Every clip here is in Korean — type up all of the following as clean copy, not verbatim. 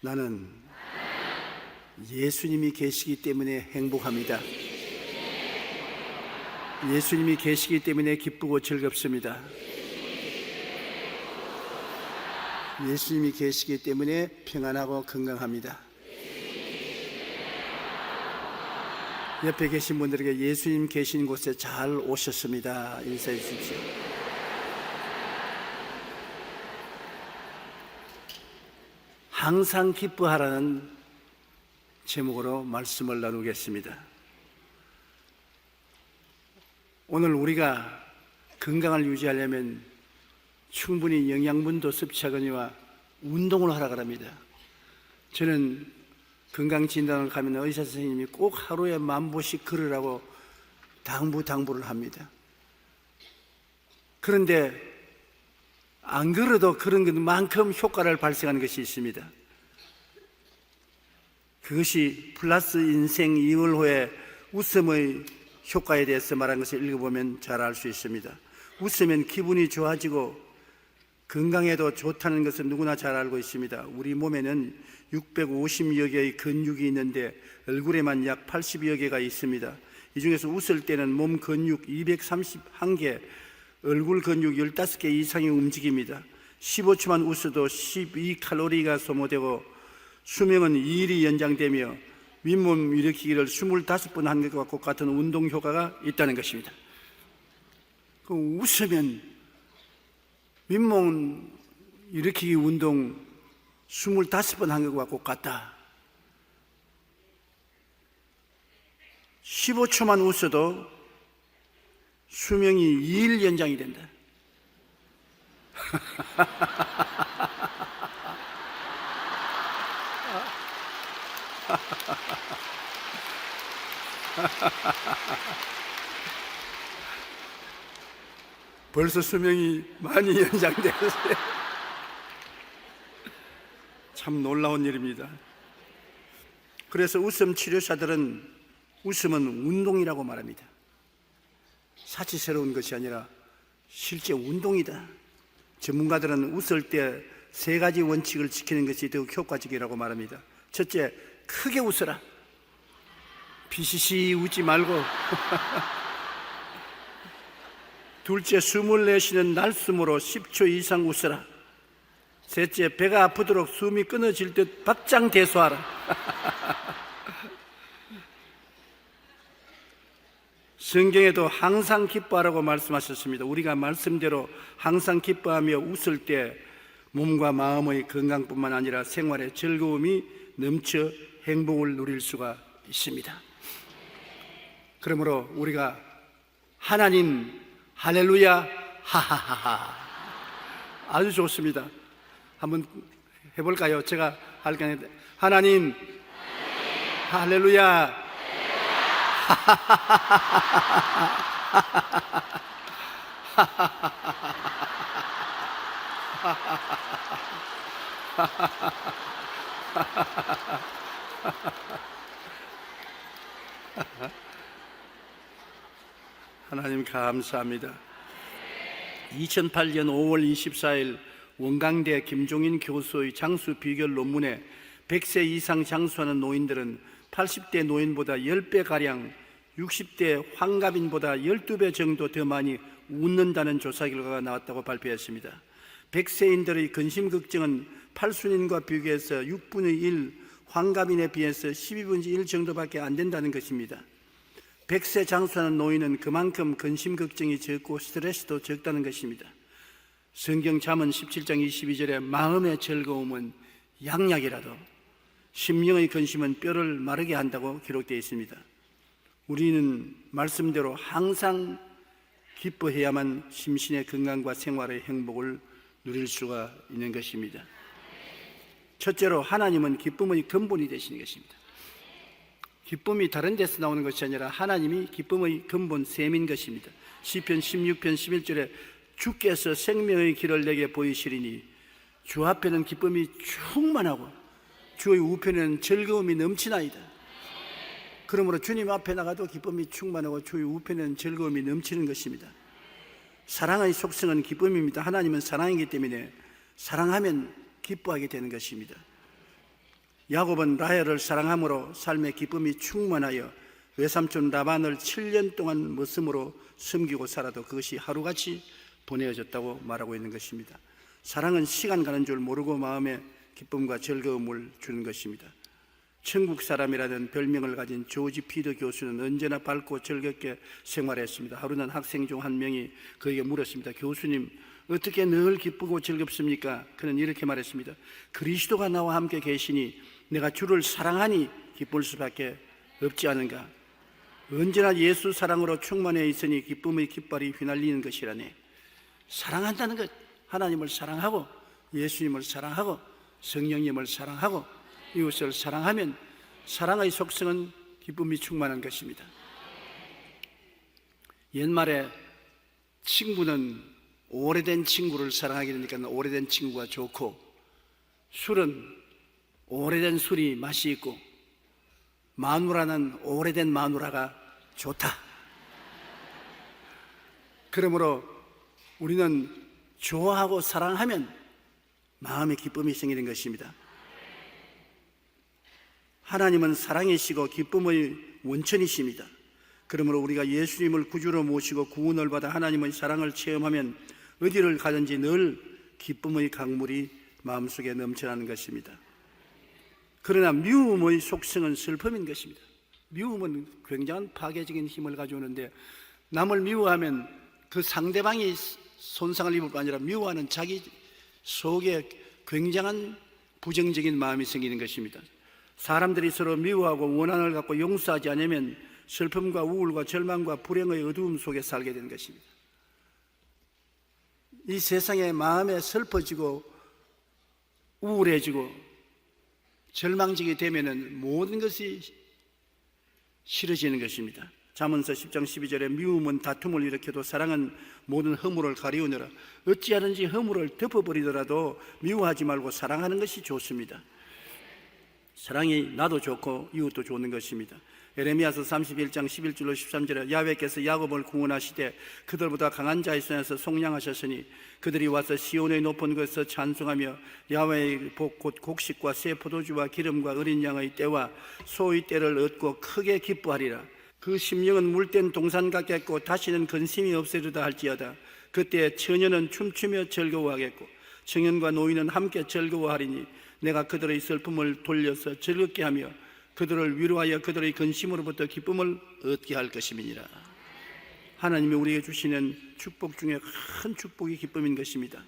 나는 예수님이 계시기 때문에 행복합니다. 예수님이 계시기 때문에 기쁘고 즐겁습니다. 예수님이 계시기 때문에 평안하고 건강합니다. 옆에 계신 분들에게 예수님 계신 곳에 잘 오셨습니다 인사해 주십시오. 항상 기뻐하라는 제목으로 말씀을 나누겠습니다. 오늘 우리가 건강을 유지하려면 충분히 영양분도 섭취하거니와 운동을 하라 그럽니다. 저는 건강진단을 가면 의사 선생님이 꼭 하루에 10,000보씩 걸으라고 당부를 합니다. 그런데 안 걸어도 그런 것만큼 효과를 발생하는 것이 있습니다. 그것이 플러스 인생 2월 후에 웃음의 효과에 대해서 말한 것을 읽어보면 잘 알 수 있습니다. 웃으면 기분이 좋아지고 건강에도 좋다는 것은 누구나 잘 알고 있습니다. 우리 몸에는 650여 개의 근육이 있는데 얼굴에만 약 80여 개가 있습니다. 이 중에서 웃을 때는 몸 근육 231개, 얼굴 근육 15개 이상이 움직입니다. 15초만 웃어도 12칼로리가 소모되고 수명은 2일이 연장되며 윗몸 일으키기를 25번 한 것과 같은 운동 효과가 있다는 것입니다. 웃으면 윗몸 일으키기 운동 25번 한 것과 같다. 15초만 웃어도 수명이 2일 연장이 된다. 벌써 수명이 많이 연장되었어요. 참 놀라운 일입니다. 그래서 웃음 치료사들은 웃음은 운동이라고 말합니다. 사치스러운 것이 아니라 실제 운동이다. 전문가들은 웃을 때 3가지 원칙을 지키는 것이 더욱 효과적이라고 말합니다. 첫째, 크게 웃어라. 비시시 웃지 말고. 둘째, 숨을 내쉬는 날숨으로 10초 이상 웃어라. 셋째, 배가 아프도록 숨이 끊어질 듯 박장대소하라. 성경에도 항상 기뻐하라고 말씀하셨습니다. 우리가 말씀대로 항상 기뻐하며 웃을 때 몸과 마음의 건강뿐만 아니라 생활의 즐거움이 넘쳐 행복을 누릴 수가 있습니다. 그러므로 우리가 하나님 할렐루야 하하하하 아주 좋습니다. 한번 해볼까요? 제가 할까요? 하나님 할렐루야 하나님 감사합니다. 2008년 5월 24일 원광대 김종인 교수의 장수 비결 논문에 100세 이상 장수하는 노인들은 80대 노인보다 10배가량, 60대 환갑인보다 12배 정도 더 많이 웃는다는 조사 결과가 나왔다고 발표했습니다. 100세인들의 근심 걱정은 8순인과 비교해서 6분의 1, 환갑인에 비해서 12분의 1 정도밖에 안 된다는 것입니다. 100세 장수하는 노인은 그만큼 근심 걱정이 적고 스트레스도 적다는 것입니다. 성경 잠언 17장 22절에 마음의 즐거움은 양약이라도 심령의 근심은 뼈를 마르게 한다고 기록되어 있습니다. 우리는 말씀대로 항상 기뻐해야만 심신의 건강과 생활의 행복을 누릴 수가 있는 것입니다. 첫째로 하나님은 기쁨의 근본이 되시는 것입니다. 기쁨이 다른 데서 나오는 것이 아니라 하나님이 기쁨의 근본 셈인 것입니다. 시편 16편 11절에 주께서 생명의 길을 내게 보이시리니 주 앞에는 기쁨이 충만하고 주의 우편에는 즐거움이 넘치나이다. 그러므로 주님 앞에 나가도 기쁨이 충만하고 주의 우편에는 즐거움이 넘치는 것입니다. 사랑의 속성은 기쁨입니다. 하나님은 사랑이기 때문에 사랑하면 기뻐하게 되는 것입니다. 야곱은 라헬을 사랑함으로 삶의 기쁨이 충만하여 외삼촌 라반을 7년 동안 머슴으로 섬기고 살아도 그것이 하루같이 보내어졌다고 말하고 있는 것입니다. 사랑은 시간 가는 줄 모르고 마음에 기쁨과 즐거움을 주는 것입니다. 천국 사람이라는 별명을 가진 조지 피더 교수는 언제나 밝고 즐겁게 생활했습니다. 하루는 학생 중 한 명이 그에게 물었습니다. 교수님, 어떻게 늘 기쁘고 즐겁습니까? 그는 이렇게 말했습니다. 그리스도가 나와 함께 계시니 내가 주를 사랑하니 기쁠 수밖에 없지 않은가? 언제나 예수 사랑으로 충만해 있으니 기쁨의 깃발이 휘날리는 것이라네. 사랑한다는 것, 하나님을 사랑하고 예수님을 사랑하고 성령님을 사랑하고 이웃을 사랑하면 사랑의 속성은 기쁨이 충만한 것입니다. 옛말에 친구는 오래된 친구를 사랑하게 되니까 오래된 친구가 좋고, 술은 오래된 술이 맛이 있고, 마누라는 오래된 마누라가 좋다. 그러므로 우리는 좋아하고 사랑하면 마음의 기쁨이 생기는 것입니다. 하나님은 사랑이시고 기쁨의 원천이십니다. 그러므로 우리가 예수님을 구주로 모시고 구원을 받아 하나님의 사랑을 체험하면 어디를 가든지 늘 기쁨의 강물이 마음속에 넘쳐나는 것입니다. 그러나 미움의 속성은 슬픔인 것입니다. 미움은 굉장한 파괴적인 힘을 가져오는데, 남을 미워하면 그 상대방이 손상을 입을 뿐 아니라 미워하는 자기 속에 굉장한 부정적인 마음이 생기는 것입니다. 사람들이 서로 미워하고 원한을 갖고 용서하지 않으면 슬픔과 우울과 절망과 불행의 어두움 속에 살게 되는 것입니다. 이 세상에 마음에 슬퍼지고 우울해지고 절망적이 되면은 모든 것이 싫어지는 것입니다. 잠언서 10장 12절에 미움은 다툼을 일으켜도 사랑은 모든 허물을 가리우느라. 어찌하든지 허물을 덮어버리더라도 미워하지 말고 사랑하는 것이 좋습니다. 사랑이 나도 좋고 이웃도 좋은 것입니다. 에레미야서 31장 11절로 13절에 야훼께서 야곱을 구원하시되 그들보다 강한 자의 손에서 속량하셨으니 그들이 와서 시온의 높은 곳에서 찬송하며 야훼의 복 곧 곡식과 새 포도주와 기름과 어린 양의 떼와 소의 떼를 얻고 크게 기뻐하리라. 그 심령은 물된 동산 같겠고 다시는 근심이 없으리다 할지어다. 그때 처녀는 춤추며 즐거워하겠고 청년과 노인은 함께 즐거워하리니 내가 그들의 슬픔을 돌려서 즐겁게 하며 그들을 위로하여 그들의 근심으로부터 기쁨을 얻게 할 것임이니라. 하나님이 우리에게 주시는 축복 중에 큰 축복이 기쁨인 것입니다.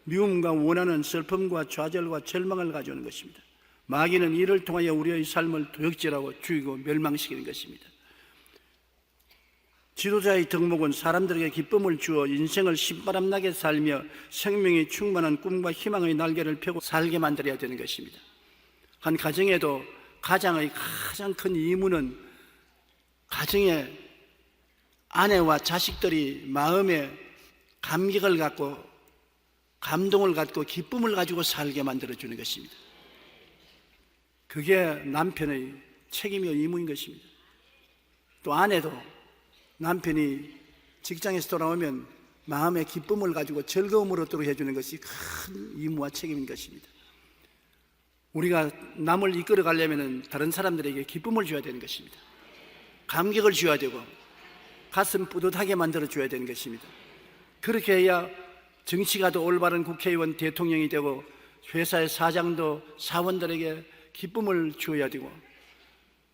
미움과 원한은 슬픔과 좌절과 절망을 가져오는 것입니다. 마귀는 이를 통하여 우리의 삶을 도역질하고 죽이고 멸망시키는 것입니다. 지도자의 덕목은 사람들에게 기쁨을 주어 인생을 신바람나게 살며 생명이 충만한 꿈과 희망의 날개를 펴고 살게 만들어야 되는 것입니다. 한 가정에도 가장의 가장 큰 임무는 가정의 아내와 자식들이 마음에 감격을 갖고 감동을 갖고 기쁨을 가지고 살게 만들어주는 것입니다. 그게 남편의 책임이요 임무인 것입니다. 또 아내도 남편이 직장에서 돌아오면 마음의 기쁨을 가지고 즐거움을 얻도록 해주는 것이 큰 임무와 책임인 것입니다. 우리가 남을 이끌어 가려면 다른 사람들에게 기쁨을 줘야 되는 것입니다. 감격을 줘야 되고 가슴 뿌듯하게 만들어 줘야 되는 것입니다. 그렇게 해야 정치가도 올바른 국회의원, 대통령이 되고 회사의 사장도 사원들에게 기쁨을 주어야 되고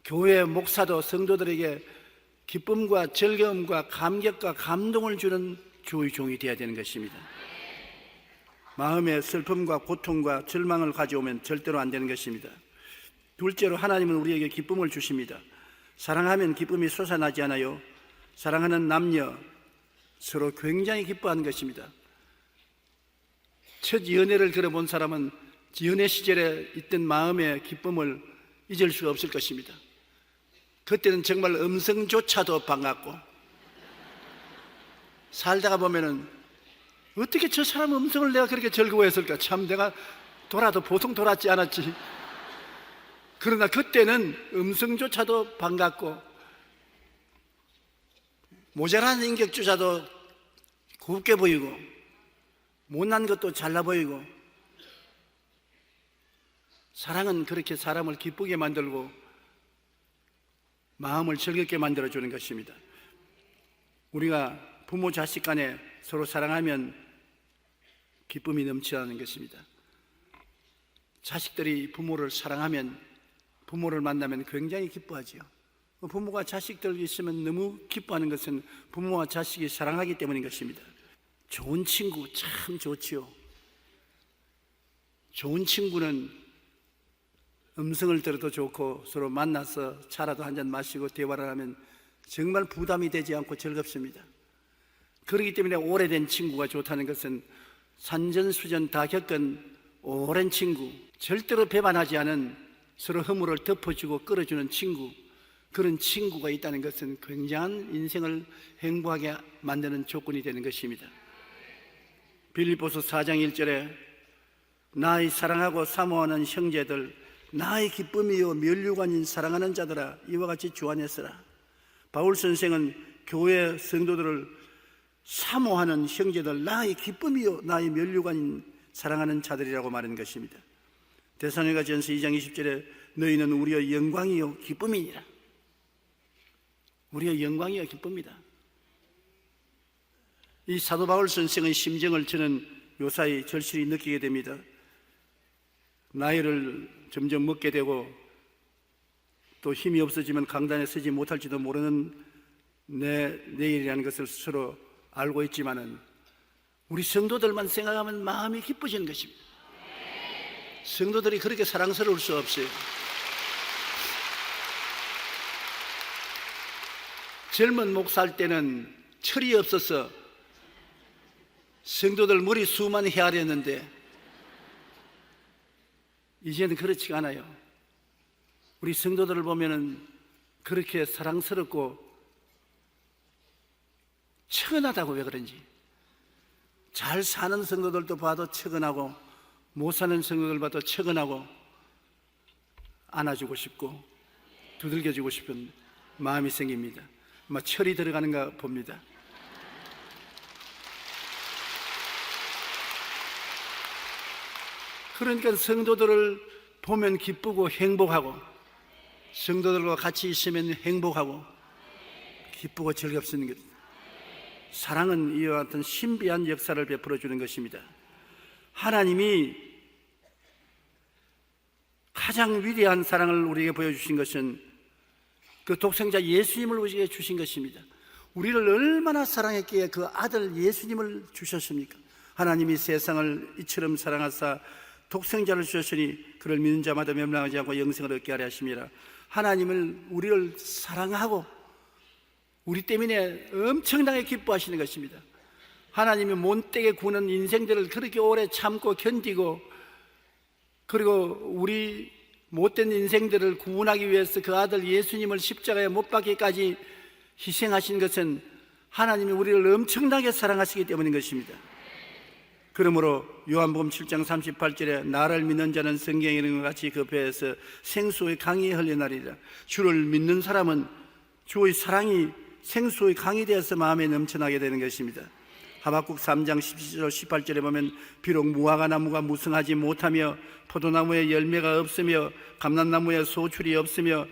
교회 목사도 성도들에게 기쁨과 즐거움과 감격과 감동을 주는 주의 종이 되어야 되는 것입니다. 마음에 슬픔과 고통과 절망을 가져오면 절대로 안 되는 것입니다. 둘째로 하나님은 우리에게 기쁨을 주십니다. 사랑하면 기쁨이 솟아나지 않아요? 사랑하는 남녀 서로 굉장히 기뻐하는 것입니다. 첫 연애를 걸어본 사람은 연애 시절에 있던 마음의 기쁨을 잊을 수가 없을 것입니다. 그때는 정말 음성조차도 반갑고 살다가 보면은 어떻게 저 사람 음성을 내가 그렇게 즐거워했을까? 참 내가 돌아도 보통 돌았지 않았지. 그러나 그때는 음성조차도 반갑고 모자란 인격조차도 곱게 보이고 못난 것도 잘나 보이고 사랑은 그렇게 사람을 기쁘게 만들고 마음을 즐겁게 만들어주는 것입니다. 우리가 부모 자식 간에 서로 사랑하면 기쁨이 넘치는 것입니다. 자식들이 부모를 사랑하면, 부모를 만나면 굉장히 기뻐하지요. 부모가 자식들 있으면 너무 기뻐하는 것은 부모와 자식이 사랑하기 때문인 것입니다. 좋은 친구 참 좋지요. 좋은 친구는 음성을 들어도 좋고 서로 만나서 차라도 한잔 마시고 대화를 하면 정말 부담이 되지 않고 즐겁습니다. 그렇기 때문에 오래된 친구가 좋다는 것은 산전수전 다 겪은 오랜 친구, 절대로 배반하지 않은, 서로 허물을 덮어주고 끌어주는 친구, 그런 친구가 있다는 것은 굉장한 인생을 행복하게 만드는 조건이 되는 것입니다. 빌립보서 4장 1절에 나의 사랑하고 사모하는 형제들, 나의 기쁨이요 면류관인 사랑하는 자들아, 이와 같이 주안했으라. 바울 선생은 교회 성도들을 사모하는 형제들, 나의 기쁨이요 나의 면류관인 사랑하는 자들이라고 말한 것입니다. 데살로니가전서 2장 20절에 너희는 우리의 영광이요 기쁨이니라. 우리의 영광이요 기쁨이다. 이 사도 바울 선생의 심정을 저는 요사이 절실히 느끼게 됩니다. 나이를 점점 먹게 되고 또 힘이 없어지면 강단에 서지 못할지도 모르는 내일이라는 것을 스스로 알고 있지만은 우리 성도들만 생각하면 마음이 기뻐지는 것입니다. 성도들이 그렇게 사랑스러울 수 없어요. 젊은 목사할 때는 철이 없어서 성도들 머리 수만 헤아렸는데 이제는 그렇지가 않아요. 우리 성도들을 보면은 그렇게 사랑스럽고 측은하다고. 왜 그런지, 잘 사는 성도들도 봐도 측은하고 못 사는 성도들 봐도 측은하고 안아주고 싶고 두들겨주고 싶은 마음이 생깁니다. 아마 철이 들어가는가 봅니다. 그러니까 성도들을 보면 기쁘고 행복하고, 성도들과 같이 있으면 행복하고 기쁘고 즐겁습니다. 사랑은 이와 같은 신비한 역사를 베풀어 주는 것입니다. 하나님이 가장 위대한 사랑을 우리에게 보여주신 것은 그 독생자 예수님을 우리에게 주신 것입니다. 우리를 얼마나 사랑했기에 그 아들 예수님을 주셨습니까? 하나님이 세상을 이처럼 사랑하사 독생자를 주셨으니 그를 믿는 자마다 멸망하지 않고 영생을 얻게 하려 하심이라. 하나님을, 우리를 사랑하고 우리 때문에 엄청나게 기뻐하시는 것입니다. 하나님이 못되게 구는 인생들을 그렇게 오래 참고 견디고, 그리고 우리 못된 인생들을 구원하기 위해서 그 아들 예수님을 십자가에 못 박기까지 희생하신 것은 하나님이 우리를 엄청나게 사랑하시기 때문인 것입니다. 그러므로 요한복음 7장 38절에 나를 믿는 자는 성경에 있는 것 같이 그 배에서 생수의 강이 흘러나리라. 주를 믿는 사람은 주의 사랑이 생수의 강이 되어서 마음에 넘쳐나게 되는 것입니다. 하박국 3장 17절 18절에 보면 비록 무화과 나무가 무성하지 못하며 포도나무에 열매가 없으며 감람나무에 소출이 없으며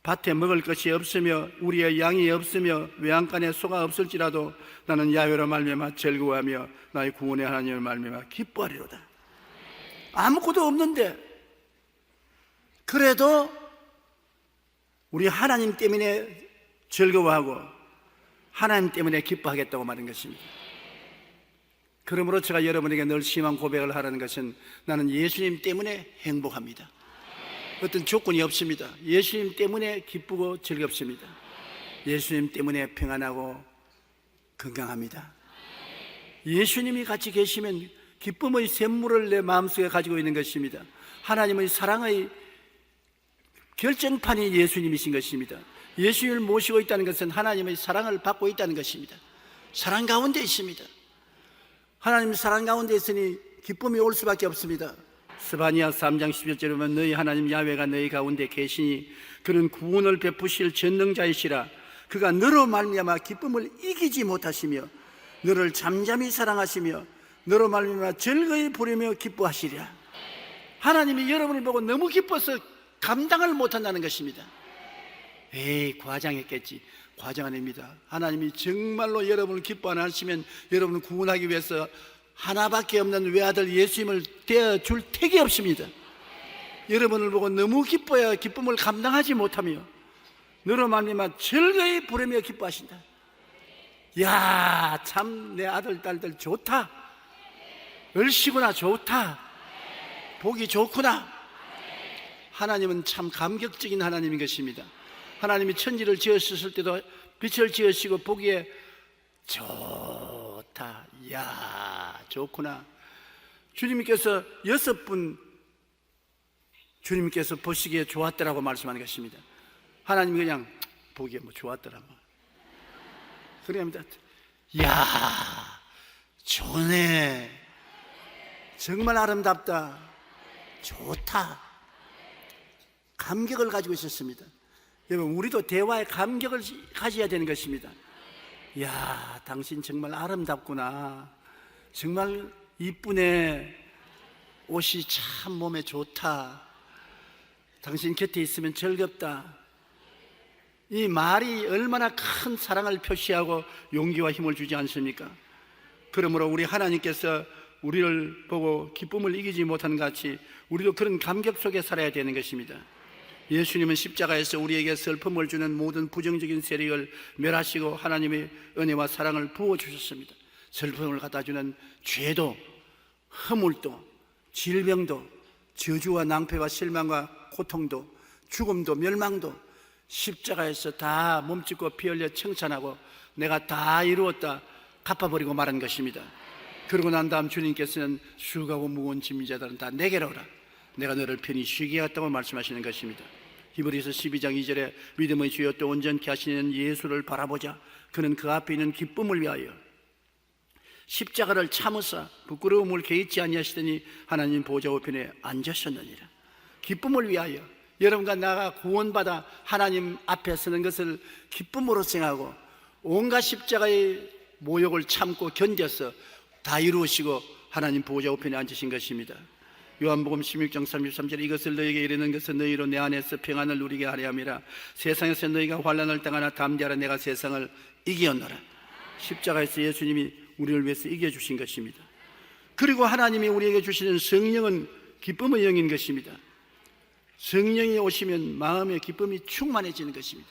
밭에 먹을 것이 없으며 우리의 양이 없으며 외양간에 소가 없을지라도 나는 야훼로 말미암아 즐거워하며 나의 구원의 하나님을 말미암아 기뻐하리로다. 아무것도 없는데 그래도 우리 하나님 때문에 즐거워하고 하나님 때문에 기뻐하겠다고 말한 것입니다. 그러므로 제가 여러분에게 늘 심한 고백을 하라는 것은 나는 예수님 때문에 행복합니다. 어떤 조건이 없습니다. 예수님 때문에 기쁘고 즐겁습니다. 예수님 때문에 평안하고 건강합니다. 예수님이 같이 계시면 기쁨의 샘물을 내 마음속에 가지고 있는 것입니다. 하나님의 사랑의 결정판이 예수님이신 것입니다. 예수님을 모시고 있다는 것은 하나님의 사랑을 받고 있다는 것입니다. 사랑 가운데 있습니다. 하나님 사랑 가운데 있으니 기쁨이 올 수밖에 없습니다. 스바냐 3장 11절에 보면 너희 하나님 야훼가 너희 가운데 계시니 그는 구원을 베푸실 전능자이시라. 그가 너로 말미암아 기쁨을 이기지 못하시며 너를 잠잠히 사랑하시며 너로 말미암아 즐거이 부르며 기뻐하시리라. 하나님이 여러분을 보고 너무 기뻐서 감당을 못한다는 것입니다. 에이, 과장했겠지. 과장 아닙니다. 하나님이 정말로 여러분을 기뻐 안 하시면 여러분을 구원하기 위해서 하나밖에 없는 외아들 예수님을 떼어줄 택이 없습니다. 여러분을 보고 너무 기뻐야 기쁨을 감당하지 못하며 너로 말미암아 즐거이 부르며 기뻐하신다. 야, 참 내 아들 딸들 좋다, 얼씨구나, 좋다, 보기 좋구나. 하나님은 참 감격적인 하나님인 것입니다. 하나님이 천지를 지으셨을 때도 빛을 지으시고 보기에 좋다, 야, 좋구나. 주님께서 6분 주님께서 보시기에 좋았더라고 말씀하는 것입니다. 하나님이 그냥 보기에 뭐 좋았더라고 그럽니다. 야, 좋네, 정말 아름답다, 좋다. 감격을 가지고 있었습니다. 여러분, 우리도 대화에 감격을 가져야 되는 것입니다. 야, 당신 정말 아름답구나, 정말 이쁘네, 옷이 참 몸에 좋다, 당신 곁에 있으면 즐겁다. 이 말이 얼마나 큰 사랑을 표시하고 용기와 힘을 주지 않습니까? 그러므로 우리 하나님께서 우리를 보고 기쁨을 이기지 못한 같이 우리도 그런 감격 속에 살아야 되는 것입니다. 예수님은 십자가에서 우리에게 슬픔을 주는 모든 부정적인 세력을 멸하시고 하나님의 은혜와 사랑을 부어주셨습니다. 슬픔을 갖다주는 죄도, 허물도, 질병도, 저주와 낭패와 실망과 고통도, 죽음도, 멸망도 십자가에서 다 몸짓고 피 흘려 청산하고 내가 다 이루었다 갚아버리고 말한 것입니다. 그러고 난 다음 주님께서는 수고하고 무거운 짐진 자들은 다 내게로 오라, 내가 너를 편히 쉬게 하겠다고 말씀하시는 것입니다. 히브리서 12장 2절에 믿음의 주여 또 온전케 하시는 예수를 바라보자. 그는 그 앞에 있는 기쁨을 위하여 십자가를 참으사 부끄러움을 개의치 아니하시더니 하나님 보좌 우편에 앉으셨느니라. 기쁨을 위하여 여러분과 나가 구원받아 하나님 앞에 서는 것을 기쁨으로 생각하고 온갖 십자가의 모욕을 참고 견뎌서 다 이루시고 하나님 보좌 우편에 앉으신 것입니다. 요한복음 16장 33절에 이것을 너희에게 이르는 것은 너희로 내 안에서 평안을 누리게 하려 함이라. 세상에서 너희가 환난을 당하나 담대하라, 내가 세상을 이기었노라. 십자가에서 예수님이 우리를 위해서 이겨주신 것입니다. 그리고 하나님이 우리에게 주시는 성령은 기쁨의 영인 것입니다. 성령이 오시면 마음의 기쁨이 충만해지는 것입니다.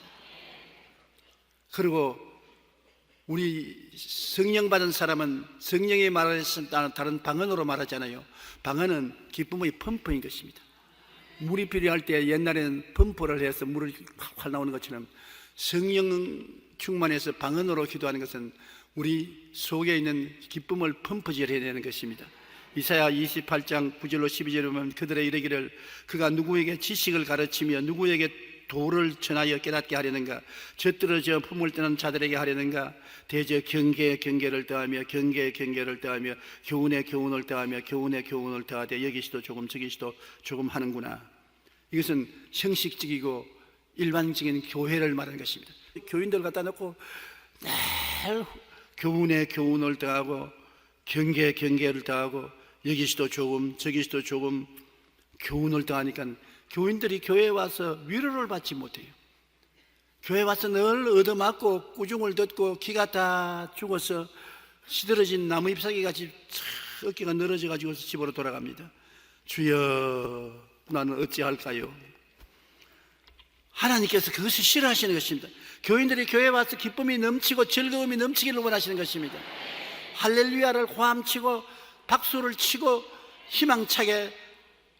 그리고 우리 성령 받은 사람은 성령의 말에서 다른 방언으로 말하잖아요. 방언은 기쁨의 펌프인 것입니다. 물이 필요할 때 옛날에는 펌프를 해서 물이 확 나오는 것처럼 성령 충만해서 방언으로 기도하는 것은 우리 속에 있는 기쁨을 펌프질 해야 되는 것입니다. 이사야 28장 9절로 12절에 보면 그들의 이르기를 그가 누구에게 지식을 가르치며 누구에게 도를 전하여 깨닫게 하려는가, 젖들어져 품을 뜨는 자들에게 하려는가, 대저 경계에 경계를 더하며 경계에 경계를 더하며 교훈에 교훈을 더하며 교훈에 교훈을 더하되 여기시도 조금 저기시도 조금 하는구나. 이것은 형식적이고 일반적인 교회를 말하는 것입니다. 교인들 갖다 놓고 늘 교훈에 교훈을 더하고 경계에 경계를 더하고 여기시도 조금 저기시도 조금 교훈을 더하니까 교인들이 교회에 와서 위로를 받지 못해요. 교회에 와서 늘 얻어맞고 꾸중을 듣고 기가 다 죽어서 시들어진 나무 잎사귀같이 어깨가 늘어져 가지고 집으로 돌아갑니다. 주여, 나는 어찌할까요? 하나님께서 그것을 싫어하시는 것입니다. 교인들이 교회에 와서 기쁨이 넘치고 즐거움이 넘치기를 원하시는 것입니다. 할렐루야를 호함치고 박수를 치고 희망차게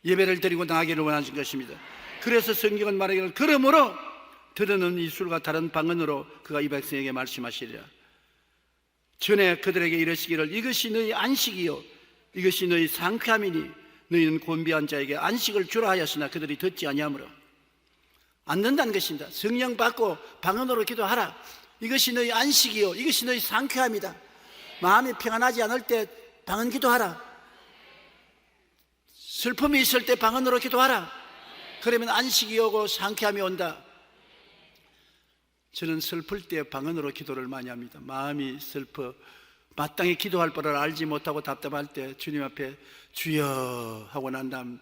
예배를 드리고 나가기를 원하시는 것입니다. 그래서 성경은 말하기를 그러므로 들으는 이술과 다른 방언으로 그가 이 백성에게 말씀하시리라. 전에 그들에게 이르시기를 이것이 너희 안식이요 이것이 너희 상쾌함이니 너희는 곤비한 자에게 안식을 주라 하였으나 그들이 듣지 아니하므로. 안 된다는 것입니다. 성령 받고 방언으로 기도하라. 이것이 너희 안식이요 이것이 너희 상쾌함이다. 마음이 평안하지 않을 때 방언 기도하라. 슬픔이 있을 때 방언으로 기도하라. 그러면 안식이 오고 상쾌함이 온다. 저는 슬플 때 방언으로 기도를 많이 합니다. 마음이 슬퍼 마땅히 기도할 바를 알지 못하고 답답할 때 주님 앞에 주여 하고 난 다음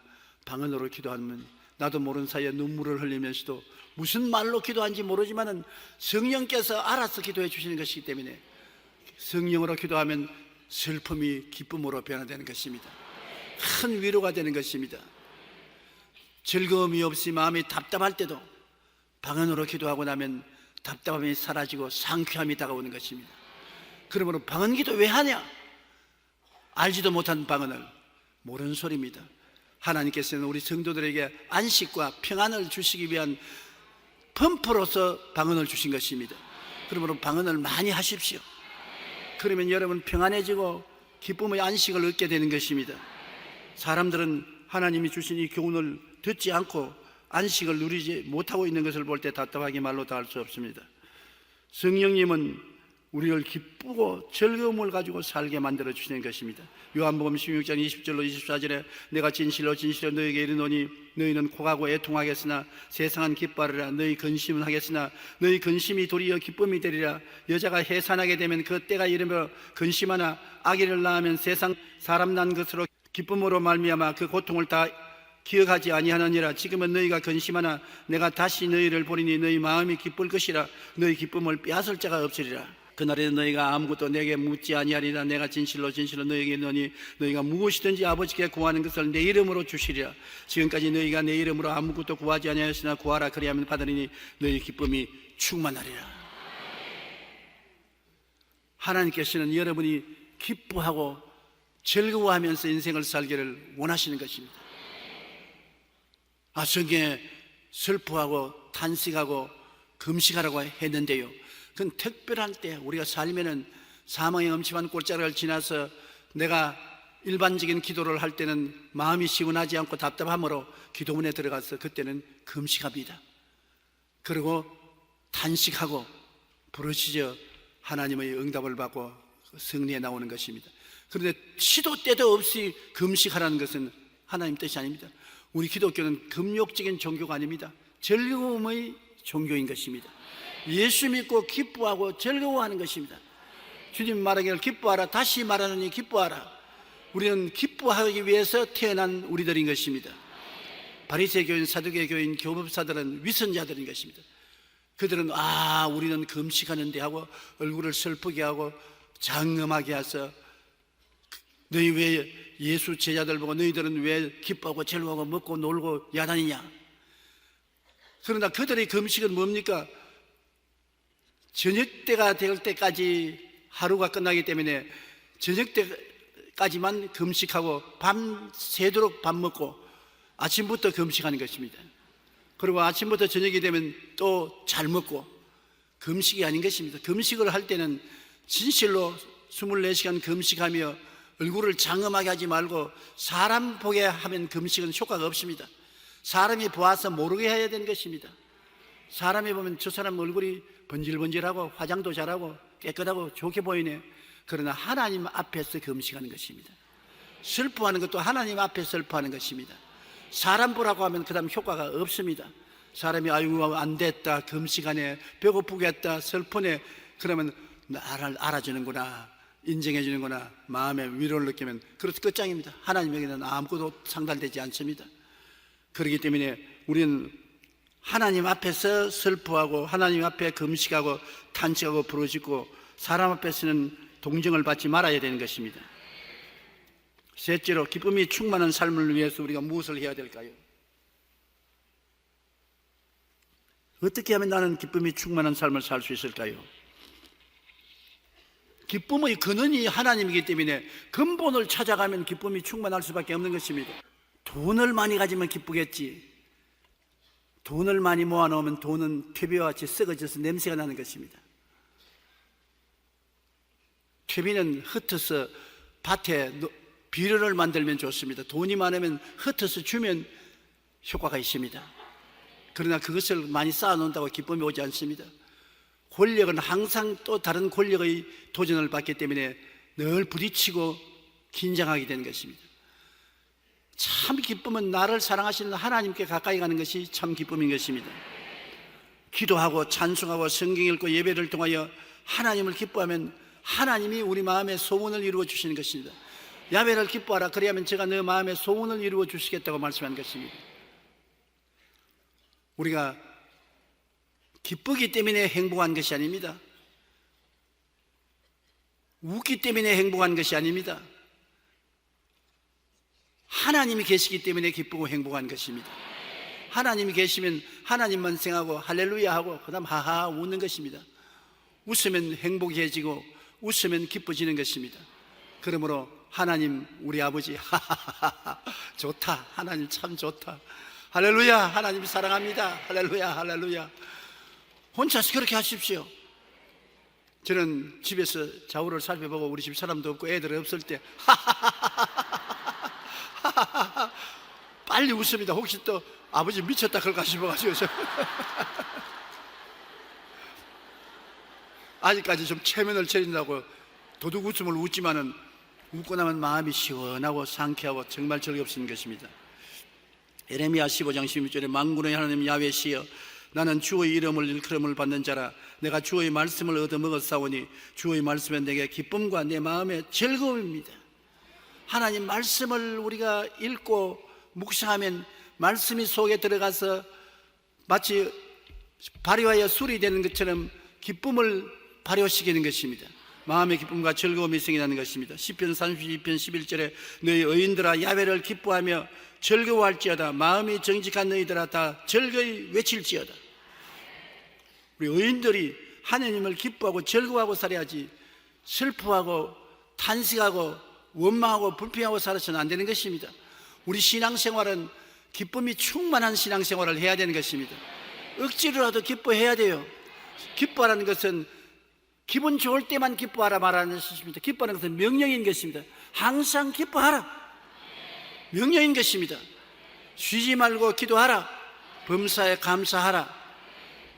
방언으로 기도하면 나도 모르는 사이에 눈물을 흘리면서도 무슨 말로 기도하는지 모르지만은 성령께서 알아서 기도해 주시는 것이기 때문에 성령으로 기도하면 슬픔이 기쁨으로 변화되는 것입니다. 큰 위로가 되는 것입니다. 즐거움이 없이 마음이 답답할 때도 방언으로 기도하고 나면 답답함이 사라지고 상쾌함이 다가오는 것입니다. 그러므로 방언 기도 왜 하냐? 알지도 못한 방언을, 모르는 소리입니다. 하나님께서는 우리 성도들에게 안식과 평안을 주시기 위한 펌프로서 방언을 주신 것입니다. 그러므로 방언을 많이 하십시오. 그러면 여러분 평안해지고 기쁨의 안식을 얻게 되는 것입니다. 사람들은 하나님이 주신 이 교훈을 듣지 않고 안식을 누리지 못하고 있는 것을 볼 때 답답하게 말로 다 할 수 없습니다. 성령님은 우리를 기쁘고 즐거움을 가지고 살게 만들어 주시는 것입니다. 요한복음 16장 20절로 24절에 내가 진실로 진실로 너희에게 이르노니 너희는 고하고 애통하겠으나 세상은 기뻐하리라. 너희 근심은 하겠으나 너희 근심이 도리어 기쁨이 되리라. 여자가 해산하게 되면 그 때가 이르며 근심하나 아기를 낳으면 세상 사람 난 것으로 기쁨으로 말미암아 그 고통을 다 기억하지 아니하느니라. 지금은 너희가 근심하나 내가 다시 너희를 보리니 너희 마음이 기쁠 것이라. 너희 기쁨을 빼앗을 자가 없으리라. 그날에는 너희가 아무것도 내게 묻지 아니하리라. 내가 진실로 진실로 너희에게 이르노니 너희가 무엇이든지 아버지께 구하는 것을 내 이름으로 주시리라. 지금까지 너희가 내 이름으로 아무것도 구하지 아니하였으나 구하라. 그리하면 받으리니 너희 기쁨이 충만하리라. 하나님께서는 여러분이 기뻐하고 즐거워하면서 인생을 살기를 원하시는 것입니다. 성경에 슬퍼하고 탄식하고 금식하라고 했는데요, 그건 특별한 때 우리가 살면은 사망의 음침한 골짜기를 지나서 내가 일반적인 기도를 할 때는 마음이 시원하지 않고 답답함으로 기도문에 들어가서 그때는 금식합니다. 그리고 탄식하고 부르짖어 하나님의 응답을 받고 승리해 나오는 것입니다. 그런데 시도 때도 없이 금식하라는 것은 하나님 뜻이 아닙니다. 우리 기독교는 금욕적인 종교가 아닙니다. 즐거움의 종교인 것입니다. 예수 믿고 기뻐하고 즐거워하는 것입니다. 주님 말하기를 기뻐하라. 다시 말하느니 기뻐하라. 우리는 기뻐하기 위해서 태어난 우리들인 것입니다. 바리새 교인, 사두개 교인, 교법사들은 위선자들인 것입니다. 그들은 우리는 금식하는데 하고 얼굴을 슬프게 하고 장엄하게 해서 너희 왜 예수 제자들 보고 너희들은 왜 기뻐하고 즐거워하고 먹고 놀고 야단이냐? 그러나 그들의 금식은 뭡니까? 저녁 때가 될 때까지 하루가 끝나기 때문에 저녁 때까지만 금식하고 밤새도록 밥 먹고 아침부터 금식하는 것입니다. 그리고 아침부터 저녁이 되면 또 잘 먹고, 금식이 아닌 것입니다. 금식을 할 때는 진실로 24시간 금식하며 얼굴을 장엄하게 하지 말고 사람 보게 하면 금식은 효과가 없습니다. 사람이 보아서 모르게 해야 되는 것입니다. 사람이 보면 저 사람 얼굴이 번질번질하고 화장도 잘하고 깨끗하고 좋게 보이네. 그러나 하나님 앞에서 금식하는 것입니다. 슬퍼하는 것도 하나님 앞에 슬퍼하는 것입니다. 사람 보라고 하면 그 다음 효과가 없습니다. 사람이 아이고 안 됐다, 금식하네, 배고프겠다, 슬프네, 그러면 나를 알아주는구나, 인정해 주는구나, 마음에 위로를 느끼면 그것도 끝장입니다. 하나님에게는 아무것도 상달되지 않습니다. 그렇기 때문에 우리는 하나님 앞에서 슬퍼하고 하나님 앞에 금식하고 탄식하고 부르짖고 사람 앞에서는 동정을 받지 말아야 되는 것입니다. 셋째로, 기쁨이 충만한 삶을 위해서 우리가 무엇을 해야 될까요? 어떻게 하면 나는 기쁨이 충만한 삶을 살 수 있을까요? 기쁨의 근원이 하나님이기 때문에 근본을 찾아가면 기쁨이 충만할 수밖에 없는 것입니다. 돈을 많이 가지면 기쁘겠지. 돈을 많이 모아놓으면 돈은 퇴비와 같이 썩어져서 냄새가 나는 것입니다. 퇴비는 흩어서 밭에 비료를 만들면 좋습니다. 돈이 많으면 흩어서 주면 효과가 있습니다. 그러나 그것을 많이 쌓아놓는다고 기쁨이 오지 않습니다. 권력은 항상 또 다른 권력의 도전을 받기 때문에 늘 부딪히고 긴장하게 되는 것입니다. 참 기쁨은 나를 사랑하시는 하나님께 가까이 가는 것이 참 기쁨인 것입니다. 기도하고 찬송하고 성경 읽고 예배를 통하여 하나님을 기뻐하면 하나님이 우리 마음에 소원을 이루어 주시는 것입니다. 야훼를 기뻐하라. 그리하면 제가 너 마음의 소원을 이루어 주시겠다고 말씀한 것입니다. 우리가 기쁘기 때문에 행복한 것이 아닙니다. 웃기 때문에 행복한 것이 아닙니다. 하나님이 계시기 때문에 기쁘고 행복한 것입니다. 하나님이 계시면 하나님만 생각하고 할렐루야 하고 그 다음 하하 웃는 것입니다. 웃으면 행복해지고 웃으면 기뻐지는 것입니다. 그러므로 하나님 우리 아버지 하하하하 좋다. 하나님 참 좋다. 할렐루야. 하나님 사랑합니다. 할렐루야. 할렐루야. 혼자서 그렇게 하십시오. 저는 집에서 좌우를 살펴보고 우리 집 사람도 없고 애들 없을 때 빨리 웃습니다. 혹시 또 아버지 미쳤다 그럴까 싶어가지고 아직까지 좀 체면을 차린다고 도둑 웃음을 웃지만은 웃고 나면 마음이 시원하고 상쾌하고 정말 즐겁습는 것입니다. 에레미야 15장 16절에 만군의 하나님 야훼시여 나는 주의 이름을 일컬음을 받는 자라. 내가 주의 말씀을 얻어먹었사오니 주의 말씀은 내게 기쁨과 내 마음의 즐거움입니다. 하나님 말씀을 우리가 읽고 묵상하면 말씀이 속에 들어가서 마치 발효하여 술이 되는 것처럼 기쁨을 발효시키는 것입니다. 마음의 기쁨과 즐거움이 생기는 것입니다. 시편 32편 11절에 너희 의인들아 야훼를 기뻐하며 즐거워할지어다. 마음이 정직한 너희들아 다 즐거이 외칠지어다. 우리 의인들이 하나님을 기뻐하고 즐거워하고 살아야지 슬퍼하고 탄식하고 원망하고 불평하고 살아서는 안 되는 것입니다. 우리 신앙생활은 기쁨이 충만한 신앙생활을 해야 되는 것입니다. 억지로라도 기뻐해야 돼요. 기뻐하라는 것은 기분 좋을 때만 기뻐하라 말하는 것입니다. 기뻐하는 것은 명령인 것입니다. 항상 기뻐하라 명령인 것입니다. 쉬지 말고 기도하라. 범사에 감사하라.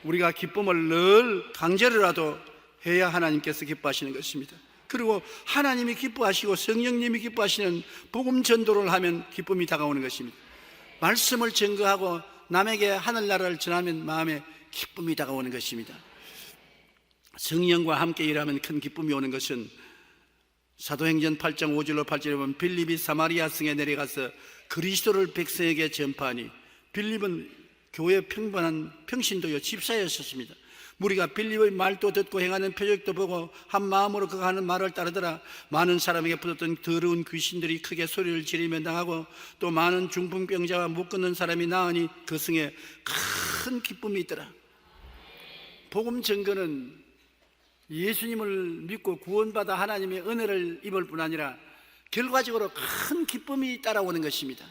우리가 기쁨을 늘 강제로라도 해야 하나님께서 기뻐하시는 것입니다. 그리고 하나님이 기뻐하시고 성령님이 기뻐하시는 복음 전도를 하면 기쁨이 다가오는 것입니다. 말씀을 증거하고 남에게 하늘나라를 전하면 마음에 기쁨이 다가오는 것입니다. 성령과 함께 일하면 큰 기쁨이 오는 것은 사도행전 8장 5절로 8절에 보면 빌립이 사마리아 성에 내려가서 그리스도를 백성에게 전파하니 빌립은 교회 평범한 평신도요 집사였었습니다. 무리가 빌립의 말도 듣고 행하는 표적도 보고 한 마음으로 그가 하는 말을 따르더라. 많은 사람에게 붙었던 더러운 귀신들이 크게 소리를 지르며 나가고 또 많은 중풍병자와 못 걷는 사람이 나으니 그 성에 큰 기쁨이 있더라. 복음 증거는 예수님을 믿고 구원받아 하나님의 은혜를 입을 뿐 아니라 결과적으로 큰 기쁨이 따라오는 것입니다.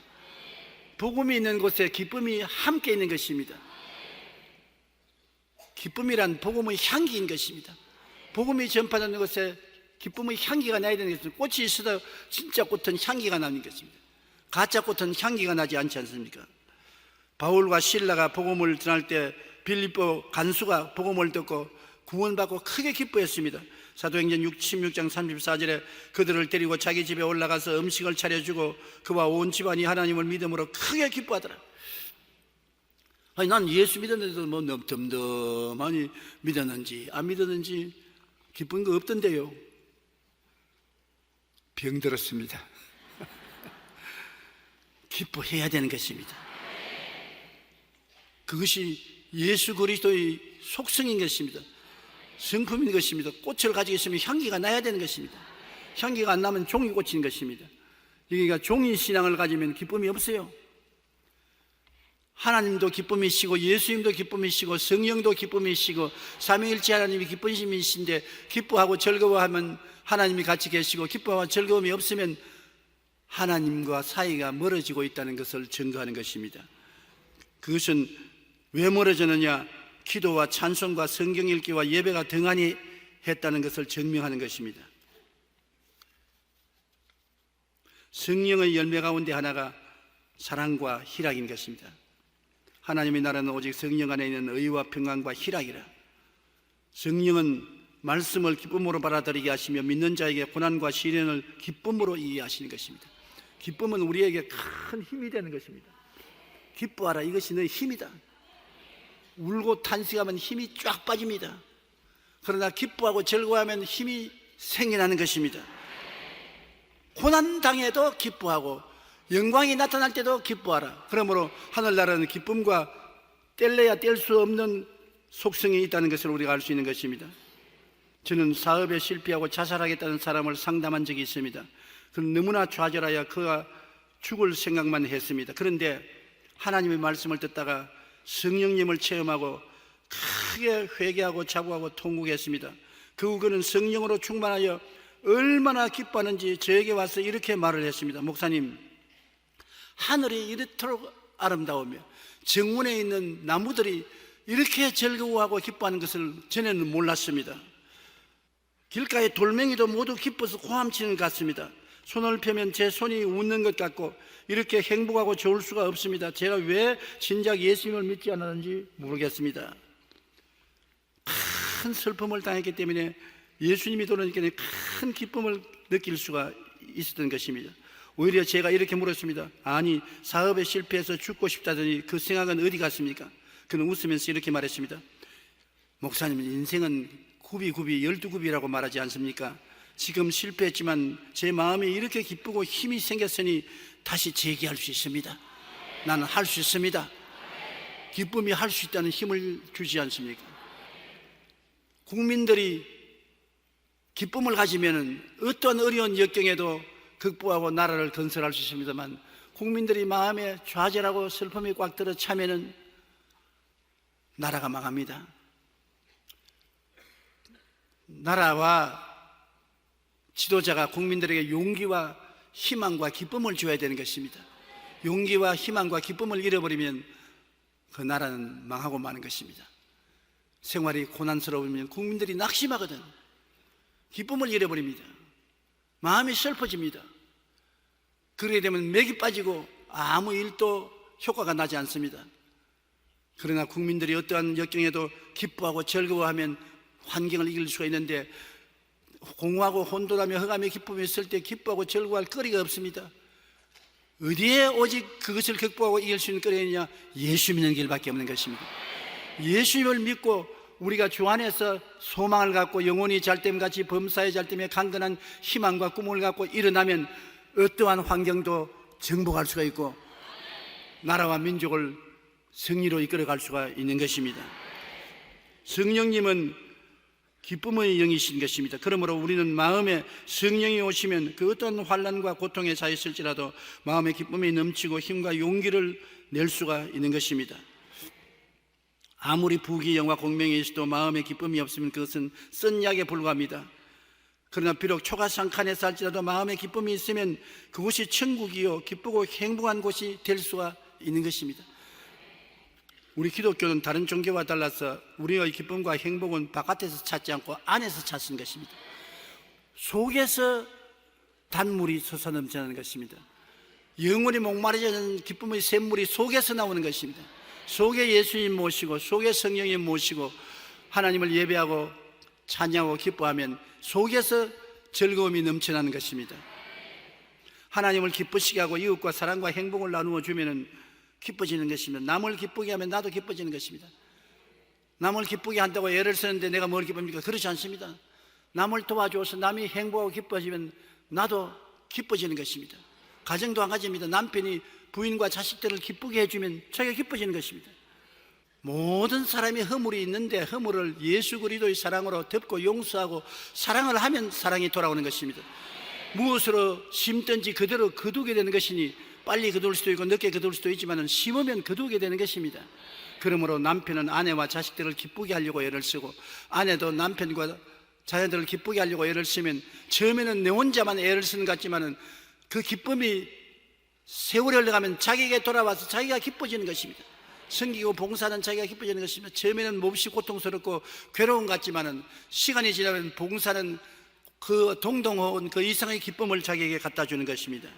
복음이 있는 곳에 기쁨이 함께 있는 것입니다. 기쁨이란 복음의 향기인 것입니다. 복음이 전파되는 곳에 기쁨의 향기가 나야 되는 것입니다. 꽃이 있어도 진짜 꽃은 향기가 나는 것입니다. 가짜 꽃은 향기가 나지 않지 않습니까? 바울과 실라가 복음을 전할 때 빌립보 간수가 복음을 듣고 구원받고 크게 기뻐했습니다. 사도행전 16장 34절에 그들을 데리고 자기 집에 올라가서 음식을 차려주고 그와 온 집안이 하나님을 믿음으로 크게 기뻐하더라. 아니 난 예수 믿었는데도 뭐 덤덤하니 믿었는지 안 믿었는지 기쁜 거 없던데요. 병들었습니다. 기뻐해야 되는 것입니다. 그것이 예수 그리스도의 속성인 것입니다. 성품인 것입니다. 꽃을 가지고 있으면 향기가 나야 되는 것입니다. 향기가 안 나면 종이 꽂히는 것입니다. 그러니까 종이 신앙을 가지면 기쁨이 없어요. 하나님도 기쁨이시고 예수님도 기쁨이시고 성령도 기쁨이시고 삼위일체 하나님이 기쁨이신데 기뻐하고 즐거워하면 하나님이 같이 계시고 기뻐하고 즐거움이 없으면 하나님과 사이가 멀어지고 있다는 것을 증거하는 것입니다. 그것은 왜 멀어졌느냐? 기도와 찬송과 성경 읽기와 예배가 등한히 했다는 것을 증명하는 것입니다. 성령의 열매 가운데 하나가 사랑과 희락인 것입니다. 하나님의 나라는 오직 성령 안에 있는 의와 평안과 희락이라. 성령은 말씀을 기쁨으로 받아들이게 하시며 믿는 자에게 고난과 시련을 기쁨으로 이해하시는 것입니다. 기쁨은 우리에게 큰 힘이 되는 것입니다. 기뻐하라, 이것이 너의 힘이다. 울고 탄식하면 힘이 쫙 빠집니다. 그러나 기뻐하고 즐거워하면 힘이 생겨나는 것입니다. 고난당해도 기뻐하고 영광이 나타날 때도 기뻐하라. 그러므로 하늘나라는 기쁨과 뗄래야 뗄 수 없는 속성이 있다는 것을 우리가 알 수 있는 것입니다. 저는 사업에 실패하고 자살하겠다는 사람을 상담한 적이 있습니다. 그는 너무나 좌절하여 그가 죽을 생각만 했습니다. 그런데 하나님의 말씀을 듣다가 성령님을 체험하고 크게 회개하고 자부하고 통곡했습니다. 그 후 그는 성령으로 충만하여 얼마나 기뻐하는지 저에게 와서 이렇게 말을 했습니다. 목사님, 하늘이 이렇도록 아름다우며 정원에 있는 나무들이 이렇게 즐거워하고 기뻐하는 것을 전에는 몰랐습니다. 길가의 돌멩이도 모두 기뻐서 고함치는 것 같습니다. 손을 펴면 제 손이 웃는 것 같고 이렇게 행복하고 좋을 수가 없습니다. 제가 왜 진작 예수님을 믿지 않았는지 모르겠습니다. 큰 슬픔을 당했기 때문에 예수님이 돌아오니까 큰 기쁨을 느낄 수가 있었던 것입니다. 오히려 제가 이렇게 물었습니다. 아니, 사업에 실패해서 죽고 싶다더니 그 생각은 어디 갔습니까? 그는 웃으면서 이렇게 말했습니다. 목사님, 인생은 굽이 12굽이라고 말하지 않습니까? 지금 실패했지만 제 마음이 이렇게 기쁘고 힘이 생겼으니 다시 재기할 수 있습니다. 나는 할 수 있습니다. 기쁨이 할 수 있다는 힘을 주지 않습니까? 국민들이 기쁨을 가지면 어떠한 어려운 역경에도 극복하고 나라를 건설할 수 있습니다만, 국민들이 마음에 좌절하고 슬픔이 꽉 들어 차면은 나라가 망합니다. 나라와 지도자가 국민들에게 용기와 희망과 기쁨을 줘야 되는 것입니다. 용기와 희망과 기쁨을 잃어버리면 그 나라는 망하고 마는 것입니다. 생활이 고난스러우면 국민들이 낙심하거든. 기쁨을 잃어버립니다. 마음이 슬퍼집니다. 그러게 되면 맥이 빠지고 아무 일도 효과가 나지 않습니다. 그러나 국민들이 어떠한 역경에도 기뻐하고 즐거워하면 환경을 이길 수가 있는데, 공허하고 혼돈하며 흑암의 기쁨이 있을 때 기뻐하고 즐거워할 거리가 없습니다. 어디에 오직 그것을 극복하고 이길 수 있는 거리냐? 예수 믿는 길밖에 없는 것입니다. 예수님을 믿고 우리가 주 안에서 소망을 갖고 영혼이 잘됨같이 범사에 잘됨에 강건한 희망과 꿈을 갖고 일어나면 어떠한 환경도 정복할 수가 있고 나라와 민족을 승리로 이끌어갈 수가 있는 것입니다. 성령님은 기쁨의 영이신 것입니다. 그러므로 우리는 마음에 성령이 오시면 그 어떤 환난과 고통에 처했을지라도 마음의 기쁨이 넘치고 힘과 용기를 낼 수가 있는 것입니다. 아무리 부귀영화 공명이 있어도 마음의 기쁨이 없으면 그것은 쓴 약에 불과합니다. 그러나 비록 초가상칸에 살지라도 마음의 기쁨이 있으면 그곳이 천국이요 기쁘고 행복한 곳이 될 수가 있는 것입니다. 우리 기독교는 다른 종교와 달라서 우리의 기쁨과 행복은 바깥에서 찾지 않고 안에서 찾는 것입니다. 속에서 단물이 솟아넘치는 것입니다. 영원히 목마르지는 기쁨의 샘물이 속에서 나오는 것입니다. 속에 예수님 모시고 속에 성령님 모시고 하나님을 예배하고 찬양하고 기뻐하면 속에서 즐거움이 넘쳐나는 것입니다. 하나님을 기쁘시게 하고 이웃과 사랑과 행복을 나누어 주면은 기뻐지는 것입니다. 남을 기쁘게 하면 나도 기뻐지는 것입니다. 남을 기쁘게 한다고 애를 쓰는데 내가 뭘 기쁩니까? 그렇지 않습니다. 남을 도와줘서 남이 행복하고 기뻐지면 나도 기뻐지는 것입니다. 가정도 한 가지입니다. 남편이 부인과 자식들을 기쁘게 해주면 자기가 기뻐지는 것입니다. 모든 사람이 허물이 있는데 허물을 예수 그리스도의 사랑으로 덮고 용서하고 사랑을 하면 사랑이 돌아오는 것입니다. 무엇으로 심든지 그대로 거두게 되는 것이니 빨리 거둘 수도 있고 늦게 거둘 수도 있지만 심으면 거두게 되는 것입니다. 그러므로 남편은 아내와 자식들을 기쁘게 하려고 애를 쓰고 아내도 남편과 자녀들을 기쁘게 하려고 애를 쓰면 처음에는 내 혼자만 애를 쓰는 것 같지만 그 기쁨이 세월이 흘러가면 자기에게 돌아와서 자기가 기뻐지는 것입니다. 섬기고 봉사하는 자기가 기뻐지는 것입니다. 처음에는 몹시 고통스럽고 괴로운 것 같지만 시간이 지나면 봉사는 그 동동호은 그 이상의 기쁨을 자기에게 갖다 주는 것입니다.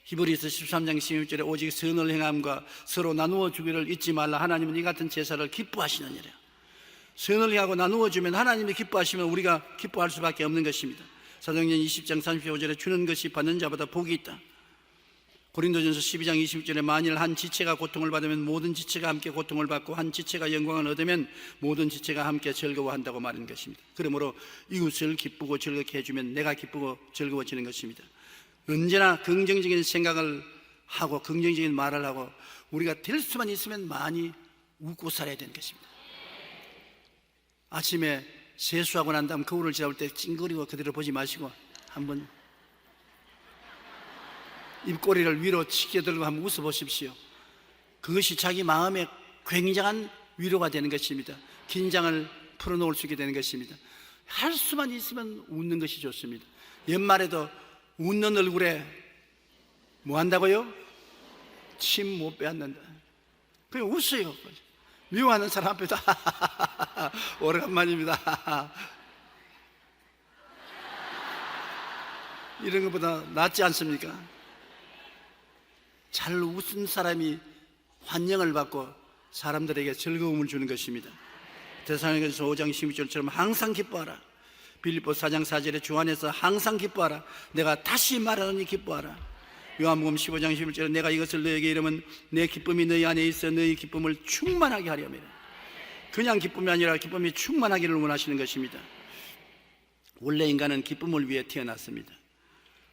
히브리서 13장 16절에 오직 선을 행함과 서로 나누어 주기를 잊지 말라. 하나님은 이 같은 제사를 기뻐하시느니라. 선을 행하고 나누어 주면 하나님이 기뻐하시면 우리가 기뻐할 수밖에 없는 것입니다. 사도행전 20장 35절에 주는 것이 받는 자보다 복이 있다. 고린도전서 12장 20절에 만일 한 지체가 고통을 받으면 모든 지체가 함께 고통을 받고 한 지체가 영광을 얻으면 모든 지체가 함께 즐거워한다고 말하는 것입니다. 그러므로 이웃을 기쁘고 즐겁게 해주면 내가 기쁘고 즐거워지는 것입니다. 언제나 긍정적인 생각을 하고 긍정적인 말을 하고 우리가 될 수만 있으면 많이 웃고 살아야 되는 것입니다. 아침에 세수하고 난 다음 거울을 지나올 때 찡그리고 그대로 보지 마시고 한번 입꼬리를 위로 치게 들고 한번 웃어보십시오. 그것이 자기 마음에 굉장한 위로가 되는 것입니다. 긴장을 풀어놓을 수 있게 되는 것입니다. 할 수만 있으면 웃는 것이 좋습니다. 연말에도 웃는 얼굴에 뭐 한다고요? 침 못 빼앗는다. 그냥 웃어요. 미워하는 사람 앞에도 오래간만입니다. 이런 것보다 낫지 않습니까? 잘 웃은 사람이 환영을 받고 사람들에게 즐거움을 주는 것입니다. 데살로니가서 5장 12절처럼 항상 기뻐하라. 빌립보 4장 4절에 주 안에서 항상 기뻐하라. 내가 다시 말하노니 기뻐하라. 요한복음 15장 11절에 내가 이것을 너에게 이르면 내 기쁨이 너희 안에 있어 너희 기쁨을 충만하게 하려면, 그냥 기쁨이 아니라 기쁨이 충만하기를 원하시는 것입니다. 원래 인간은 기쁨을 위해 태어났습니다.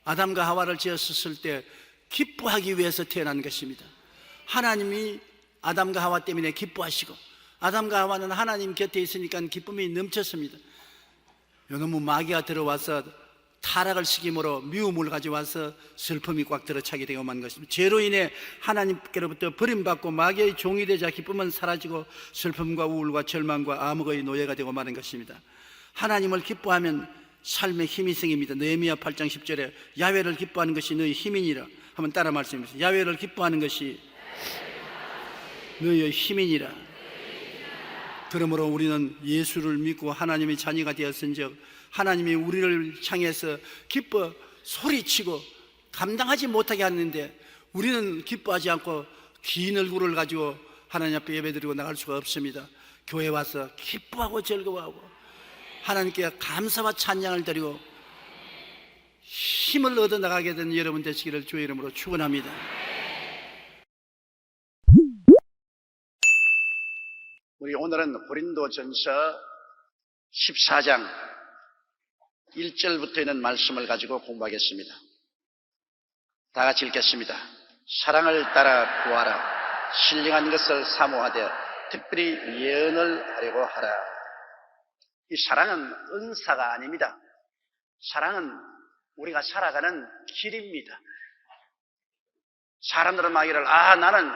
아담과 하와를 지었을 때 기뻐하기 위해서 태어난 것입니다. 하나님이 아담과 하와 때문에 기뻐하시고 아담과 하와는 하나님 곁에 있으니까 기쁨이 넘쳤습니다. 요놈의 마귀가 들어와서 타락을 시킴으로 미움을 가져와서 슬픔이 꽉 들어차게 되고만 것입니다. 죄로 인해 하나님께로부터 버림받고 마귀의 종이 되자 기쁨은 사라지고 슬픔과 우울과 절망과 암흑의 노예가 되고 마는 것입니다. 하나님을 기뻐하면 삶의 힘이 생깁니다. 느헤미야 8장 10절에 야훼를 기뻐하는 것이 너희 힘이니라. 한번 따라 말씀해 보세요. 야훼를 기뻐하는 것이 너희의 힘이니라. 그러므로 우리는 예수를 믿고 하나님의 자녀가 되었은즉 하나님이 우리를 향해서 기뻐 소리치고 감당하지 못하게 하는데 우리는 기뻐하지 않고 긴 얼굴을 가지고 하나님 앞에 예배드리고 나갈 수가 없습니다. 교회 와서 기뻐하고 즐거워하고 하나님께 감사와 찬양을 드리고 힘을 얻어 나가게 된 여러분 되시기를 주의 이름으로 축원합니다. 우리 오늘은 고린도전서 14장 1절부터 있는 말씀을 가지고 공부하겠습니다. 다 같이 읽겠습니다. 사랑을 따라 구하라. 신령한 것을 사모하되 특별히 예언을 하려고 하라. 이 사랑은 은사가 아닙니다. 사랑은 우리가 살아가는 길입니다. 사람들은 말하기를 나는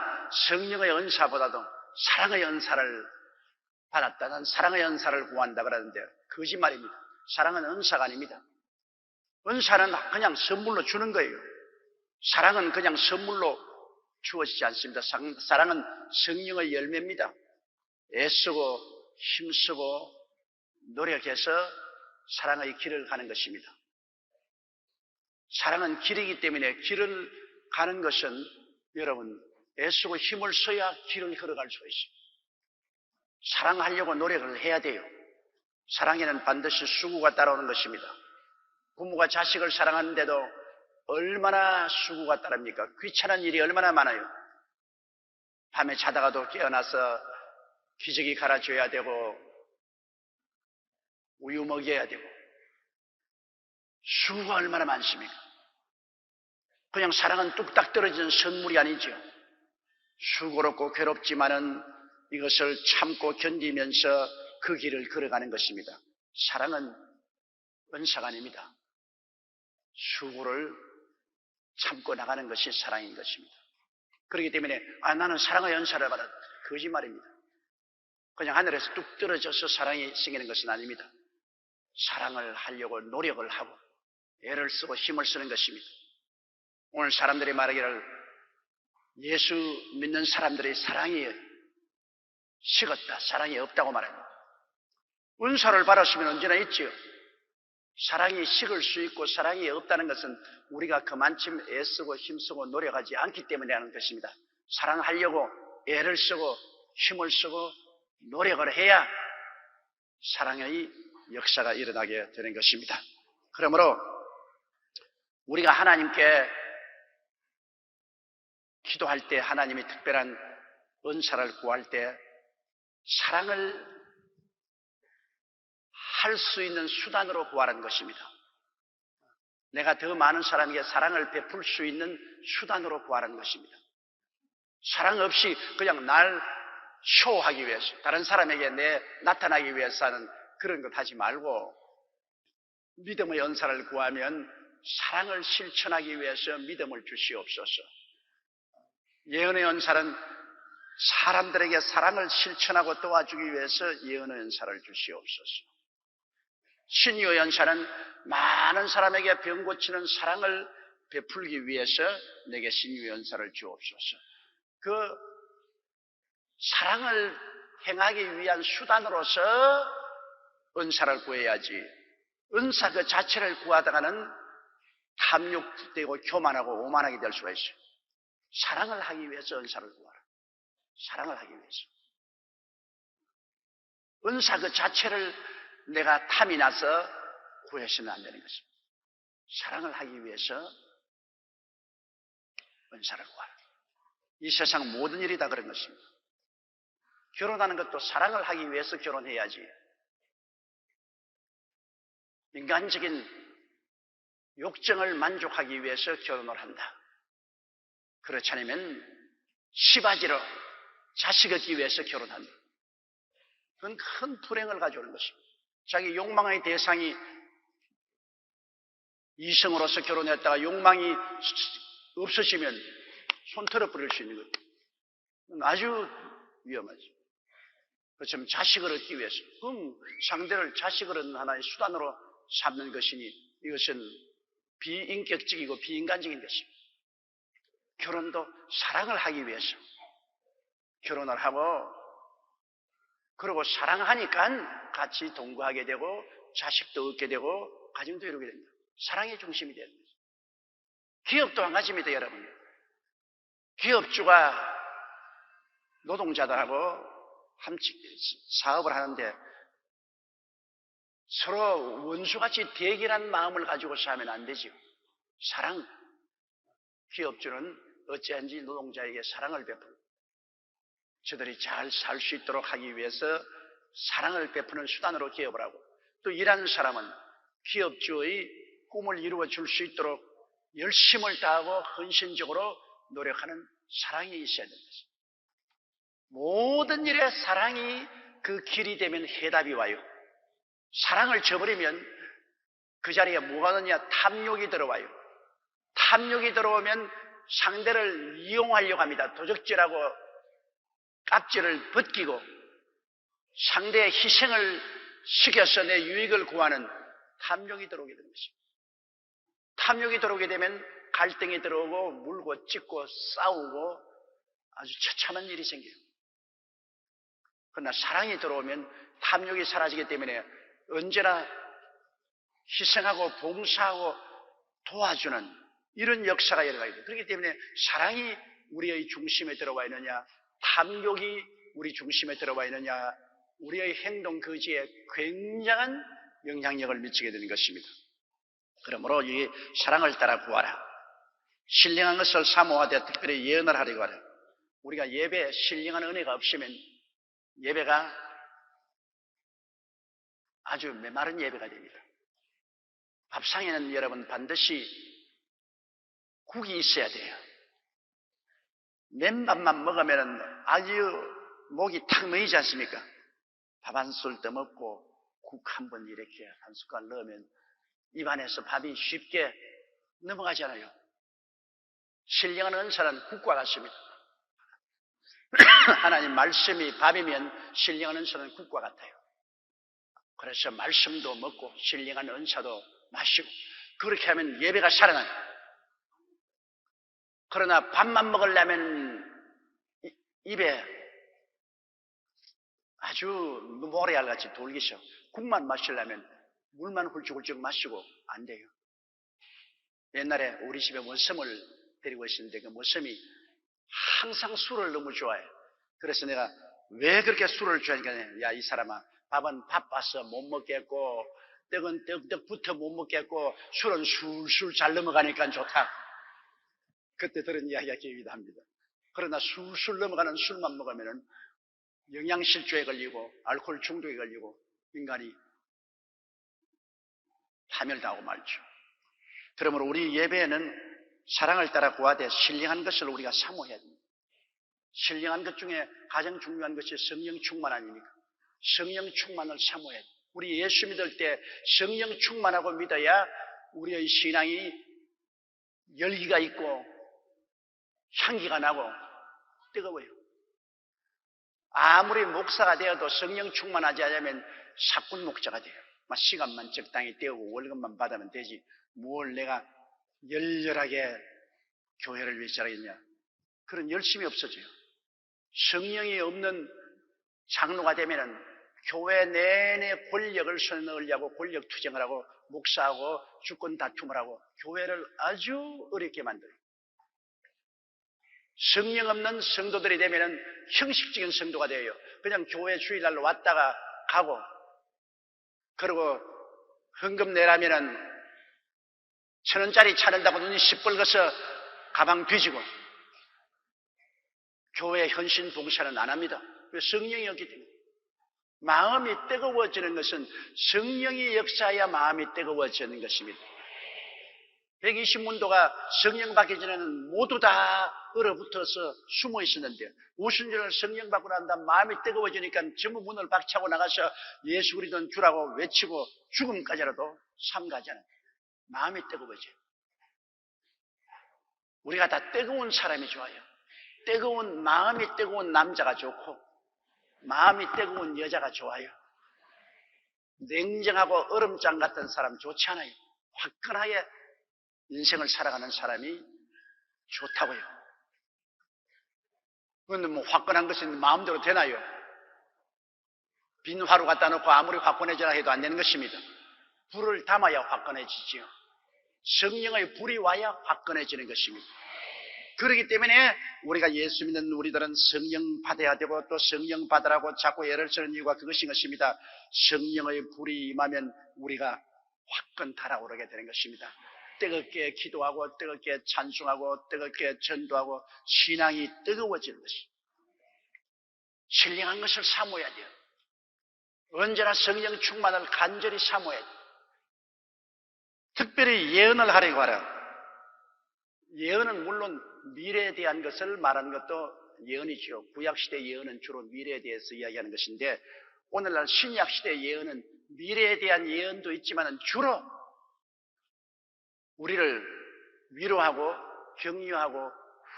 성령의 은사보다도 사랑의 은사를 받았다. 난 사랑의 은사를 구한다 그러는데 거짓말입니다. 사랑은 은사가 아닙니다. 은사는 그냥 선물로 주는 거예요. 사랑은 그냥 선물로 주어지지 않습니다. 사랑은 성령의 열매입니다. 애쓰고 힘쓰고 노력해서 사랑의 길을 가는 것입니다. 사랑은 길이기 때문에 길을 가는 것은 여러분 애쓰고 힘을 써야 길을 걸어갈 수 있습니다. 사랑하려고 노력을 해야 돼요. 사랑에는 반드시 수고가 따라오는 것입니다. 부모가 자식을 사랑하는데도 얼마나 수고가 따릅니까? 귀찮은 일이 얼마나 많아요. 밤에 자다가도 깨어나서 기저귀 갈아줘야 되고 우유 먹여야 되고 수고가 얼마나 많습니까? 그냥 사랑은 뚝딱 떨어지는 선물이 아니죠. 수고롭고 괴롭지만은 이것을 참고 견디면서 그 길을 걸어가는 것입니다. 사랑은 은사가 아닙니다. 수고를 참고 나가는 것이 사랑인 것입니다. 그렇기 때문에 나는 사랑의 은사를 받았다. 거짓말입니다. 그냥 하늘에서 뚝 떨어져서 사랑이 생기는 것은 아닙니다. 사랑을 하려고 노력을 하고 애를 쓰고 힘을 쓰는 것입니다. 오늘 사람들이 말하기를 예수 믿는 사람들의 사랑이 식었다, 사랑이 없다고 말합니다. 은사를 받았으면 언제나 있지요. 사랑이 식을 수 있고 사랑이 없다는 것은 우리가 그만큼 애쓰고 힘쓰고 노력하지 않기 때문에 하는 것입니다. 사랑하려고 애를 쓰고 힘을 쓰고 노력을 해야 사랑의 역사가 일어나게 되는 것입니다. 그러므로 우리가 하나님께 기도할 때 하나님이 특별한 은사를 구할 때 사랑을 할 수 있는 수단으로 구하라는 것입니다. 내가 더 많은 사람에게 사랑을 베풀 수 있는 수단으로 구하라는 것입니다. 사랑 없이 그냥 날 쇼하기 위해서, 다른 사람에게 나타나기 위해서 하는 그런 것 하지 말고 믿음의 은사를 구하면 사랑을 실천하기 위해서 믿음을 주시옵소서. 예언의 은사는 사람들에게 사랑을 실천하고 도와주기 위해서 예언의 은사를 주시옵소서. 신유의 은사는 많은 사람에게 병 고치는 사랑을 베풀기 위해서 내게 신유의 은사를 주옵소서. 그 사랑을 행하기 위한 수단으로서 은사를 구해야지, 은사 그 자체를 구하다가는 탐욕되고 교만하고 오만하게 될 수가 있어요. 사랑을 하기 위해서 은사를 구하라. 사랑을 하기 위해서. 은사 그 자체를 내가 탐이 나서 구해서는 안 되는 것입니다. 사랑을 하기 위해서 은사를 구하라. 이 세상 모든 일이 다 그런 것입니다. 결혼하는 것도 사랑을 하기 위해서 결혼해야지. 인간적인 욕정을 만족하기 위해서 결혼을 한다. 그렇지 않으면 시바지로 자식 얻기 위해서 결혼한다. 그건 큰 불행을 가져오는 것입니다. 자기 욕망의 대상이 이성으로서 결혼했다가 욕망이 없어지면 손 털어버릴 수 있는 거예요. 아주 위험하죠. 그렇지만 자식을 얻기 위해서, 상대를 자식을 얻는 하나의 수단으로 삼는 것이니 이것은 비인격적이고 비인간적인 것입니다. 결혼도 사랑을 하기 위해서 결혼을 하고, 그리고 사랑하니까 같이 동거하게 되고 자식도 얻게 되고 가정도 이루게 됩니다. 사랑의 중심이 되는 거죠. 기업도 한 가지입니다, 여러분. 기업주가 노동자들하고 함께 사업을 하는데 서로 원수같이 대결한 마음을 가지고서 하면 안 되죠. 사랑. 기업주는 어찌한지 노동자에게 사랑을 베풀고 저들이 잘 살 수 있도록 하기 위해서 사랑을 베푸는 수단으로 기업을 하고, 또 일하는 사람은 기업주의 꿈을 이루어 줄 수 있도록 열심을 다하고 헌신적으로 노력하는 사랑이 있어야 됩니다. 모든 일에 사랑이 그 길이 되면 해답이 와요. 사랑을 저버리면 그 자리에 뭐가 오느냐? 탐욕이 들어와요. 탐욕이 들어오면 상대를 이용하려고 합니다. 도적질하고 깍지를 벗기고 상대의 희생을 시켜서 내 유익을 구하는 탐욕이 들어오게 되는 것입니다. 탐욕이 들어오게 되면 갈등이 들어오고 물고 찢고 싸우고 아주 처참한 일이 생겨요. 그러나 사랑이 들어오면 탐욕이 사라지기 때문에 언제나 희생하고 봉사하고 도와주는 이런 역사가 일어나게 돼요. 그렇기 때문에 사랑이 우리의 중심에 들어와 있느냐, 탐욕이 우리 중심에 들어와 있느냐, 우리의 행동 거지에 굉장한 영향력을 미치게 되는 것입니다. 그러므로 이 사랑을 따라 구하라. 신령한 것을 사모하되 특별히 예언을 하려고 하라. 우리가 예배에 신령한 은혜가 없으면 예배가 아주 메마른 예배가 됩니다. 밥상에는 여러분 반드시 국이 있어야 돼요. 맨밥만 먹으면 아주 목이 탁 메이지 않습니까? 밥 한 술 더 먹고 국 한 번 이렇게 한 숟갈 넣으면 입안에서 밥이 쉽게 넘어가잖아요. 신령한 은사는 국과 같습니다. 하나님 말씀이 밥이면 신령한 은사는 국과 같아요. 그래서 말씀도 먹고 신령한 은사도 마시고 그렇게 하면 예배가 살아나요. 그러나 밥만 먹으려면 입에 아주 모래알같이 돌기셔. 국만 마시려면 물만 훌쩍훌쩍 마시고 안 돼요. 옛날에 우리 집에 머슴을 데리고 있었는데 그 머슴이 항상 술을 너무 좋아해. 그래서 내가 왜 그렇게 술을 좋아하니까, 야, 이 사람아, 밥은 바빠서 못 먹겠고 떡은 떡부터 못 먹겠고 술은 술술 잘 넘어가니까 좋다. 그때 들은 이야기가 기억이 납니다. 그러나 술술 넘어가는 술만 먹으면 영양실조에 걸리고 알코올 중독에 걸리고 인간이 파멸당하고 말죠. 그러므로 우리 예배에는 사랑을 따라 구하되 신령한 것을 우리가 사모해야 됩니다. 신령한 것 중에 가장 중요한 것이 성령 충만 아닙니까? 성령 충만을 사모해야 됩니다. 우리 예수 믿을 때 성령 충만하고 믿어야 우리의 신앙이 열기가 있고 향기가 나고 뜨거워요. 아무리 목사가 되어도 성령 충만하지 않으면 사꾼 목자가 돼요. 시간만 적당히 때우고 월급만 받으면 되지 뭘 내가 열렬하게 교회를 위해서 하겠냐. 그런 열심이 없어져요. 성령이 없는 장로가 되면은 교회 내내 권력을 손에 넣으려고 권력 투쟁을 하고 목사하고 주권 다툼을 하고 교회를 아주 어렵게 만들어요. 성령 없는 성도들이 되면은 형식적인 성도가 돼요. 그냥 교회 주일날로 왔다가 가고 그리고 헌금 내라면은 1,000원짜리 찾는다고 눈이 시뻘겋어 가방 뒤지고 교회 헌신 봉사는 안 합니다. 왜? 성령이 없기 때문에. 마음이 뜨거워지는 것은 성령이 역사해야 마음이 뜨거워지는 것입니다. 120문도가 성령 받기 전에는 모두 다 얼어붙어서 숨어 있었는데 오순절을 성령 받고 난 다음 마음이 뜨거워지니까 전부 문을 박차고 나가서 예수 그리스도는 주라고 외치고 죽음까지라도 삼가잖아요. 마음이 뜨거워져요. 우리가 다 뜨거운 사람이 좋아요. 뜨거운 마음이 뜨거운 남자가 좋고 마음이 뜨거운 여자가 좋아요. 냉정하고 얼음장 같은 사람 좋지 않아요. 화끈하게 인생을 살아가는 사람이 좋다고요. 그런데 뭐 화끈한 것이 마음대로 되나요? 빈 화로 갖다 놓고 아무리 화끈해지라 해도 안 되는 것입니다. 불을 담아야 화끈해지지요. 성령의 불이 와야 화끈해지는 것입니다. 그렇기 때문에 우리가 예수 믿는 우리들은 성령 받아야 되고 또 성령 받으라고 자꾸 애를 쓰는 이유가 그것인 것입니다. 성령의 불이 임하면 우리가 화끈 달아오르게 되는 것입니다. 뜨겁게 기도하고 뜨겁게 찬송하고 뜨겁게 전도하고 신앙이 뜨거워지는 것입니다. 신령한 것을 사모해야 돼요. 언제나 성령 충만을 간절히 사모해야 돼요. 특별히 예언을 하려고 하라. 예언은 물론 미래에 대한 것을 말하는 것도 예언이죠. 구약시대 예언은 주로 미래에 대해서 이야기하는 것인데 오늘날 신약시대 예언은 미래에 대한 예언도 있지만 주로 우리를 위로하고 격려하고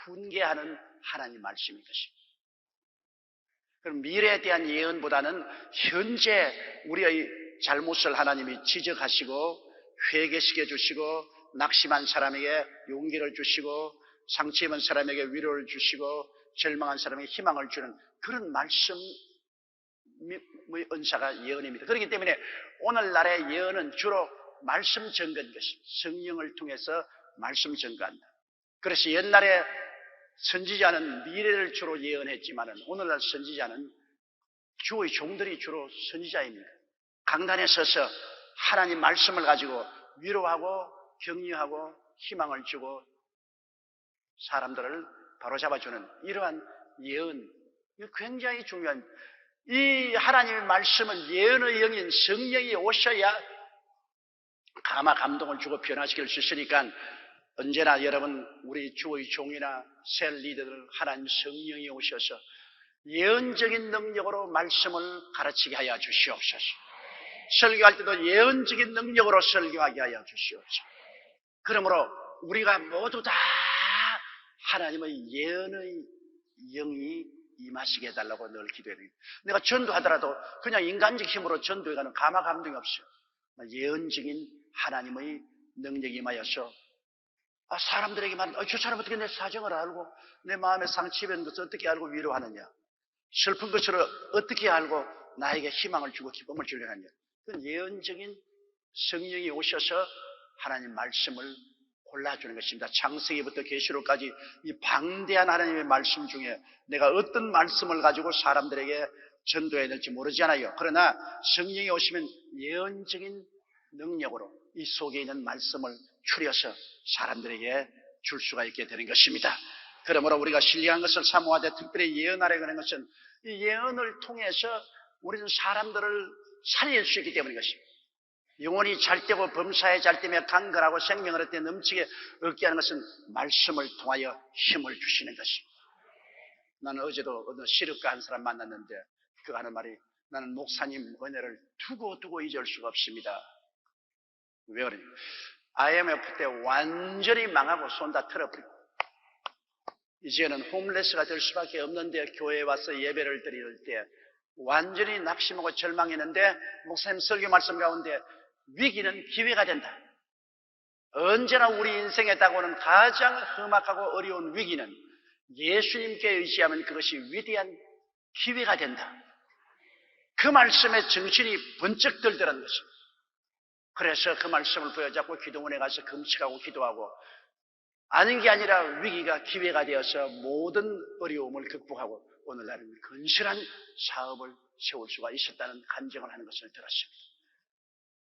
훈계하는 하나님 말씀인 것입니다. 그럼 미래에 대한 예언보다는 현재 우리의 잘못을 하나님이 지적하시고 회개시켜 주시고 낙심한 사람에게 용기를 주시고 상처 입은 사람에게 위로를 주시고 절망한 사람에게 희망을 주는 그런 말씀의 은사가 예언입니다. 그렇기 때문에 오늘날의 예언은 주로 말씀 증거인 것입니다. 성령을 통해서 말씀 증거한다. 그래서 옛날에 선지자는 미래를 주로 예언했지만 오늘날 선지자는 주의 종들이 주로 선지자입니다. 강단에 서서 하나님 말씀을 가지고 위로하고 격려하고 희망을 주고 사람들을 바로잡아주는 이러한 예언, 굉장히 중요한 이 하나님의 말씀은 예언의 영인 성령이 오셔야 감화 감동을 주고 변화시킬 수 있으니까 언제나 여러분 우리 주의 종이나 새 리더들 하나님 성령이 오셔서 예언적인 능력으로 말씀을 가르치게 하여 주시옵소서. 설교할 때도 예언적인 능력으로 설교하게 하여 주시옵소서. 그러므로 우리가 모두 다 하나님의 예언의 영이 임하시게 해달라고 늘 기도해야 됩니다. 내가 전도하더라도 그냥 인간적 힘으로 전도해가는 감화 감동이 없어요. 예언적인 하나님의 능력이 임하여서 사람들에게 말하면 저 사람 어떻게 내 사정을 알고 내 마음에 상처 입은 것을 어떻게 알고 위로하느냐, 슬픈 것을 어떻게 알고 나에게 희망을 주고 기쁨을 주려 하느냐. 그건 예언적인 성령이 오셔서 하나님 말씀을 골라주는 것입니다. 창세기부터 계시록까지 이 방대한 하나님의 말씀 중에 내가 어떤 말씀을 가지고 사람들에게 전도해야 될지 모르잖아요. 그러나 성령이 오시면 예언적인 능력으로 이 속에 있는 말씀을 추려서 사람들에게 줄 수가 있게 되는 것입니다. 그러므로 우리가 신령한 것을 사모하되 특별히 예언하려고 하는 것은 이 예언을 통해서 우리는 사람들을 살릴 수 있기 때문인 것입니다. 영혼이 잘되고 범사에 잘되며 강건하고 생명을 얻되 넘치게 얻게 하는 것은 말씀을 통하여 힘을 주시는 것입니다. 나는 어제도 어느 시륵가 한 사람 만났는데 그가 하는 말이 나는 목사님 은혜를 두고 잊을 수가 없습니다. 왜 그러냐? IMF 때 완전히 망하고 손 다 털어버리고 이제는 홈레스가 될 수밖에 없는데 교회에 와서 예배를 드릴 때 완전히 낙심하고 절망했는데 목사님 설교 말씀 가운데 위기는 기회가 된다. 언제나 우리 인생에 다가오는 가장 험악하고 어려운 위기는 예수님께 의지하면 그것이 위대한 기회가 된다. 그 말씀에 정신이 번쩍 들더라는 것입니다. 그래서 그 말씀을 부여잡고 기도원에 가서 금식하고 기도하고 아닌 게 아니라 위기가 기회가 되어서 모든 어려움을 극복하고 오늘날은 건실한 사업을 세울 수가 있었다는 간증을 하는 것을 들었습니다.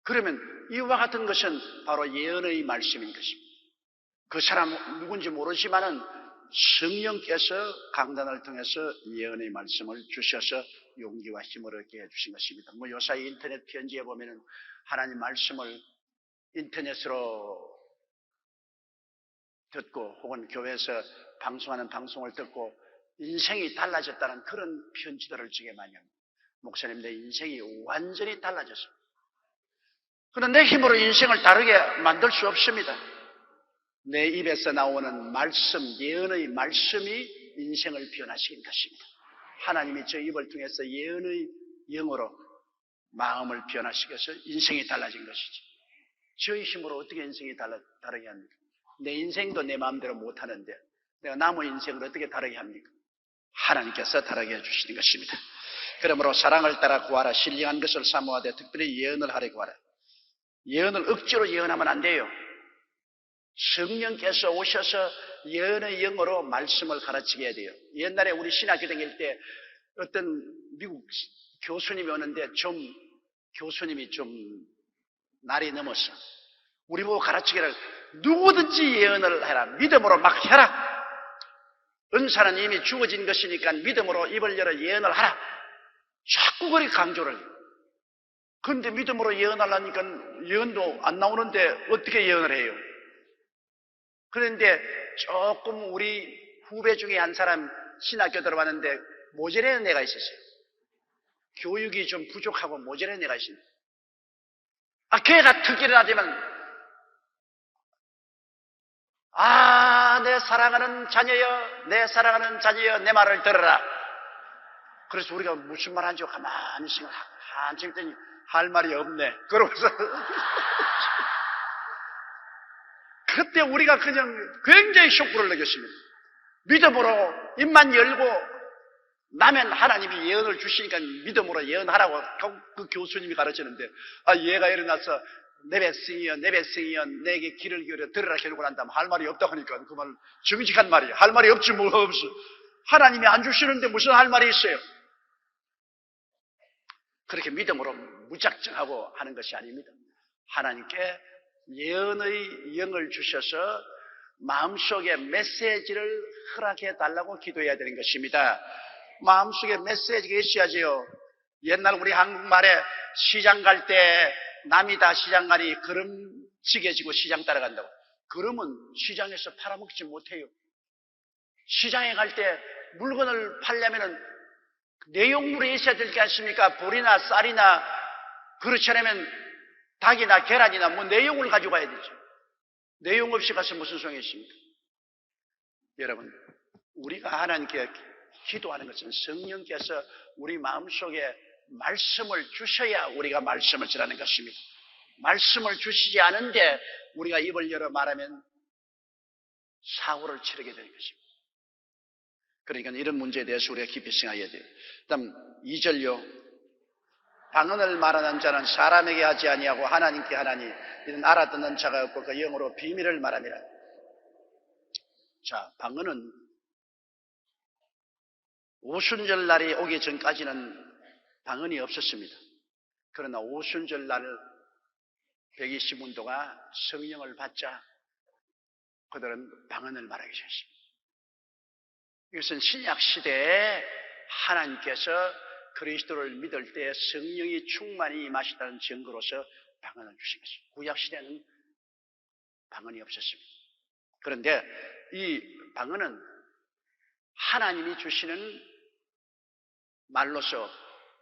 그러면 이와 같은 것은 바로 예언의 말씀인 것입니다. 그 사람 누군지 모르지만은 성령께서 강단을 통해서 예언의 말씀을 주셔서 용기와 힘을 얻게 해주신 것입니다. 요사이 인터넷 편지에 보면은 하나님 말씀을 인터넷으로 듣고 혹은 교회에서 방송하는 방송을 듣고 인생이 달라졌다는 그런 편지들을 주게 많이 합니다. 목사님, 내 인생이 완전히 달라졌습니다. 그런데 내 힘으로 인생을 다르게 만들 수 없습니다. 내 입에서 나오는 말씀, 예언의 말씀이 인생을 변화시킨 것입니다. 하나님이 저 입을 통해서 예언의 영으로 마음을 변화시켜서 인생이 달라진 것이지. 저의 힘으로 어떻게 인생이 다르게 합니까? 내 인생도 내 마음대로 못하는데 내가 남의 인생을 어떻게 다르게 합니까? 하나님께서 다르게 해주시는 것입니다. 그러므로 사랑을 따라 구하라. 신령한 것을 사모하되 특별히 예언을 하려 구하라. 예언을 억지로 예언하면 안 돼요. 성령께서 오셔서 예언의 영으로 말씀을 가르치게 해야 돼요. 옛날에 우리 신학교 다닐 때 어떤 미국 교수님이 오는데 교수님이 좀 날이 넘었어. 우리 보고 가르치기를 누구든지 예언을 해라. 믿음으로 막 해라. 은사는 이미 주어진 것이니까 믿음으로 입을 열어 예언을 하라. 자꾸 그렇게 강조를 해요. 그런데 믿음으로 예언하려니까 예언도 안 나오는데 어떻게 예언을 해요? 그런데 조금 우리 후배 중에 한 사람 신학교 들어왔는데 모자라는 애가 있었어요. 교육이 좀 부족하고 모자라는 애가 있습니다. 걔가 특기를 하지만 내 사랑하는 자녀여, 내 사랑하는 자녀여, 내 말을 들어라. 그래서 우리가 무슨 말 하는지 가만히 생각 한참 했더니 할 말이 없네. 그러면서 그때 우리가 그냥 굉장히 쇼크를 느꼈습니다. 믿음으로 입만 열고 나면 하나님이 예언을 주시니까 믿음으로 예언하라고 그 교수님이 가르치는데 얘가 일어나서 내 백성이여 내게 귀를 기울여 들으라 결국 한다면 할 말이 없다고 하니까 그 말 정직한 말이야. 할 말이 없지 뭐 없어. 하나님이 안 주시는데 무슨 할 말이 있어요. 그렇게 믿음으로 무작정하고 하는 것이 아닙니다. 하나님께 예언의 영을 주셔서 마음속에 메시지를 허락해 달라고 기도해야 되는 것입니다. 마음속에 메시지가 있어야지요. 옛날 우리 한국말에 시장 갈 때 남이 다 시장 가니 걸음지게 지고 시장 따라간다고. 그러면 시장에서 팔아먹지 못해요. 시장에 갈 때 물건을 팔려면은 내용물이 있어야 될 게 아닙니까? 보리나 쌀이나 그렇지 않으면 닭이나 계란이나 뭐 내용을 가지고 가야 되죠. 내용 없이 가서 무슨 소용이 있습니까? 여러분, 우리가 하나님께 기도하는 것은 성령께서 우리 마음속에 말씀을 주셔야 우리가 말씀을 전하는 것입니다. 말씀을 주시지 않은데 우리가 입을 열어 말하면 사고를 치르게 되는 것입니다. 그러니까 이런 문제에 대해서 우리가 깊이 생각해야 돼요. 다음 2절요. 방언을 말하는 자는 사람에게 하지 아니하고 하나님께 하나니 이는 알아듣는 자가 없고 그 영으로 비밀을 말함이라. 자, 방언은 오순절 날이 오기 전까지는 방언이 없었습니다. 그러나 오순절 날 120문도가 성령을 받자 그들은 방언을 말하기 시작했습니다. 이것은 신약 시대에 하나님께서 그리스도를 믿을 때 성령이 충만히 임하시다는 증거로서 방언을 주신 것입니다. 구약 시대는 방언이 없었습니다. 그런데 이 방언은 하나님이 주시는 말로서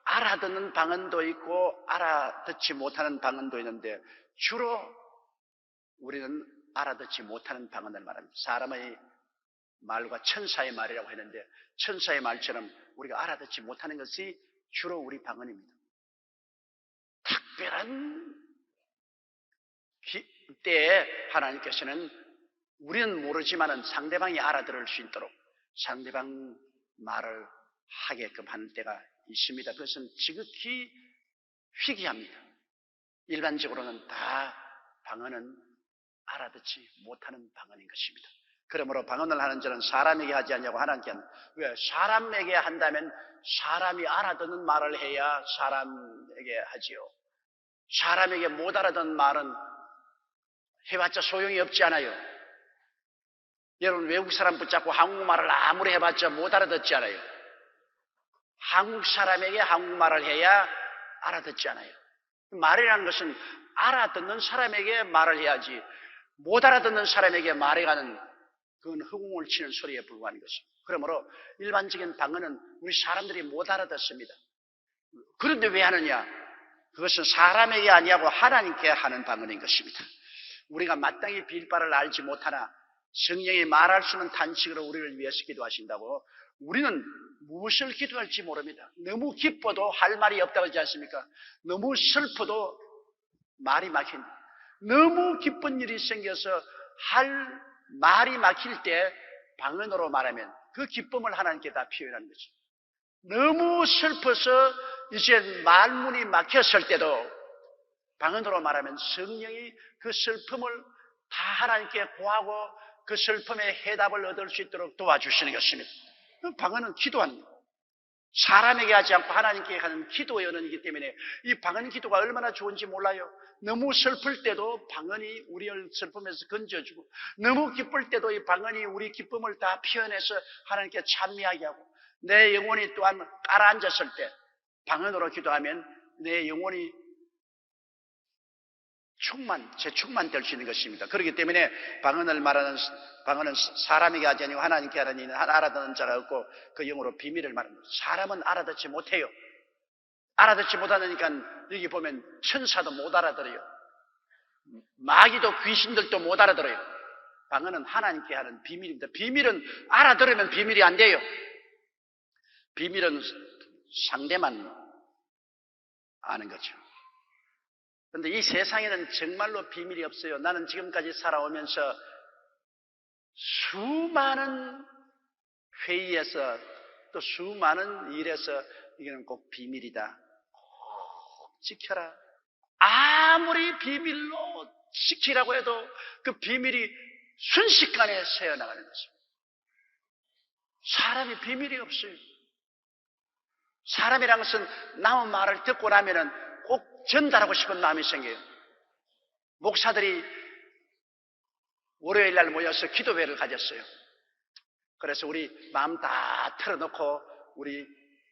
알아듣는 방언도 있고 알아듣지 못하는 방언도 있는데 주로 우리는 알아듣지 못하는 방언을 말합니다. 사람의 말과 천사의 말이라고 했는데 천사의 말처럼 우리가 알아듣지 못하는 것이 주로 우리 방언입니다. 특별한 때에 하나님께서는 우리는 모르지만은 상대방이 알아들을 수 있도록 상대방 말을 하게끔 하는 때가 있습니다. 그것은 지극히 희귀합니다. 일반적으로는 다 방언은 알아듣지 못하는 방언인 것입니다. 그러므로 방언을 하는 자는 사람에게 하지 않냐고 하나님께 하는. 왜? 사람에게 한다면 사람이 알아듣는 말을 해야 사람에게 하지요. 사람에게 못 알아듣는 말은 해봤자 소용이 없지 않아요. 여러분 외국 사람 붙잡고 한국말을 아무리 해봤자 못 알아듣지 않아요. 한국 사람에게 한국말을 해야 알아듣지 않아요. 말이라는 것은 알아듣는 사람에게 말을 해야지 못 알아듣는 사람에게 말해가는 그건 허공을 치는 소리에 불과한 것입니다. 그러므로 일반적인 방언은 우리 사람들이 못 알아듣습니다. 그런데 왜 하느냐? 그것은 사람에게 아니하고 하나님께 하는 방언인 것입니다. 우리가 마땅히 빌 바를 알지 못하나 성령이 말할 수 있는 탄식으로 우리를 위해서 기도하신다고 우리는 무엇을 기도할지 모릅니다. 너무 기뻐도 할 말이 없다고 하지 않습니까? 너무 슬퍼도 말이 막힌다. 너무 기쁜 일이 생겨서 할 말이 막힐 때 방언으로 말하면 그 기쁨을 하나님께 다 표현하는 거죠. 너무 슬퍼서 이제 말문이 막혔을 때도 방언으로 말하면 성령이 그 슬픔을 다 하나님께 구하고 그 슬픔의 해답을 얻을 수 있도록 도와주시는 것입니다. 방언은 기도하는 거예요. 사람에게 하지 않고 하나님께 하는 기도의 언어이기 때문에 이 방언 기도가 얼마나 좋은지 몰라요. 너무 슬플 때도 방언이 우리를 슬픔에서 건져주고 너무 기쁠 때도 이 방언이 우리 기쁨을 다 표현해서 하나님께 찬미하게 하고 내 영혼이 또한 깔아앉았을 때 방언으로 기도하면 내 영혼이 재충만될 수 있는 것입니다. 그렇기 때문에 방언은 사람에게 하지 아니고 하나님께 하는 이는 알아듣는 자가 없고 그 영으로 비밀을 말합니다. 사람은 알아듣지 못해요. 알아듣지 못하니까 여기 보면 천사도 못 알아들어요. 마귀도 귀신들도 못 알아들어요. 방언은 하나님께 하는 비밀입니다. 비밀은 알아들으면 비밀이 안 돼요. 비밀은 상대만 아는 거죠. 그런데 이 세상에는 정말로 비밀이 없어요. 나는 지금까지 살아오면서 수많은 회의에서 또 수많은 일에서 이거는 꼭 비밀이다. 꼭 지켜라. 아무리 비밀로 지키라고 해도 그 비밀이 순식간에 새어나가는 것입니다. 사람이 비밀이 없어요. 사람이란 것은 남의 말을 듣고 나면은 꼭 전달하고 싶은 마음이 생겨요. 목사들이 월요일 날 모여서 기도회를 가졌어요. 그래서 우리 마음 다 털어놓고 우리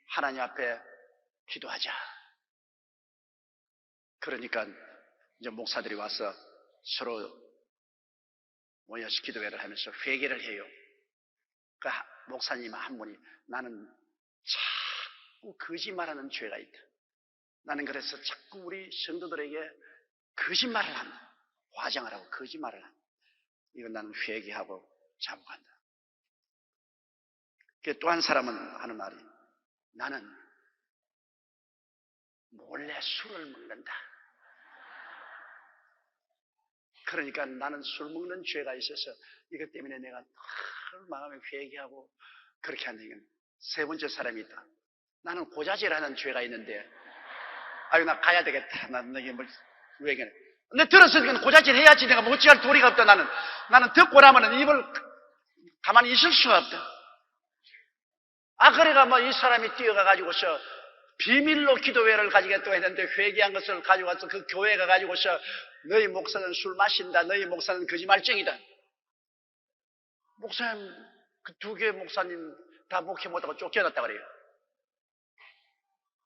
하나님 앞에 기도하자. 그러니까 이제 목사들이 와서 서로 모여서 기도회를 하면서 회개를 해요. 그 목사님 한 분이 나는 자꾸 거짓말하는 죄가 있다. 나는 그래서 자꾸 우리 성도들에게 거짓말을 한다. 화장을 하고 거짓말을 한다. 이건 나는 회개하고 자복한다. 또 한 사람은 하는 말이 나는 몰래 술을 먹는다. 그러니까 나는 술 먹는 죄가 있어서 이것 때문에 내가 마음에 회개하고 그렇게 한다. 세 번째 사람이 있다. 나는 고자질하는 죄가 있는데 아유 나 가야 되겠다. 나는 이게 왜 그래? 근데 들었으니까 고자질 해야지. 내가 어찌할 도리가 없다. 나는 듣고 나면은 입을 가만히 있을 수가 없다. 그래가 이 사람이 뛰어가가지고서 비밀로 기도회를 가지겠다고 했는데 회개한 것을 가지고 와서 그 교회가 가지고서 너희 목사는 술 마신다. 너희 목사는 거짓말쟁이다. 목사님, 그 두 교회 목사님 다 목회 못하고 쫓겨났다 그래요.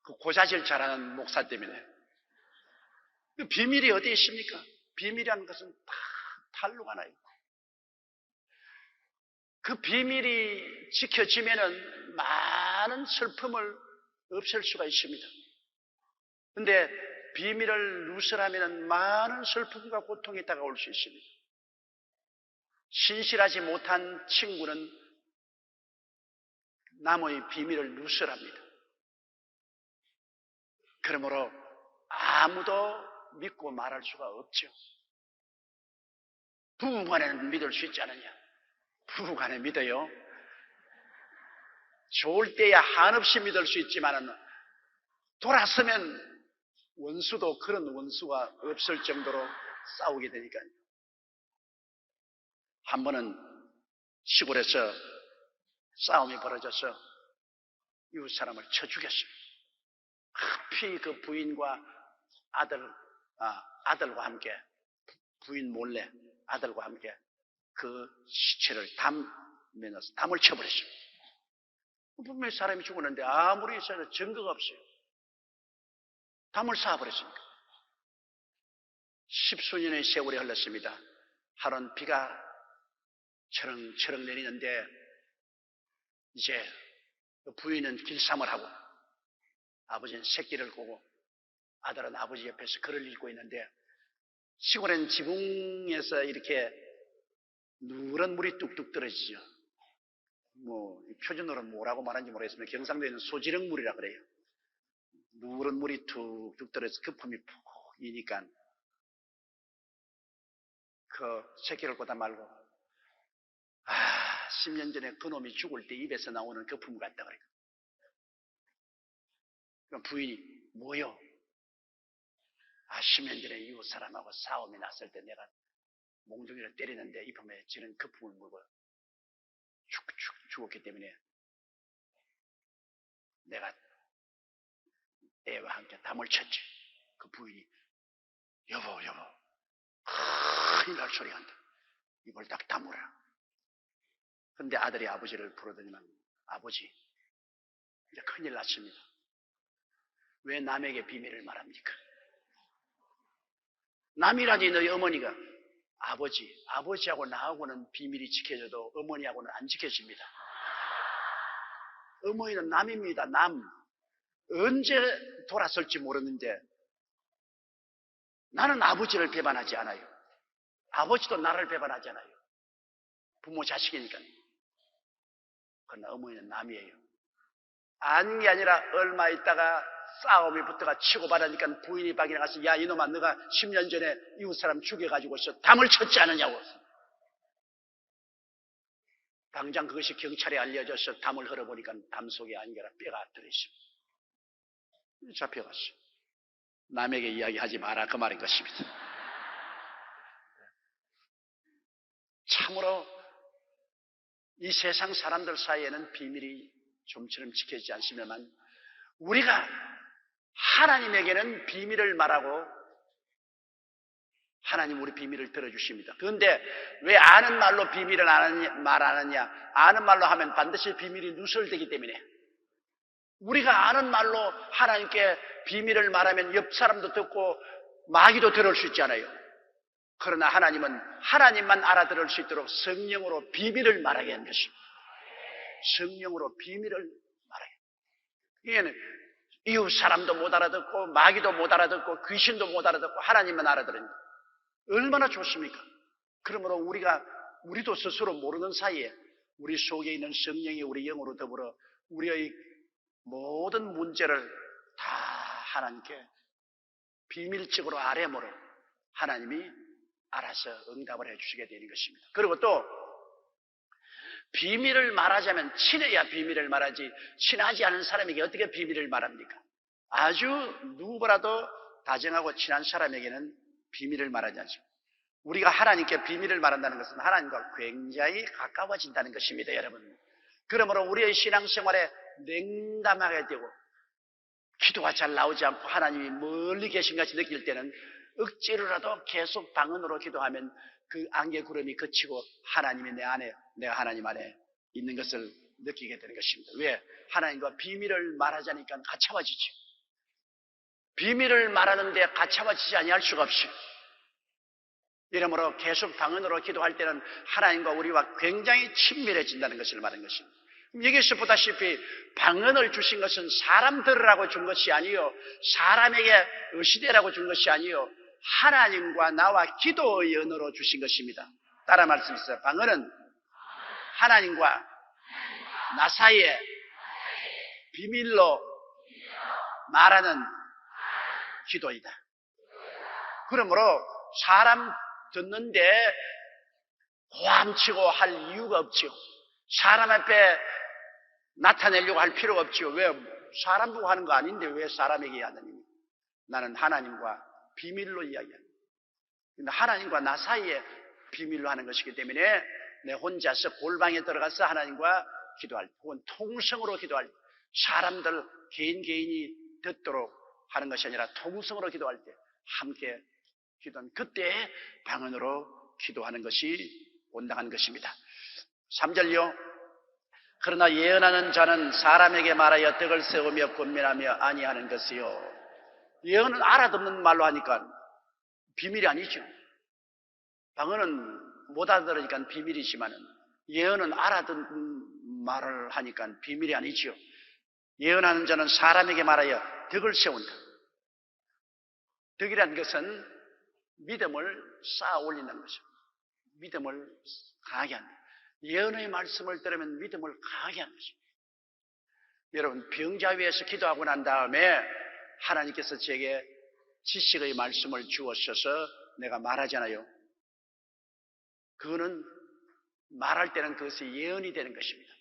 그 고사질 잘하는 목사 때문에. 그 비밀이 어디에 있습니까? 비밀이라는 것은 다 탄로가 나요. 그 비밀이 지켜지면은 많은 슬픔을 없앨 수가 있습니다. 근데 비밀을 누설하면 많은 슬픔과 고통이 다가올 수 있습니다. 신실하지 못한 친구는 남의 비밀을 누설합니다. 그러므로 아무도 믿고 말할 수가 없죠. 부부간에는 믿을 수 있지 않느냐? 부부간에 믿어요. 좋을 때야 한없이 믿을 수 있지만 돌아서면 원수도 그런 원수가 없을 정도로 싸우게 되니까요. 한 번은 시골에서 싸움이 벌어져서 이웃 사람을 쳐 죽였어요. 급히 그 부인과 아들과 함께, 부인 몰래 아들과 함께 그 시체를 담을 쳐버렸어요. 분명히 사람이 죽었는데 아무리 있어도 증거가 없어요. 담을 쌓아버렸습니다. 십수년의 세월이 흘렀습니다. 하루는 비가 철렁철렁 내리는데 이제 부인은 길쌈을 하고 아버지는 새끼를 꼬고 아들은 아버지 옆에서 글을 읽고 있는데 시골엔 지붕에서 이렇게 누런 물이 뚝뚝 떨어지죠. 표준어로 뭐라고 말하는지 모르겠으면 경상도에는 소지렁물이라 그래요. 누런 물이 툭툭 떨어져서 거품이 푹 이니까 그 새끼를 꼬다 말고 10년 전에 그놈이 죽을 때 입에서 나오는 거품 같다 그래요. 그럼 부인이 뭐요? 10년 전에 이웃 사람하고 싸움이 났을 때 내가 몽둥이를 때리는데 입에 지는 거품을 물고 죽었기 때문에 내가 애와 함께 담을 쳤지. 그 부인이 여보 큰일 날 소리 한다. 입을 딱 다물어라. 근데 아들이 아버지를 부르더니만 아버지 이제 큰일 났습니다. 왜 남에게 비밀을 말합니까? 남이라니 너희 어머니가 아버지하고 나하고는 비밀이 지켜져도 어머니하고는 안 지켜집니다. 어머니는 남입니다. 남. 언제 돌아설지 모르는데 나는 아버지를 배반하지 않아요. 아버지도 나를 배반하지 않아요. 부모 자식이니까. 그러나 어머니는 남이에요. 아닌 게 아니라 얼마 있다가 싸움이 붙어가 치고받으니까 부인이 밖에 나가서 야 이놈아 너가 10년 전에 이웃 사람 죽여가지고서 담을 쳤지 않느냐고. 당장 그것이 경찰에 알려져서 담을 흘러보니까 담 속에 아니라 뼈가 들어있습니다. 잡혀갔어요. 남에게 이야기하지 마라 그 말인 것입니다. 참으로 이 세상 사람들 사이에는 비밀이 좀처럼 지켜지지 않으면 우리가 하나님에게는 비밀을 말하고 하나님 우리 비밀을 들어주십니다. 그런데 왜 아는 말로 비밀을 말 안 하느냐? 아는 말로 하면 반드시 비밀이 누설되기 때문에 우리가 아는 말로 하나님께 비밀을 말하면 옆 사람도 듣고 마귀도 들을 수 있잖아요. 그러나 하나님은 하나님만 알아들을 수 있도록 성령으로 비밀을 말하게 한 것입니다. 성령으로 비밀을 말하게. 이게는 이웃 사람도 못 알아듣고 마귀도 못 알아듣고 귀신도 못 알아듣고 하나님만 알아들으니까 얼마나 좋습니까? 그러므로 우리도 스스로 모르는 사이에 우리 속에 있는 성령이 우리 영으로 더불어 우리의 모든 문제를 다 하나님께 비밀적으로 아뢰므로 하나님이 알아서 응답을 해주시게 되는 것입니다. 그리고 또 비밀을 말하자면 친해야 비밀을 말하지 친하지 않은 사람에게 어떻게 비밀을 말합니까? 아주 누구보다도 다정하고 친한 사람에게는 비밀을 말하지 않죠. 우리가 하나님께 비밀을 말한다는 것은 하나님과 굉장히 가까워진다는 것입니다, 여러분. 그러므로 우리의 신앙생활에 냉담하게 되고 기도가 잘 나오지 않고 하나님이 멀리 계신 같이 느낄 때는 억지로라도 계속 방언으로 기도하면 그 안개 구름이 그치고 하나님이 내 안에, 내가 하나님 안에 있는 것을 느끼게 되는 것입니다. 왜? 하나님과 비밀을 말하자니까 가차워지지. 비밀을 말하는데 가차워지지 아니할 수가 없이. 이러므로 계속 방언으로 기도할 때는 하나님과 우리와 굉장히 친밀해진다는 것을 말하는 것입니다. 여기서 보다시피 방언을 주신 것은 사람 들으라고 준 것이 아니요, 사람에게 의시되라고 준 것이 아니요, 하나님과 나와 기도의 언어로 주신 것입니다. 따라 말씀하세요. 방언은 하나님과 나 사이에 비밀로 말하는 기도이다. 그러므로 사람 듣는데 고함치고 할 이유가 없지요. 사람 앞에 나타내려고 할 필요가 없지요. 왜? 사람 보고 하는 거 아닌데 왜 사람에게 하느니? 나는 하나님과 비밀로 이야기합니다. 하나님과 나 사이에 비밀로 하는 것이기 때문에 내 혼자서 골방에 들어가서 하나님과 기도할 때, 혹은 통성으로 기도할 때, 사람들 개인이 듣도록 하는 것이 아니라 통성으로 기도할 때 함께 기도하는, 그때 방언으로 기도하는 것이 온당한 것입니다. 3절요. 그러나 예언하는 자는 사람에게 말하여 덕을 세우며 권면하며 아니하는 것이요. 예언은 알아듣는 말로 하니까 비밀이 아니죠. 방언은 못 알아들으니까 비밀이지만 예언은 알아듣는 말을 하니까 비밀이 아니죠. 예언하는 자는 사람에게 말하여 덕을 세운다. 덕이라는 것은 믿음을 쌓아 올린다는 것이죠. 믿음을 강하게 한다. 예언의 말씀을 들으면 믿음을 강하게 하는 것입니다. 여러분, 병자 위에서 기도하고 난 다음에 하나님께서 제게 지식의 말씀을 주어셔서 내가 말하잖아요. 그거는 말할 때는 그것이 예언이 되는 것입니다.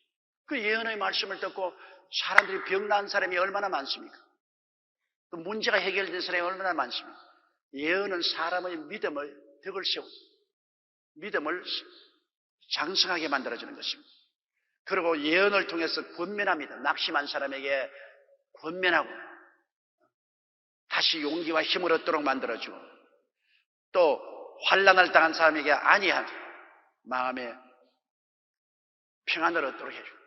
그 예언의 말씀을 듣고 사람들이 병 나은 사람이 얼마나 많습니까? 또 문제가 해결된 사람이 얼마나 많습니까? 예언은 사람의 믿음을 덕을 세우고 믿음을 장성하게 만들어주는 것입니다. 그리고 예언을 통해서 권면합니다. 낙심한 사람에게 권면하고 다시 용기와 힘을 얻도록 만들어주고, 또 환난을 당한 사람에게 안위한 마음에 평안을 얻도록 해주고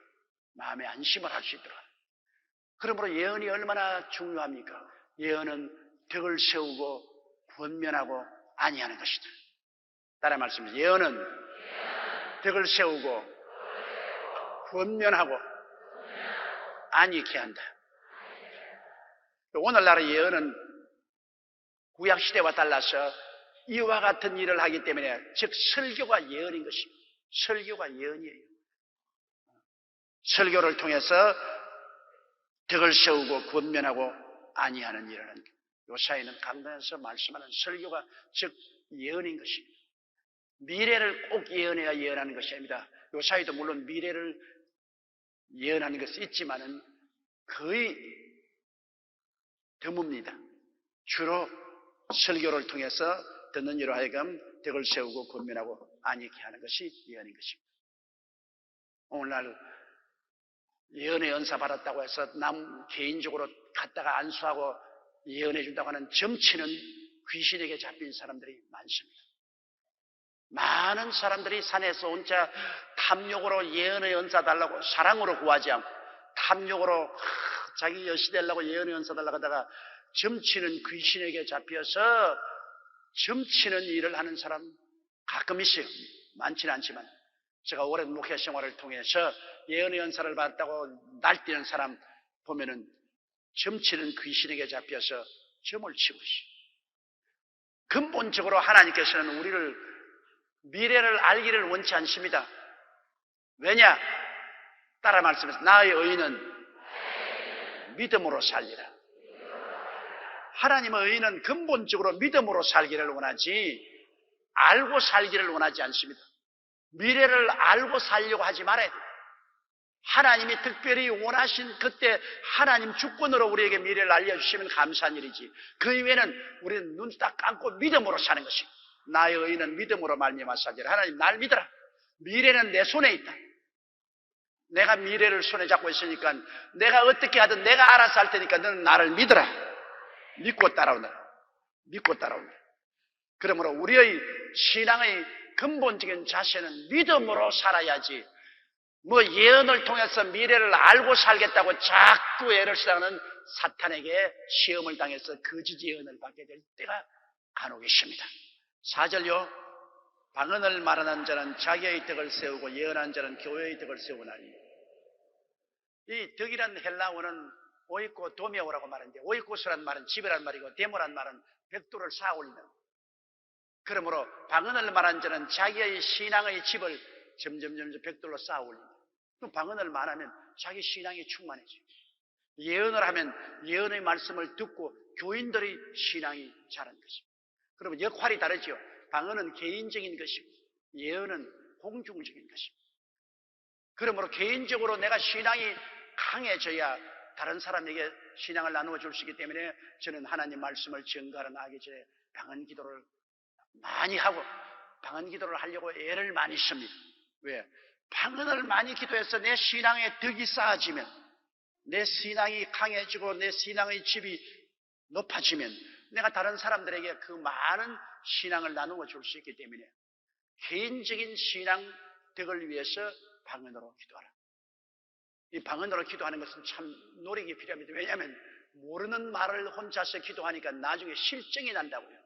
마음에 안심을 할 수 있도록. 그러므로 예언이 얼마나 중요합니까? 예언은 덕을 세우고 권면하고 안위하는 것이다. 따라 말씀드립니다. 예언은 덕을 세우고 권면하고 안위케 한다. 오늘날의 예언은 구약시대와 달라서 이와 같은 일을 하기 때문에, 즉 설교가 예언인 것입니다. 설교가 예언이에요. 설교를 통해서 덕을 세우고 권면하고 안위하는 일을 하는 것. 요사이는 강단에서 말씀하는 설교가 즉 예언인 것입니다. 미래를 꼭 예언해야 예언하는 것이 아닙니다. 요사이도 물론 미래를 예언하는 것이 있지만은 거의 드뭅니다. 주로 설교를 통해서 듣는 이로 하여금 덕을 세우고 권면하고 안위케 하는 것이 예언인 것입니다. 오늘날 예언의 은사 받았다고 해서 남 개인적으로 갖다가 안수하고 예언해 준다고 하는 점치는 귀신에게 잡힌 사람들이 많습니다. 많은 사람들이 산에서 혼자 탐욕으로 예언의 은사 달라고, 사랑으로 구하지 않고 탐욕으로 자기 여시 되려고 예언의 은사 달라고 하다가 점치는 귀신에게 잡혀서 점치는 일을 하는 사람 가끔 있어요. 많지는 않지만. 제가 오랜 목회 생활을 통해서 예언의 은사를 받았다고 날뛰는 사람 보면은 점치는 귀신에게 잡혀서 점을 치고 있어요. 근본적으로 하나님께서는 우리를 미래를 알기를 원치 않습니다. 왜냐? 따라 말씀해서 나의 의인은 믿음으로 살리라. 하나님의 의인은 근본적으로 믿음으로 살기를 원하지 알고 살기를 원하지 않습니다. 미래를 알고 살려고 하지 말아야 돼요. 하나님이 특별히 원하신 그때 하나님 주권으로 우리에게 미래를 알려주시면 감사한 일이지, 그 이외에는 우리는 눈 딱 감고 믿음으로 사는 것입니다. 나의 의인은 믿음으로 말미암아 살리라. 하나님 날 믿어라. 미래는 내 손에 있다. 내가 미래를 손에 잡고 있으니까 내가 어떻게 하든 내가 알아서 할 테니까 너는 나를 믿어라. 믿고 따라오너라. 믿고 따라오너라. 그러므로 우리의 신앙의 근본적인 자세는 믿음으로 살아야지 뭐 예언을 통해서 미래를 알고 살겠다고 자꾸 애를 쓰다가는 사탄에게 시험을 당해서 거짓 예언을 받게 될 때가 간혹 있습니다. 4절요. 방언을 말하는 자는 자기의 덕을 세우고 예언하는 자는 교회의 덕을 세우나니. 이 덕이란 헬라어는 오이코 도메오라고 말하는데, 오이코스란 말은 집이란 말이고 데모란 말은 벽돌을 쌓아 올리는. 그러므로 방언을 말하는 자는 자기의 신앙의 집을 점점 벽돌로 쌓아 올린다. 그럼 방언을 말하면 자기 신앙이 충만해져요. 예언을 하면 예언의 말씀을 듣고 교인들의 신앙이 자라는 것입니다. 그러면 역할이 다르죠. 방언은 개인적인 것이고 예언은 공중적인 것입니다. 그러므로 개인적으로 내가 신앙이 강해져야 다른 사람에게 신앙을 나누어 줄 수 있기 때문에 저는 하나님 말씀을 전가하러 나가기 전에 방언 기도를 많이 하고 방언 기도를 하려고 애를 많이 씁니다. 왜? 방언을 많이 기도해서 내 신앙의 덕이 쌓아지면, 내 신앙이 강해지고 내 신앙의 집이 높아지면 내가 다른 사람들에게 그 많은 신앙을 나누어 줄 수 있기 때문에 개인적인 신앙 덕을 위해서 방언으로 기도하라. 이 방언으로 기도하는 것은 참 노력이 필요합니다. 왜냐하면 모르는 말을 혼자서 기도하니까 나중에 실증이 난다고요.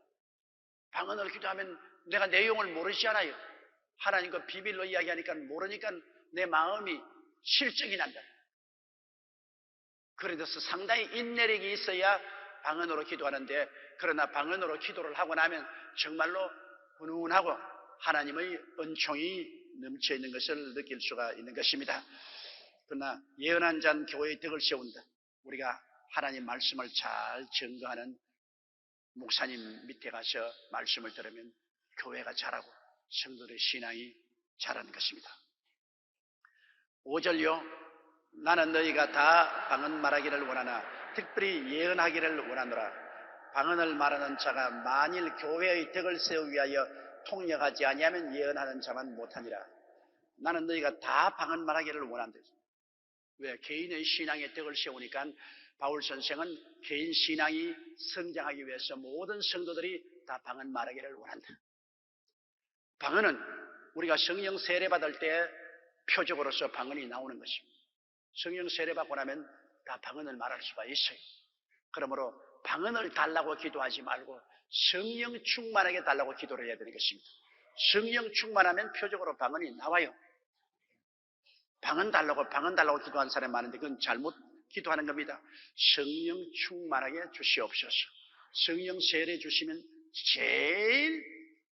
방언으로 기도하면 내가 내용을 모르잖아요. 하나님과 비밀로 이야기하니까 모르니까 내 마음이 실증이 난다. 그래서 상당히 인내력이 있어야 방언으로 기도하는데, 그러나 방언으로 기도를 하고 나면 정말로 훈훈하고 하나님의 은총이 넘쳐있는 것을 느낄 수가 있는 것입니다. 그러나 예언한 자는 교회의 덕을 세운다. 우리가 하나님 말씀을 잘 증거하는 목사님 밑에 가서 말씀을 들으면 교회가 자라고 성도들의 신앙이 자라는 것입니다. 5절요. 나는 너희가 다 방언 말하기를 원하나 특별히 예언하기를 원하노라. 방언을 말하는 자가 만일 교회의 덕을 세우기 위하여 통역하지 아니하면 예언하는 자만 못하니라. 나는 너희가 다 방언 말하기를 원한다. 왜? 개인의 신앙의 덕을 세우니까 바울 선생은 개인 신앙이 성장하기 위해서 모든 성도들이 다 방언 말하기를 원한다. 방언은 우리가 성령 세례 받을 때 표적으로서 방언이 나오는 것입니다. 성령 세례 받고 나면 다 방언을 말할 수가 있어요. 그러므로 방언을 달라고 기도하지 말고 성령 충만하게 달라고 기도를 해야 되는 것입니다. 성령 충만하면 표적으로 방언이 나와요. 방언 달라고 기도하는 사람이 많은데 그건 잘못 기도하는 겁니다. 성령 충만하게 주시옵소서. 성령 세례 주시면 제일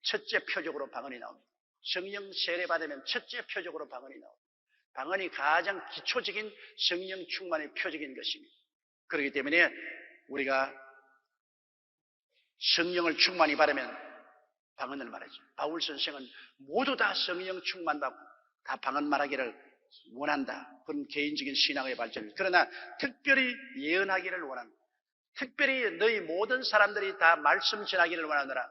첫째 표적으로 방언이 나옵니다. 성령 세례 받으면 첫째 표적으로 방언이 나옵니다. 방언이 가장 기초적인 성령 충만의 표적인 것입니다. 그렇기 때문에 우리가 성령을 충만히 받으면 방언을 말하죠. 바울 선생은 모두 다 성령 충만받고 다 방언 말하기를 원한다. 그런 개인적인 신앙의 발전입니다. 그러나 특별히 예언하기를 원한다. 특별히 너희 모든 사람들이 다 말씀 전하기를 원하노라.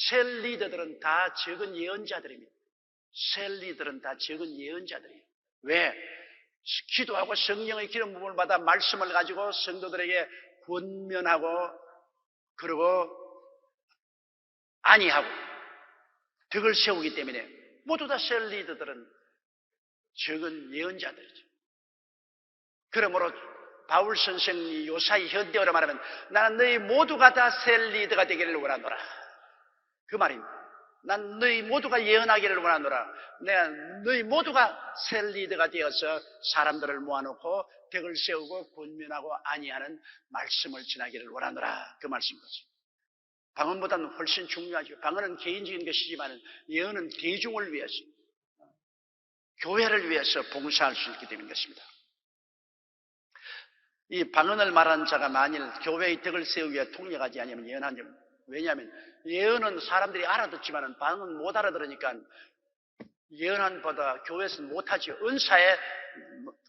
셀 리더들은 다 적은 예언자들입니다. 셀 리더들은 다 적은 예언자들이에요. 왜? 기도하고 성령의 기름 부음을 받아 말씀을 가지고 성도들에게 권면하고 그리고 안위하고 덕을 세우기 때문에 모두 다 셀 리더들은 적은 예언자들이죠. 그러므로 바울 선생이 요사이 현대어로 말하면 나는 너희 모두가 다 셀 리더가 되기를 원하노라. 그 말입니다. 난 너희 모두가 예언하기를 원하노라. 내가 너희 모두가 셀 리더가 되어서 사람들을 모아놓고 덕을 세우고 권면하고 안위하는 말씀을 전하기를 원하노라. 그 말씀이거든요. 방언보다는 훨씬 중요하죠. 방언은 개인적인 것이지만 예언은 대중을 위해서, 교회를 위해서 봉사할 수 있기 때문인 것입니다. 이 방언을 말하는 자가 만일 교회의 덕을 세우기 위해 통역하지 아니하면 예언하는 점. 왜냐하면 예언은 사람들이 알아듣지만 방언은 못 알아들으니까 예언한 보다 교회에서는 못하죠. 은사에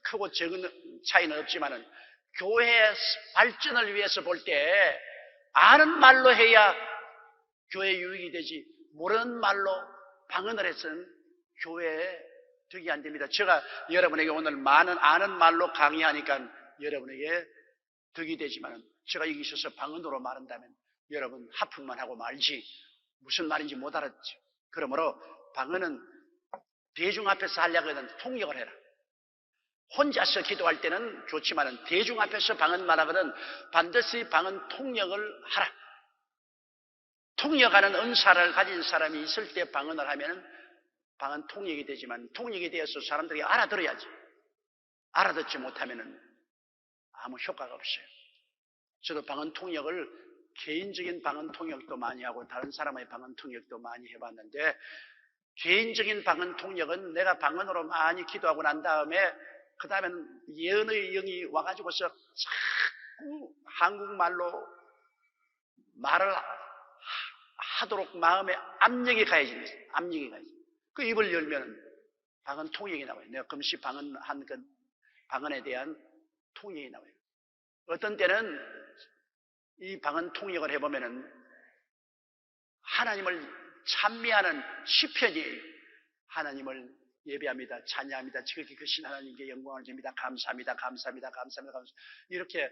크고 적은 차이는 없지만 교회의 발전을 위해서 볼 때 아는 말로 해야 교회 유익이 되지 모르는 말로 방언을 해서는 교회에 덕이 안 됩니다. 제가 여러분에게 오늘 많은 아는 말로 강의하니까 여러분에게 덕이 되지만 제가 여기 있어서 방언으로 말한다면 여러분 하품만 하고 말지 무슨 말인지 못 알았죠. 그러므로 방언은 대중 앞에서 하려고 하면 통역을 해라. 혼자서 기도할 때는 좋지만 대중 앞에서 방언만 하거든 반드시 방언 통역을 하라. 통역하는 은사를 가진 사람이 있을 때 방언을 하면 방언 통역이 되지만 통역이 되어서 사람들이 알아들어야지. 알아듣지 못하면 아무 효과가 없어요. 저도 방언 통역을 개인적인 방언 통역도 많이 하고 다른 사람의 방언 통역도 많이 해봤는데 개인적인 방언 통역은 내가 방언으로 많이 기도하고 난 다음에 그 다음에는 예언의 영이 와가지고서 자꾸 한국말로 말을 하도록 마음에 압력이 가해지는 거예요. 압력이 가해지. 그 입을 열면 방언 통역이 나와요. 내가 금시 방언한 그 방언에 대한 통역이 나와요. 어떤 때는 이 방언 통역을 해보면은 하나님을 찬미하는 시편이에요. 하나님을 예배합니다. 찬양합니다. 지극히 크신 하나님께 영광을 드립니다. 감사합니다. 감사합니다. 감사합니다. 감사합니다. 이렇게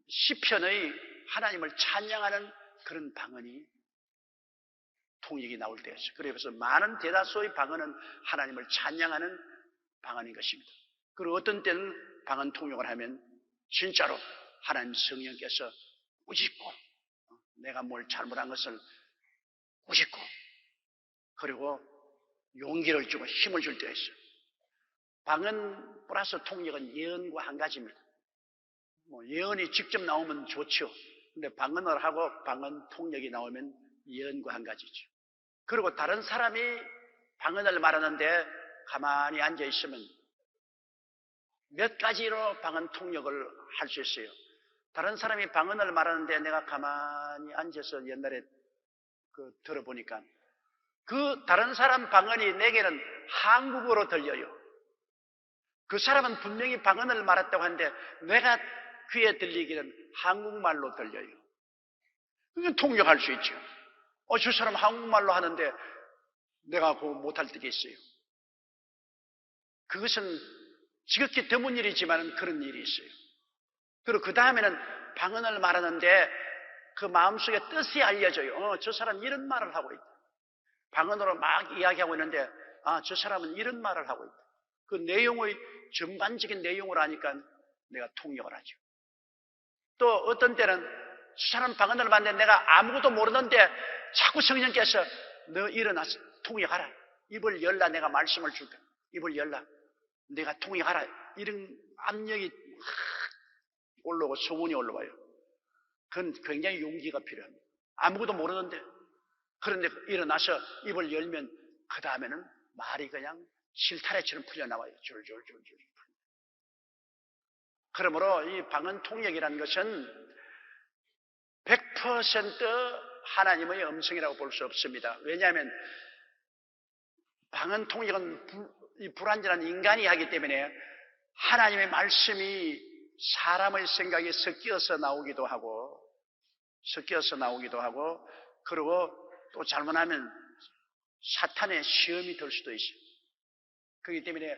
시편의 하나님을 찬양하는 그런 방언이 통역이 나올 때였어요. 그래서 많은 대다수의 방언은 하나님을 찬양하는 방언인 것입니다. 그리고 어떤 때는 방언 통역을 하면 진짜로 하나님 성령께서 꾸짖고 내가 뭘 잘못한 것을 꾸짖고 그리고 용기를 주고 힘을 줄 때가 있어요. 방언 플러스 통역은 예언과 한 가지입니다. 예언이 직접 나오면 좋죠. 근데 방언을 하고 방언 통역이 나오면 예언과 한 가지죠. 그리고 다른 사람이 방언을 말하는데 가만히 앉아 있으면 몇 가지로 방언 통역을 할 수 있어요. 다른 사람이 방언을 말하는데 내가 가만히 앉아서 옛날에 들어보니까 그 다른 사람 방언이 내게는 한국어로 들려요. 그 사람은 분명히 방언을 말했다고 하는데 내가 귀에 들리기는 한국말로 들려요. 그건 통역할 수 있죠. 저 사람 한국말로 하는데 내가 그거 못할 때가 있어요. 그것은 지극히 드문 일이지만 그런 일이 있어요. 그리고 그 다음에는 방언을 말하는데 그 마음속에 뜻이 알려져요. 저 사람 이런 말을 하고 있다. 방언으로 막 이야기하고 있는데 저 사람은 이런 말을 하고 있다. 그 내용의 전반적인 내용을 아니까 내가 통역을 하죠. 또 어떤 때는 저 사람 방언을 받는데 내가 아무것도 모르는데 자꾸 성령께서 너 일어나서 통역하라. 입을 열라. 내가 말씀을 줄게. 입을 열라. 내가 통역하라. 이런 압력이 올라오고 소문이 올라와요. 그건 굉장히 용기가 필요합니다. 아무것도 모르는데 그런데 일어나서 입을 열면 그 다음에는 말이 그냥 실타래처럼 풀려나와요. 줄줄줄줄. 그러므로 이 방언 통역이라는 것은 100% 하나님의 음성이라고 볼 수 없습니다. 왜냐하면 방언 통역은 불완전한 인간이 하기 때문에 하나님의 말씀이 사람의 생각에 섞여서 나오기도 하고 그리고 또 잘못하면 사탄의 시험이 될 수도 있어요. 그렇기 때문에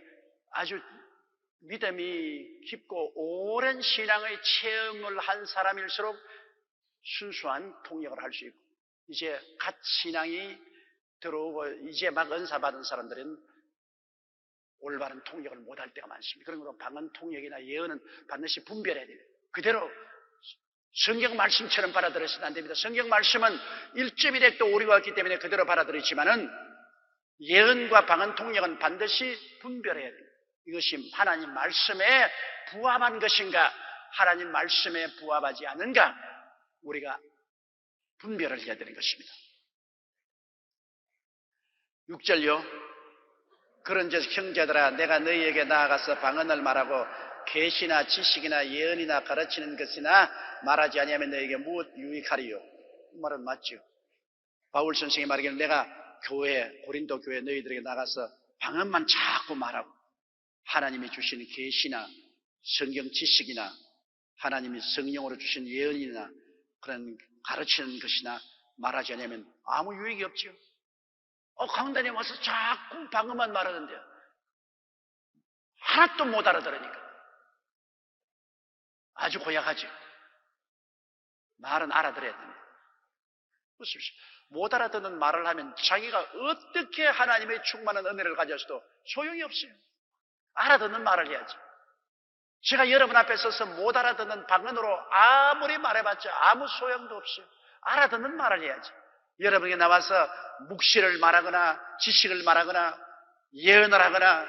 아주 믿음이 깊고 오랜 신앙의 체험을 한 사람일수록 순수한 통역을 할 수 있고 이제 갓 신앙이 들어오고 이제 막 은사 받은 사람들은 올바른 통역을 못할 때가 많습니다. 그러므로 방언 통역이나 예언은 반드시 분별해야 돼요. 그대로 성경 말씀처럼 받아들여서는 안 됩니다. 성경 말씀은 1.1핵도 오류가 없기 때문에 그대로 받아들이지만은 예언과 방언 통역은 반드시 분별해야 돼요. 이것이 하나님 말씀에 부합한 것인가 하나님 말씀에 부합하지 않은가 우리가 분별을 해야 되는 것입니다. 6절요. 그런즉 형제들아 내가 너희에게 나아가서 방언을 말하고 계시나 지식이나 예언이나 가르치는 것이나 말하지 아니하면 너희에게 무엇 유익하리요? 이 말은 맞죠. 바울 선생이 말하기를 내가 고린도 교회 너희들에게 나가서 방언만 자꾸 말하고 하나님이 주신 계시나 성경 지식이나 하나님이 성령으로 주신 예언이나 그런 가르치는 것이나 말하지 않으면 아무 유익이 없죠. 강단에 와서 자꾸 방언만 말하는데 하나도 못 알아들으니까 아주 고약하죠. 말은 알아들어야 됩니다. 보십시오. 못 알아듣는 말을 하면 자기가 어떻게 하나님의 충만한 은혜를 가졌어도 소용이 없어요. 알아듣는 말을 해야지. 제가 여러분 앞에 서서 못 알아듣는 방언으로 아무리 말해봤자 아무 소용도 없어요. 알아듣는 말을 해야지. 여러분에게 나와서 묵시를 말하거나 지식을 말하거나 예언을 하거나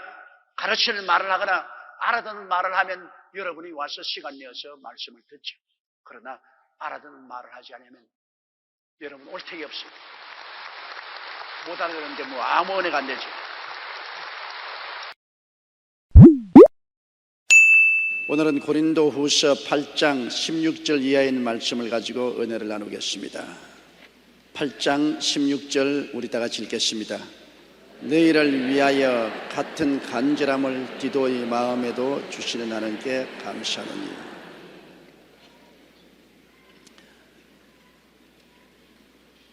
가르치는 말을 하거나 알아듣는 말을 하면 여러분이 와서 시간 내어서 말씀을 듣죠. 그러나 알아듣는 말을 하지 않으면 여러분 옳택이 없어요. 못 알아듣는데 뭐 아무 은혜가 안 되죠. 오늘은 고린도후서 8장 16절 이하의 말씀을 가지고 은혜를 나누겠습니다. 8장 16절 우리 다 같이 읽겠습니다. 너희를 위하여 같은 간절함을 디도의 마음에도 주시는 하나님께 감사하노니.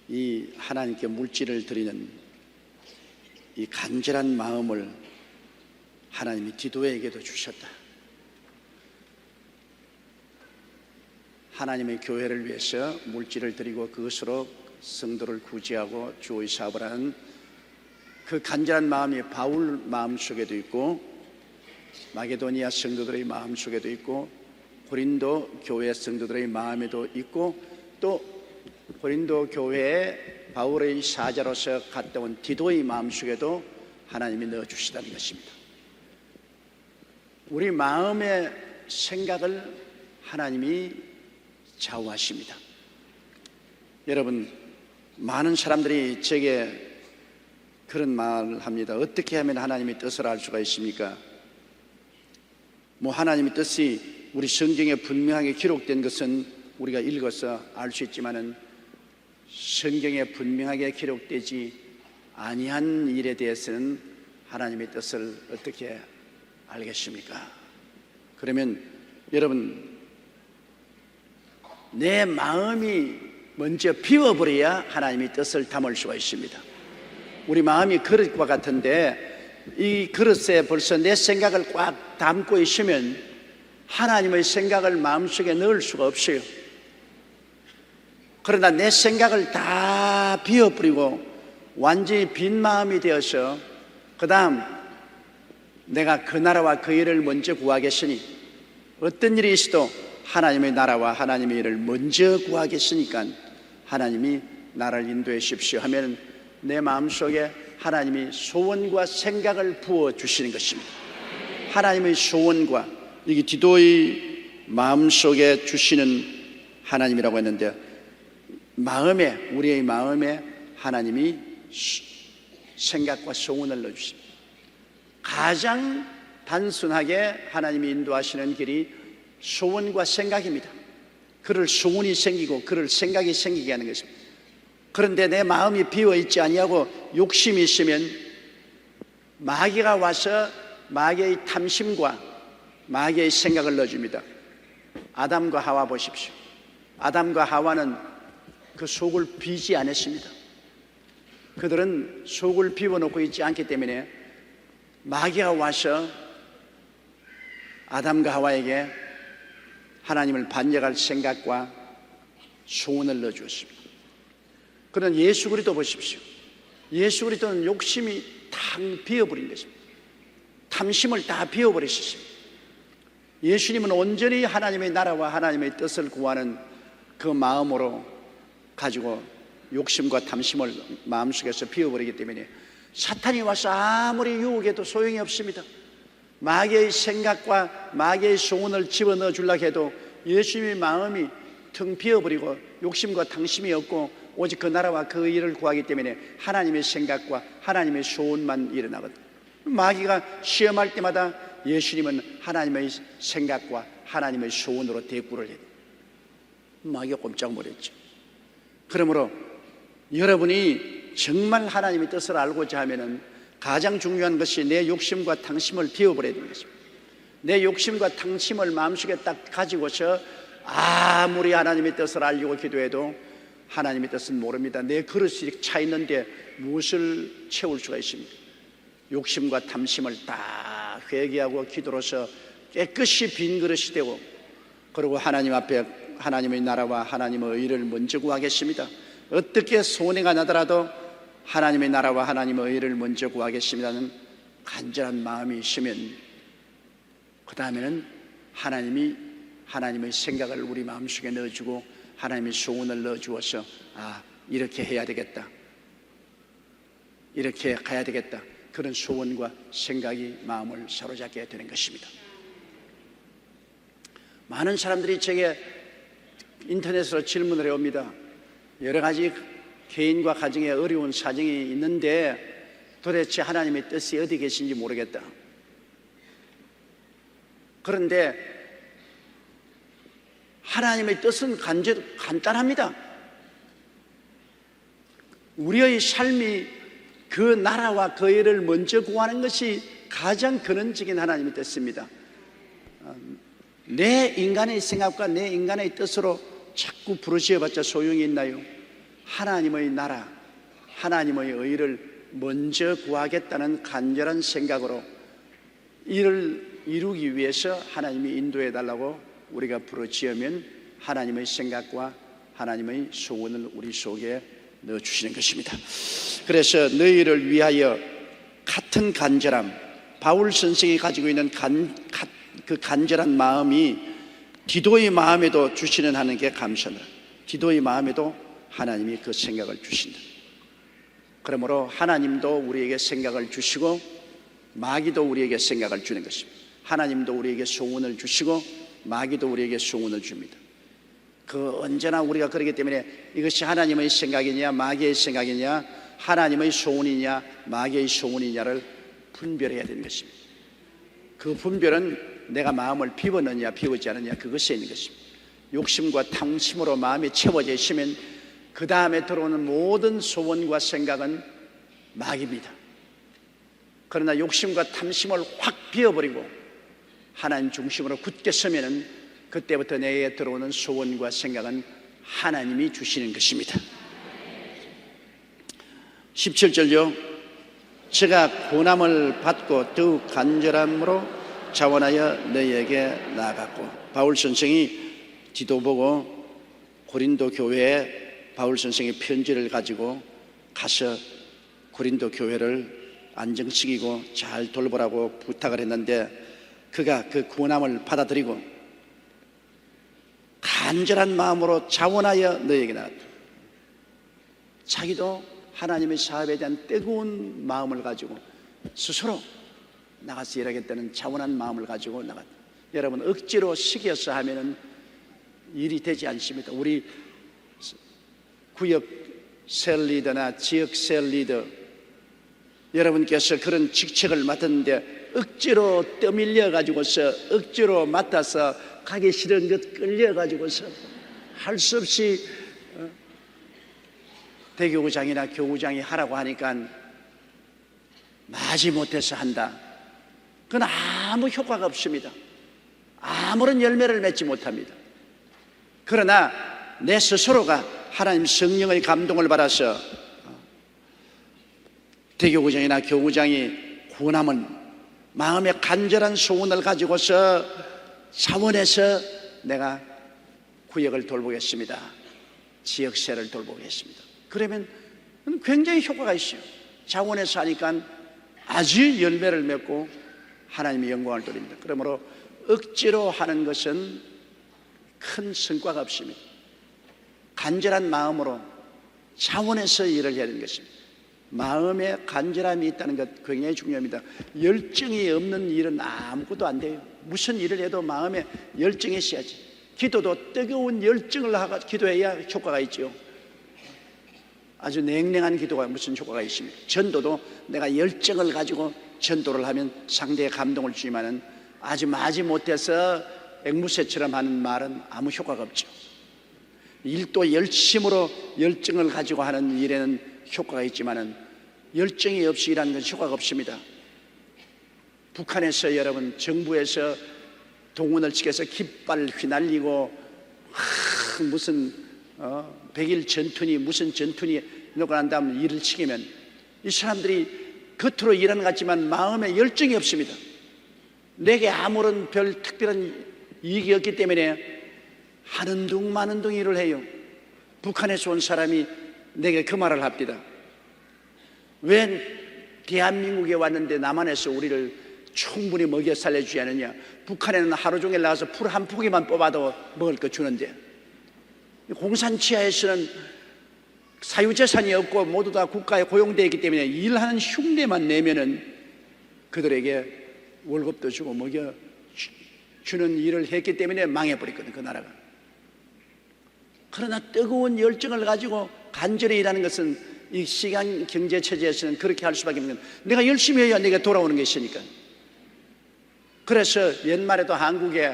이 하나님께 물질을 드리는 이 간절한 마음을 하나님이 디도에게도 주셨다. 하나님의 교회를 위해서 물질을 드리고 그것으로 성도를 구제하고 주의 사업을 하는 그 간절한 마음이 바울 마음속에도 있고 마게도니아 성도들의 마음속에도 있고 고린도 교회 성도들의 마음에도 있고 또 고린도 교회에 바울의 사자로서 갔다 온 디도의 마음속에도 하나님이 넣어주시다는 것입니다. 우리 마음의 생각을 하나님이 좌우하십니다. 여러분, 많은 사람들이 제게 그런 말을 합니다. 어떻게 하면 하나님의 뜻을 알 수가 있습니까? 뭐 하나님의 뜻이 우리 성경에 분명하게 기록된 것은 우리가 읽어서 알 수 있지만은 성경에 분명하게 기록되지 아니한 일에 대해서는 하나님의 뜻을 어떻게 알겠습니까? 그러면 여러분, 내 마음이 먼저 비워버려야 하나님의 뜻을 담을 수가 있습니다. 우리 마음이 그릇과 같은데 이 그릇에 벌써 내 생각을 꽉 담고 있으면 하나님의 생각을 마음속에 넣을 수가 없어요. 그러나 내 생각을 다 비워버리고 완전히 빈 마음이 되어서 그 다음 내가 그 나라와 그 일을 먼저 구하겠으니 어떤 일이 있어도 하나님의 나라와 하나님의 일을 먼저 구하겠으니까 하나님이 나를 인도해 주십시오 하면 내 마음속에 하나님이 소원과 생각을 부어주시는 것입니다. 하나님의 소원과 이게 디도의 마음속에 주시는 하나님이라고 했는데 마음에 우리의 마음에 하나님이 생각과 소원을 넣어주십니다. 가장 단순하게 하나님이 인도하시는 길이 소원과 생각입니다. 그럴 소원이 생기고 그럴 생각이 생기게 하는 것입니다. 그런데 내 마음이 비어있지 아니하고 욕심이 있으면 마귀가 와서 마귀의 탐심과 마귀의 생각을 넣어줍니다. 아담과 하와 보십시오. 아담과 하와는 그 속을 비지 않았습니다. 그들은 속을 비워놓고 있지 않기 때문에 마귀가 와서 아담과 하와에게 하나님을 반역할 생각과 소원을 넣어주었습니다. 그러나 예수 그리스도 보십시오. 예수 그리스도는 욕심이 다 비어버린 것입니다. 탐심을 다 비워버리셨습니다. 예수님은 온전히 하나님의 나라와 하나님의 뜻을 구하는 그 마음으로 가지고 욕심과 탐심을 마음속에서 비워버리기 때문에 사탄이 와서 아무리 유혹해도 소용이 없습니다. 마귀의 생각과 마귀의 소원을 집어넣어 주려고 해도 예수님의 마음이 텅 비어버리고 욕심과 탐심이 없고 오직 그 나라와 그 일을 구하기 때문에 하나님의 생각과 하나님의 소원만 일어나거든요. 마귀가 시험할 때마다 예수님은 하나님의 생각과 하나님의 소원으로 대꾸를 해요. 마귀가 꼼짝 못했죠. 그러므로 여러분이 정말 하나님의 뜻을 알고자 하면은 가장 중요한 것이 내 욕심과 탐심을 비워버려야 되는 것입니다. 내 욕심과 탐심을 마음속에 딱 가지고서 아무리 하나님의 뜻을 알려고 기도해도 하나님의 뜻은 모릅니다. 내 그릇이 차 있는데 무엇을 채울 수가 있습니까? 욕심과 탐심을 다 회개하고 기도로서 깨끗이 빈 그릇이 되고 그리고 하나님 앞에 하나님의 나라와 하나님의 의를 먼저 구하겠습니다. 어떻게 손해가 나더라도 하나님의 나라와 하나님의 의를 먼저 구하겠습니다는 간절한 마음이 있으면 그 다음에는 하나님의 생각을 우리 마음속에 넣어주고 하나님의 소원을 넣어주어서 이렇게 해야 되겠다, 이렇게 가야 되겠다, 그런 소원과 생각이 마음을 사로잡게 되는 것입니다. 많은 사람들이 제게 인터넷으로 질문을 해옵니다. 여러 가지 개인과 가정에 어려운 사정이 있는데 도대체 하나님의 뜻이 어디 계신지 모르겠다. 그런데 하나님의 뜻은 간단합니다. 우리의 삶이 그 나라와 그 일을 먼저 구하는 것이 가장 근원적인 하나님의 뜻입니다. 내 인간의 생각과 내 인간의 뜻으로 자꾸 부르짖어봤자 소용이 있나요? 하나님의 나라, 하나님의 의를 먼저 구하겠다는 간절한 생각으로 이를 이루기 위해서 하나님이 인도해 달라고 우리가 부르짖으면 하나님의 생각과 하나님의 소원을 우리 속에 넣어주시는 것입니다. 그래서 너희를 위하여 같은 간절함, 바울 선생이 가지고 있는 그 간절한 마음이 디도의 마음에도 주시는 하나님께 감사합니다. 디도의 마음에도 하나님이 그 생각을 주신다. 그러므로 하나님도 우리에게 생각을 주시고 마귀도 우리에게 생각을 주는 것입니다. 하나님도 우리에게 소원을 주시고 마귀도 우리에게 소원을 줍니다. 언제나 우리가 그러기 때문에 이것이 하나님의 생각이냐 마귀의 생각이냐, 하나님의 소원이냐 마귀의 소원이냐를 분별해야 되는 것입니다. 그 분별은 내가 마음을 비웠느냐 비우지 않느냐 그것에 있는 것입니다. 욕심과 탐심으로 마음이 채워져 있으면 그 다음에 들어오는 모든 소원과 생각은 마귀입니다. 그러나 욕심과 탐심을 확 비워버리고 하나님 중심으로 굳게 서면은 그때부터 내게 들어오는 소원과 생각은 하나님이 주시는 것입니다. 17절요. 제가 고난을 받고 더욱 간절함으로 자원하여 너희에게 나아갔고, 바울 선생이 디도 보고 고린도 교회에 바울 선생의 편지를 가지고 가서 고린도 교회를 안정시키고 잘 돌보라고 부탁을 했는데 그가 그 구원함을 받아들이고 간절한 마음으로 자원하여 너희에게 나갔다. 자기도 하나님의 사업에 대한 뜨거운 마음을 가지고 스스로 나가서 일하겠다는 자원한 마음을 가지고 나갔다. 여러분, 억지로 시켜서 하면은 일이 되지 않습니다. 우리 구역 셀리더나 지역 셀리더 여러분께서 그런 직책을 맡았는데 억지로 떠밀려 가지고서 억지로 맡아서 가기 싫은 것 끌려 가지고서 할 수 없이 대교구장이나 교구장이 하라고 하니까 마지못해서 한다. 그건 아무 효과가 없습니다. 아무런 열매를 맺지 못합니다. 그러나 내 스스로가 하나님 성령의 감동을 받아서 대교구장이나 교구장이 구원함은 마음의 간절한 소원을 가지고서 자원해서 내가 구역을 돌보겠습니다. 지역세를 돌보겠습니다. 그러면 굉장히 효과가 있어요. 자원해서 하니까 아주 열매를 맺고 하나님의 영광을 돌립니다. 그러므로 억지로 하는 것은 큰 성과가 없습니다. 간절한 마음으로 자원해서 일을 해야 되는 것입니다. 마음에 간절함이 있다는 것 굉장히 중요합니다. 열정이 없는 일은 아무것도 안 돼요. 무슨 일을 해도 마음에 열정이 있어야지. 기도도 뜨거운 열정을 하고 기도해야 효과가 있죠. 아주 냉랭한 기도가 무슨 효과가 있습니까? 전도도 내가 열정을 가지고 전도를 하면 상대의 감동을 주지만은 아주 마지못해서 앵무새처럼 하는 말은 아무 효과가 없죠. 일도 열심으로 열정을 가지고 하는 일에는 효과가 있지만은 열정이 없이 일하는 건 효과가 없습니다. 북한에서 여러분 정부에서 동원을 시켜서 깃발 휘날리고 무슨 100일 전투니 무슨 전투니 이러고 난 다음 일을 시키면 이 사람들이 겉으로 일하는 것 같지만 마음에 열정이 없습니다. 내게 아무런 별 특별한 이익이 없기 때문에 하는 둥 마는 둥 일을 해요. 북한에서 온 사람이 내게 그 말을 합디다. 왜 대한민국에 왔는데 남한에서 우리를 충분히 먹여 살려주지 않느냐? 북한에는 하루 종일 나가서 풀 한 포기만 뽑아도 먹을 거 주는데, 공산 치하에서는 사유재산이 없고 모두 다 국가에 고용되어 있기 때문에 일하는 흉내만 내면은 그들에게 월급도 주고 먹여 주는 일을 했기 때문에 망해버렸거든, 그 나라가. 그러나 뜨거운 열정을 가지고 간절히 일하는 것은 이 시간 경제 체제에서는 그렇게 할 수밖에 없는 거예요. 내가 열심히 해야 내가 돌아오는 것이니까. 그래서 옛말에도 한국에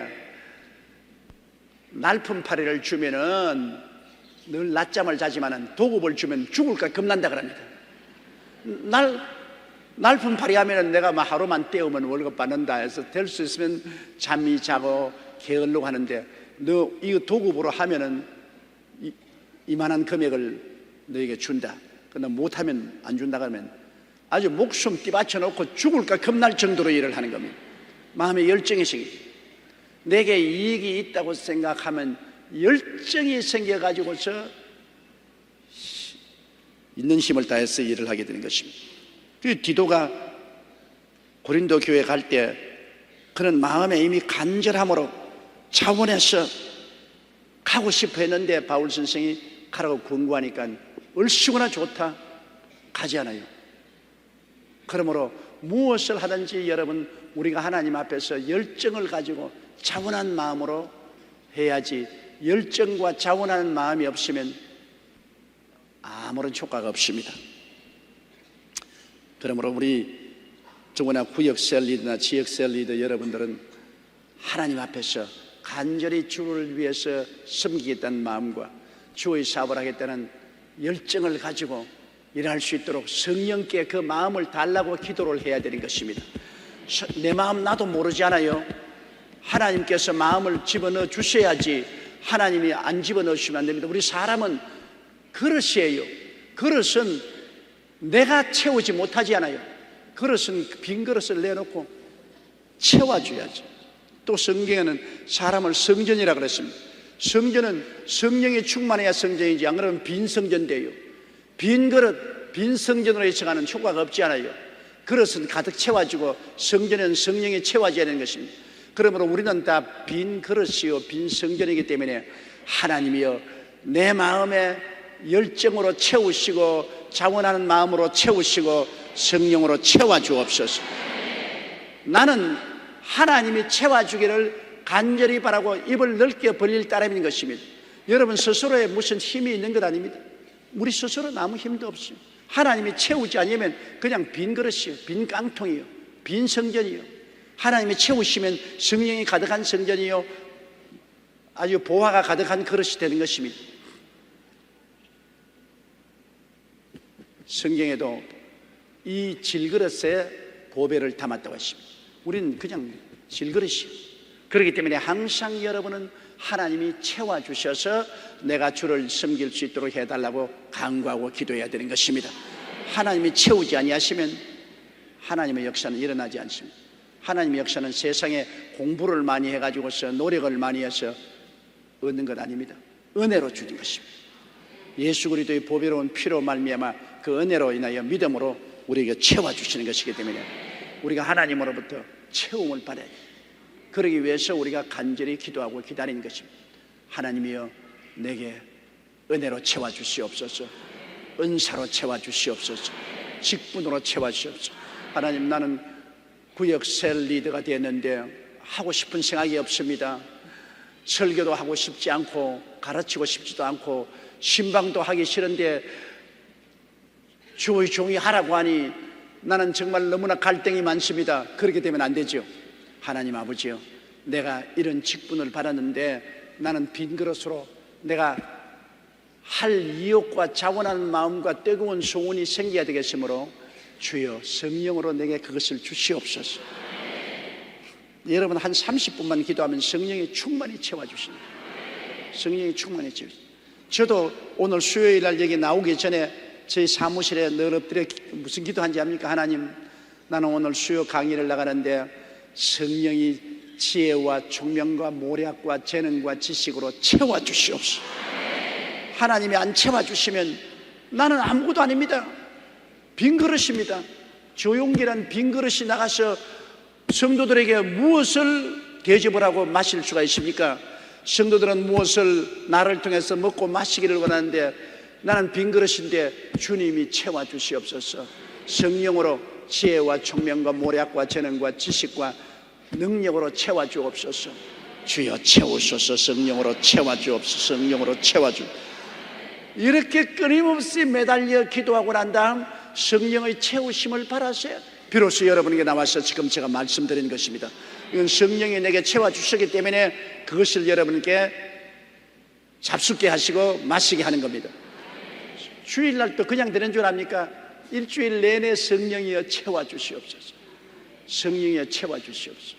날품파리를 주면은 늘 낮잠을 자지만은 도급을 주면 죽을까 겁난다 그럽니다. 날품파리 하면은 내가 막 하루만 때우면 월급 받는다 해서 될 수 있으면 잠이 자고 게으르려고 하는데, 너 이거 도급으로 하면은 이만한 금액을 너에게 준다. 그러나 못하면 안 준다 그러면 아주 목숨 뒤바쳐 놓고 죽을까 겁날 정도로 일을 하는 겁니다. 마음의 열정이 생기죠. 내게 이익이 있다고 생각하면 열정이 생겨가지고서 있는 힘을 다해서 일을 하게 되는 것입니다. 디도가 고린도 교회 갈 때 그런 마음에 이미 간절함으로 차원에서 가고 싶어 했는데 바울 선생이 가라고 권고하니까 얼씨구나 좋다, 가지 않아요. 그러므로 무엇을 하든지 여러분, 우리가 하나님 앞에서 열정을 가지고 차분한 마음으로 해야지, 열정과 차분한 마음이 없으면 아무런 효과가 없습니다. 그러므로 우리 더구나 구역셀 리더나 지역셀 리더 여러분들은 하나님 앞에서 간절히 주를 위해서 섬기겠다는 마음과 주의 사업을 하겠다는 열정을 가지고 일할 수 있도록 성령께 그 마음을 달라고 기도를 해야 되는 것입니다. 내 마음 나도 모르지 않아요. 하나님께서 마음을 집어넣어 주셔야지, 하나님이 안 집어넣으시면 안 됩니다. 우리 사람은 그릇이에요. 그릇은 내가 채우지 못하지 않아요. 그릇은 빈 그릇을 내놓고 채워줘야지. 또 성경에는 사람을 성전이라 그랬습니다. 성전은 성령이 충만해야 성전이지, 안 그러면 빈 성전 돼요. 빈 그릇, 빈 성전으로 해석하는 효과가 없지 않아요. 그릇은 가득 채워지고 성전은 성령이 채워져야 되는 것입니다. 그러므로 우리는 다 빈 그릇이요 빈 성전이기 때문에 하나님이여 내 마음에 열정으로 채우시고 자원하는 마음으로 채우시고 성령으로 채워주옵소서. 나는 하나님이 채워주기를 간절히 바라고 입을 넓게 벌릴 따름인 것입니다. 여러분 스스로에 무슨 힘이 있는 것 아닙니다. 우리 스스로는 아무 힘도 없어요. 하나님이 채우지 않으면 그냥 빈 그릇이요, 빈 깡통이요, 빈 성전이요. 하나님이 채우시면 성령이 가득한 성전이요, 아주 보화가 가득한 그릇이 되는 것입니다. 성경에도 이 질그릇에 보배를 담았다고 했습니다. 우리는 그냥 질그릇이요. 그렇기 때문에 항상 여러분은 하나님이 채워주셔서 내가 주를 섬길 수 있도록 해달라고 간구하고 기도해야 되는 것입니다. 하나님이 채우지 아니하시면 하나님의 역사는 일어나지 않습니다. 하나님의 역사는 세상에 공부를 많이 해가지고서 노력을 많이 해서 얻는 것 아닙니다. 은혜로 주는 것입니다. 예수 그리스도의 보배로운 피로 말미암아 그 은혜로 인하여 믿음으로 우리에게 채워주시는 것이기 때문에 우리가 하나님으로부터 채움을 받아야 돼요. 그러기 위해서 우리가 간절히 기도하고 기다리는 것입니다. 하나님이여 내게 은혜로 채워주시옵소서, 은사로 채워주시옵소서, 직분으로 채워주시옵소서. 하나님, 나는 구역셀 리더가 되었는데 하고 싶은 생각이 없습니다. 설교도 하고 싶지 않고 가르치고 싶지도 않고 신방도 하기 싫은데 주의 종이 하라고 하니 나는 정말 너무나 갈등이 많습니다. 그렇게 되면 안 되죠. 하나님 아버지요, 내가 이런 직분을 받았는데 나는 빈 그릇으로 내가 할 의욕과 자원하는 마음과 뜨거운 소원이 생겨야 되겠으므로 주여 성령으로 내게 그것을 주시옵소서. 여러분 한 30분만 기도하면 성령이 충만히 채워주십니다. 성령이 충만히 채워주십니다. 저도 오늘 수요일 날 여기 나오기 전에 저희 사무실에 늘 엎드려 무슨 기도한지 압니까? 하나님, 나는 오늘 수요 강의를 나가는데 성령이 지혜와 총명과 모략과 재능과 지식으로 채워주시옵소서. 하나님이 안 채워주시면 나는 아무것도 아닙니다. 빈 그릇입니다. 조용기란 빈 그릇이 나가서 성도들에게 무엇을 대접을 하고 마실 수가 있습니까? 성도들은 무엇을 나를 통해서 먹고 마시기를 원하는데 나는 빈 그릇인데 주님이 채워주시옵소서. 성령으로 지혜와 총명과 모략과 재능과 지식과 능력으로 채워주옵소서. 주여 채우소서. 성령으로 채워주옵소서. 성령으로 채워주. 이렇게 끊임없이 매달려 기도하고 난 다음 성령의 채우심을 바라세요. 비로소 여러분에게 나와서 지금 제가 말씀드린 것입니다. 이건 성령이 내게 채워주시기 때문에 그것을 여러분께 잡숫게 하시고 마시게 하는 겁니다. 주일날도 그냥 되는 줄 압니까? 일주일 내내 성령이여 채워주시옵소서. 성령이여 채워주시옵소서.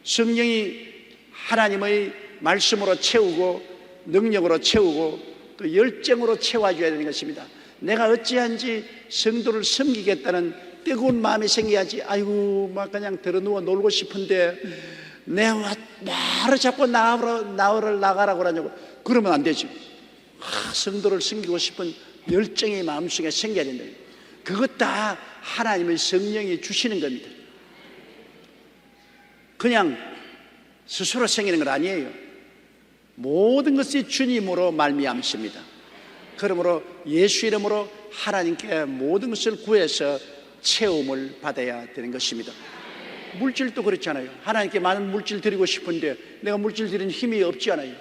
성령이 하나님의 말씀으로 채우고 능력으로 채우고 또 열정으로 채워줘야 되는 것입니다. 내가 어찌한지 성도를 섬기겠다는 뜨거운 마음이 생겨야지. 아이고 막 그냥 들어누워 놀고 싶은데 내가 나를 자꾸 나가라고 하냐고. 그러면 안 되지. 성도를 섬기고 싶은 열정이 마음속에 생겨야 된다. 그것 다 하나님의 성령이 주시는 겁니다. 그냥 스스로 생기는 건 아니에요. 모든 것이 주님으로 말미암습니다. 그러므로 예수 이름으로 하나님께 모든 것을 구해서 채움을 받아야 되는 것입니다. 물질도 그렇잖아요. 하나님께 많은 물질 드리고 싶은데 내가 물질 드리는 힘이 없지 않아요.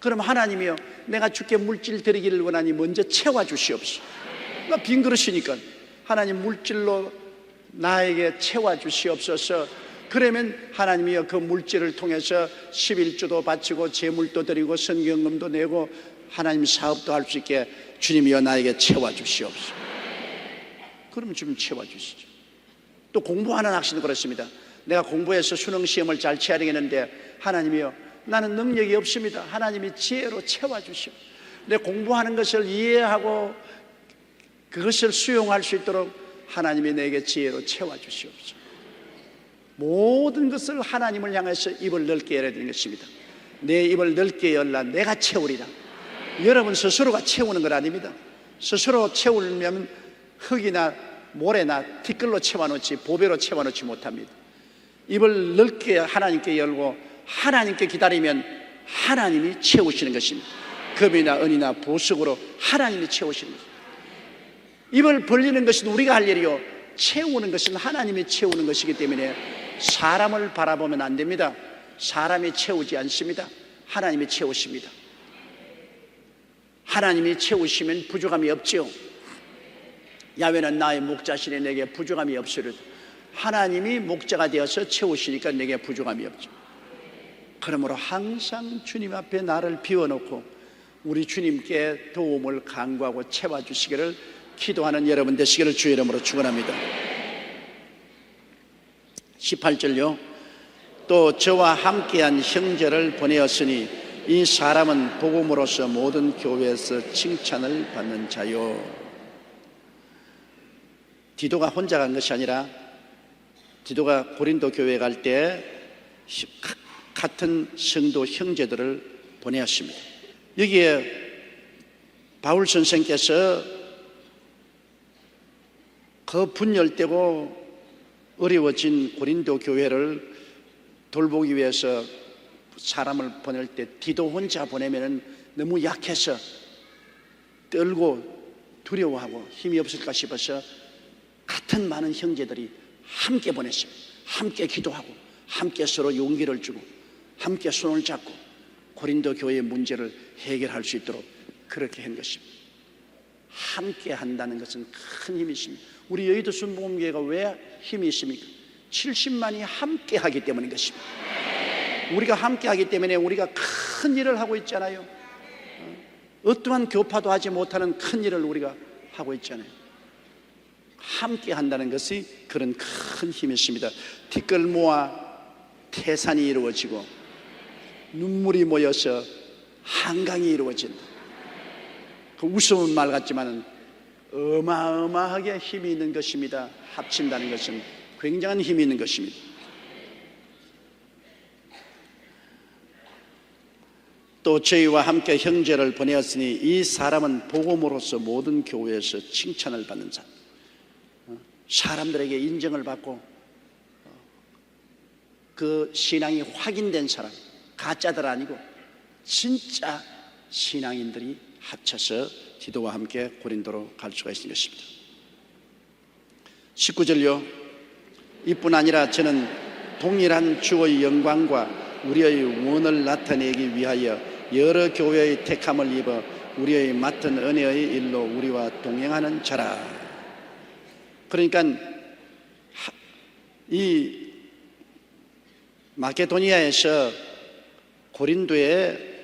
그럼 하나님이요, 내가 주께 물질 드리기를 원하니 먼저 채워주시옵소서. 나 빈 그릇이니까 하나님 물질로 나에게 채워주시옵소서. 그러면 하나님이여 그 물질을 통해서 11조도 바치고 제물도 드리고 선경금도 내고 하나님 사업도 할 수 있게 주님이여 나에게 채워주시옵소서. 그러면 주님 채워주시죠. 또 공부하는 학생도 그렇습니다. 내가 공부해서 수능시험을 잘 쳐야 되겠는데 하나님이여 나는 능력이 없습니다. 하나님이 지혜로 채워주시오. 내 공부하는 것을 이해하고 그것을 수용할 수 있도록 하나님이 내게 지혜로 채워주시옵소서. 모든 것을 하나님을 향해서 입을 넓게 열어야 되는 것입니다. 내 입을 넓게 열라 내가 채우리라. 여러분 스스로가 채우는 건 아닙니다. 스스로 채우려면 흙이나 모래나 티끌로 채워놓지 보배로 채워놓지 못합니다. 입을 넓게 하나님께 열고 하나님께 기다리면 하나님이 채우시는 것입니다. 금이나 은이나 보석으로 하나님이 채우시는 것입니다. 입을 벌리는 것은 우리가 할 일이요, 채우는 것은 하나님이 채우는 것이기 때문에 사람을 바라보면 안 됩니다. 사람이 채우지 않습니다. 하나님이 채우십니다. 하나님이 채우시면 부족함이 없지요. 야훼는 나의 목자시니 내게 부족함이 없으리로다. 하나님이 목자가 되어서 채우시니까 내게 부족함이 없죠. 그러므로 항상 주님 앞에 나를 비워놓고 우리 주님께 도움을 간구하고 채워주시기를 기도하는 여러분 되시기를 주의 이름으로 축원합니다. 18절요. 또 저와 함께한 형제를 보내었으니 이 사람은 복음으로서 모든 교회에서 칭찬을 받는 자요. 디도가 혼자 간 것이 아니라 디도가 고린도 교회에 갈 때 같은 성도 형제들을 보내었습니다. 여기에 바울 선생께서 그 분열되고 어려워진 고린도 교회를 돌보기 위해서 사람을 보낼 때 디도 혼자 보내면 너무 약해서 떨고 두려워하고 힘이 없을까 싶어서 같은 많은 형제들이 함께 보냈습니다. 함께 기도하고 함께 서로 용기를 주고 함께 손을 잡고 고린도 교회의 문제를 해결할 수 있도록 그렇게 한 것입니다. 함께 한다는 것은 큰 힘이 있습니다. 우리 여의도 순복음교회가 왜 힘이 있습니까? 70만이 함께 하기 때문인 것입니다. 우리가 함께 하기 때문에 우리가 큰 일을 하고 있잖아요. 어떠한 교파도 하지 못하는 큰 일을 우리가 하고 있잖아요. 함께 한다는 것이 그런 큰 힘이 있습니다. 티끌 모아 태산이 이루어지고 눈물이 모여서 한강이 이루어진다. 그 우스운 말 같지만 어마어마하게 힘이 있는 것입니다. 합친다는 것은 굉장한 힘이 있는 것입니다. 또 저희와 함께 형제를 보내었으니 이 사람은 복음으로서 모든 교회에서 칭찬을 받는 사람, 사람들에게 인정을 받고 그 신앙이 확인된 사람, 가짜들 아니고 진짜 신앙인들이 합쳐서 디도와 함께 고린도로 갈 수가 있는 것입니다. 19절요. 이뿐 아니라 저는 동일한 주의 영광과 우리의 원을 나타내기 위하여 여러 교회의 택함을 입어 우리의 맡은 은혜의 일로 우리와 동행하는 자라. 그러니까 이 마케도니아에서 고린도에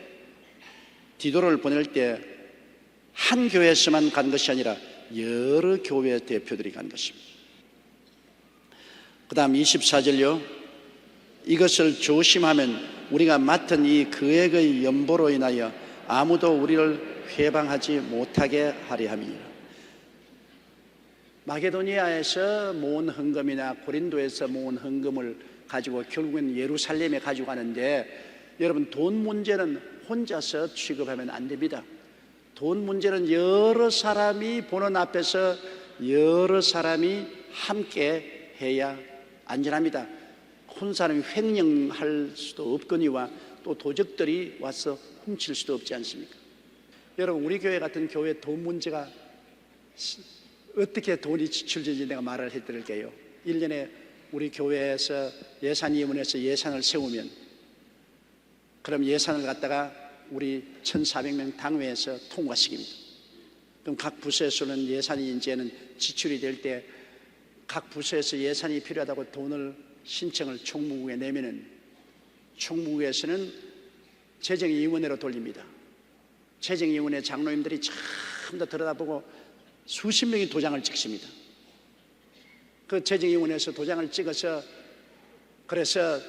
디도를 보낼 때 한 교회에서만 간 것이 아니라 여러 교회 대표들이 간 것입니다. 그 다음 24절요. 이것을 조심하면 우리가 맡은 이 계획의 연보로 인하여 아무도 우리를 회방하지 못하게 하리 함이니라. 마게도니아에서 모은 헌금이나 고린도에서 모은 헌금을 가지고 결국엔 예루살렘에 가지고 가는데, 여러분 돈 문제는 혼자서 취급하면 안 됩니다. 돈 문제는 여러 사람이 보는 앞에서 여러 사람이 함께 해야 안전합니다. 한 사람이 횡령할 수도 없거니와 또 도적들이 와서 훔칠 수도 없지 않습니까? 여러분 우리 교회 같은 교회 돈 문제가 어떻게 돈이 지출되는지 내가 말을 해드릴게요. 1년에 우리 교회에서 예산위원회에서 예산을 세우면, 그럼 예산을 갖다가 우리 1,400명 당회에서 통과시킵니다. 그럼 각 부서에서는 예산이 이제는 지출이 될 때 각 부서에서 예산이 필요하다고 돈을 신청을 총무국에 내면은 총무국에서는 재정위원회로 돌립니다. 재정위원회 장로님들이 전부 다 들여다보고 수십 명이 도장을 찍습니다. 그 재정위원회에서 도장을 찍어서, 그래서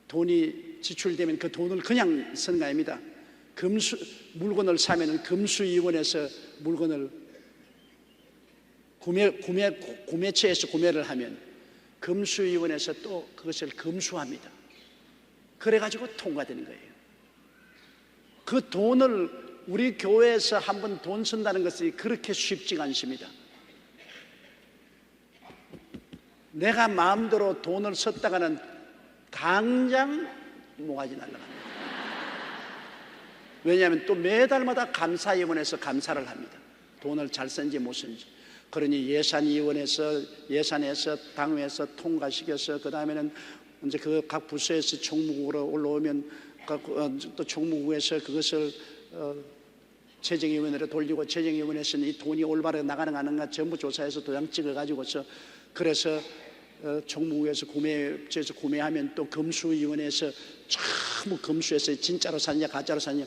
돈이 지출되면 그 돈을 그냥 쓰는 거 아닙니다. 물건을 사면은 금수위원회에서 물건을 구매처에서 구매를 하면 금수위원회에서 또 그것을 검수합니다. 그래가지고 통과되는 거예요. 그 돈을 우리 교회에서 한번 돈 쓴다는 것이 그렇게 쉽지가 않습니다. 내가 마음대로 돈을 썼다가는 당장 모가지 날아갑니다. 왜냐하면 또 매달마다 감사위원회에서 감사를 합니다. 돈을 잘 쓴지 못 쓴지. 그러니 예산에서 당회에서 통과시켜서 그 다음에는 이제 그 각 부서에서 총무국으로 올라오면 또 총무국에서 그것을 재정위원회로 돌리고, 재정위원회에서는 이 돈이 올바르게 나가는가 안 하는가 전부 조사해서 도장 찍어가지고서, 그래서 총무국에서 구매처에서 구매하면 또 검수위원회에서 전부 검수해서 진짜로 샀냐 가짜로 샀냐,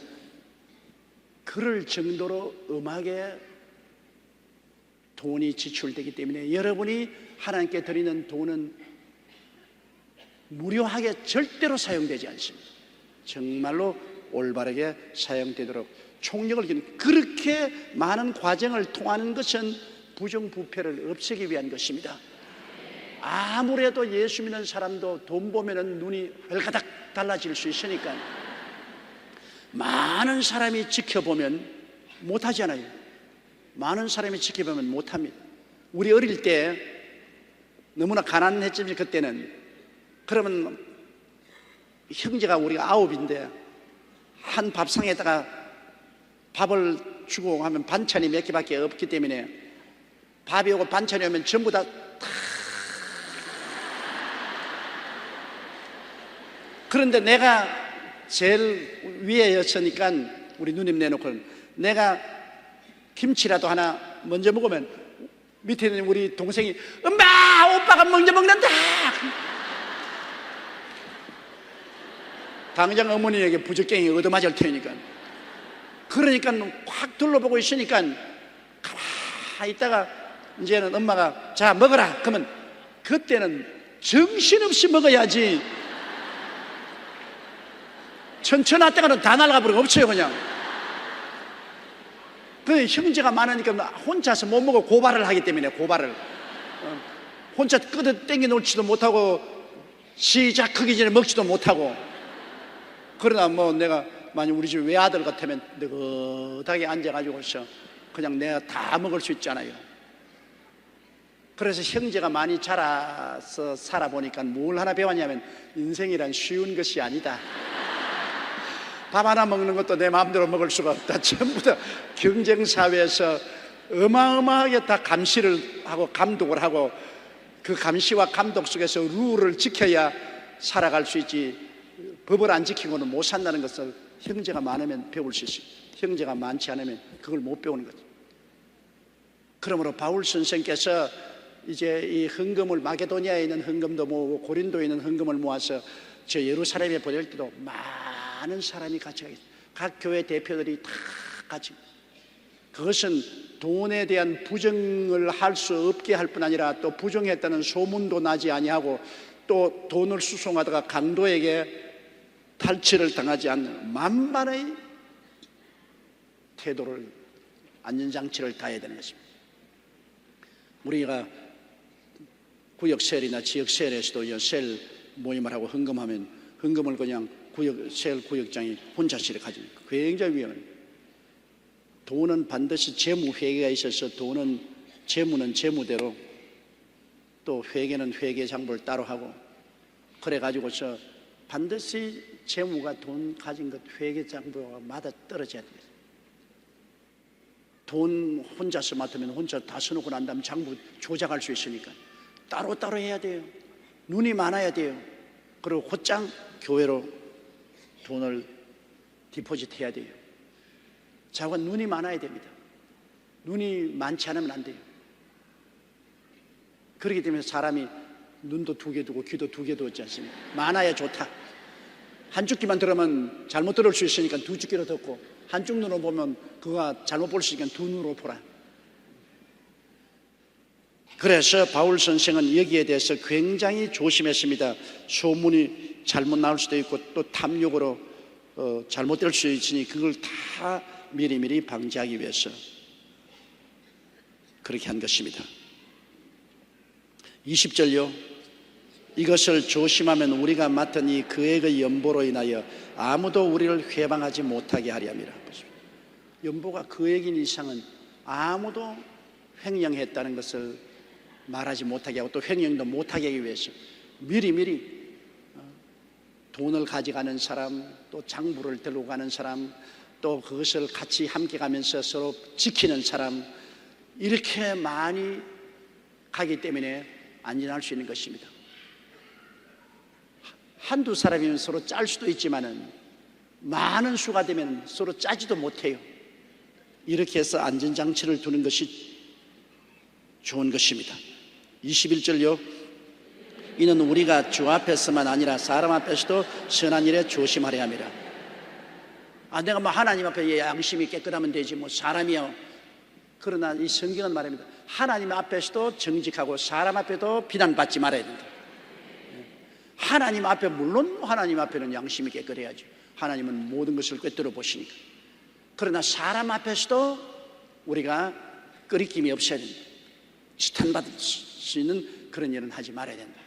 그럴 정도로 음하게 돈이 지출되기 때문에 여러분이 하나님께 드리는 돈은 무료하게 절대로 사용되지 않습니다. 정말로 올바르게 사용되도록 총력을 기는, 그렇게 많은 과정을 통하는 것은 부정부패를 없애기 위한 것입니다. 아무래도 예수 믿는 사람도 돈 보면은 눈이 헐가닥 달라질 수 있으니까 많은 사람이 지켜보면 못하잖아요. 많은 사람이 지켜보면 못합니다. 우리 어릴 때 너무나 가난했지만 그때는, 그러면 형제가 우리가 9인데 한 밥상에다가 밥을 주고 하면 반찬이 몇 개밖에 없기 때문에 밥이 오고 반찬이 오면 전부 다 그런데 내가 제일 위에였으니까 우리 누님 내놓고는 내가 김치라도 하나 먼저 먹으면 밑에 있는 우리 동생이 엄마 오빠가 먼저 먹는다, 당장 어머니에게 부적갱이 얻어맞을 테니까. 그러니까 확 둘러보고 있으니까 가만히 있다가 이제는 엄마가 자 먹어라 그러면 그때는 정신없이 먹어야지 천천하다가는 다 날아가 버리고 없어요 그냥. 그 형제가 많으니까 혼자서 못 먹어 고발을 하기 때문에, 고발을 혼자 끄덕 땡겨 놓지도 못하고 시작하기 전에 먹지도 못하고. 그러나 뭐 내가 만약 우리 집 외아들 같으면 느긋하게 앉아가지고서 그냥 내가 다 먹을 수 있잖아요. 그래서 형제가 많이 자라서 살아보니까 뭘 하나 배웠냐면 인생이란 쉬운 것이 아니다. 밥 하나 먹는 것도 내 마음대로 먹을 수가 없다. 전부 다 경쟁사회에서 어마어마하게 다 감시를 하고 감독을 하고 그 감시와 감독 속에서 룰을 지켜야 살아갈 수 있지 법을 안 지키고는 못 산다는 것을 형제가 많으면 배울 수 있어요. 형제가 많지 않으면 그걸 못 배우는 거죠. 그러므로 바울 선생께서 이제 이 헌금을 마게도니아에 있는 헌금도 모으고 고린도에 있는 헌금을 모아서 저 예루살렘에 보낼 때도 많은 사람이 같이 가겠어요. 각 교회 대표들이 다 같이. 그것은 돈에 대한 부정을 할 수 없게 할 뿐 아니라 또 부정했다는 소문도 나지 아니하고 또 돈을 수송하다가 강도에게 탈취를 당하지 않는 만반의 태도를 안전장치를 다해야 되는 것입니다. 우리가 구역셀이나 지역셀에서도 셀 모임을 하고 헌금하면 헌금을 그냥 셀 구역장이 혼자씩 가지고 굉장히 위험합니다. 돈은 반드시 재무 회계가 있어서 재무는 재무대로 또 회계는 회계 장부를 따로 하고 그래 가지고서 반드시 재무가 돈 가진 것 회계 장부가 맞아 떨어져야 돼요. 돈 혼자서 맡으면 혼자 다 써놓고 난 다음에 장부 조작할 수 있으니까 따로따로 해야 돼요. 눈이 많아야 돼요. 그리고 곧장 교회로 돈을 디포짓 해야 돼요. 자관 눈이 많아야 됩니다. 눈이 많지 않으면 안 돼요. 그렇기 때문에 사람이 눈도 2개 두고 귀도 2개 두었지 않습니까? 많아야 좋다. 한쪽 귀만 들으면 잘못 들을 수 있으니까 2쪽 귀로 듣고 한쪽 눈으로 보면 그가 잘못 볼 수 있으니까 2 눈으로 보라. 그래서 바울 선생은 여기에 대해서 굉장히 조심했습니다. 소문이 잘못 나올 수도 있고 또 탐욕으로 잘못될 수 있으니 그걸 다 미리미리 방지하기 위해서 그렇게 한 것입니다. 20절요. 이것을 조심하면 우리가 맡은 이 계획의 연보로 인하여 아무도 우리를 회방하지 못하게 하리 함이라. 연보가 계획인 이상은 아무도 횡령했다는 것을 말하지 못하게 하고 또 횡령도 못하게 하기 위해서 미리미리 돈을 가져가는 사람, 또 장부를 들고 가는 사람, 또 그것을 같이 함께 가면서 서로 지키는 사람, 이렇게 많이 가기 때문에 안전할 수 있는 것입니다. 한두 사람이면 서로 짤 수도 있지만은 많은 수가 되면 서로 짜지도 못해요. 이렇게 해서 안전장치를 두는 것이 좋은 것입니다. 21절요. 이는 우리가 주 앞에서만 아니라 사람 앞에서도 선한 일에 조심하려 함이라. 내가 뭐 하나님 앞에 양심이 깨끗하면 되지 뭐 사람이요. 그러나 이 성경은 말합니다. 하나님 앞에서도 정직하고 사람 앞에도 비난받지 말아야 된다. 하나님 앞에, 물론 하나님 앞에는 양심이 깨끗해야죠. 하나님은 모든 것을 꿰뚫어 보시니까. 그러나 사람 앞에서도 우리가 끄리낌이 없어야 된다. 지탄받을 수 있는 그런 일은 하지 말아야 된다.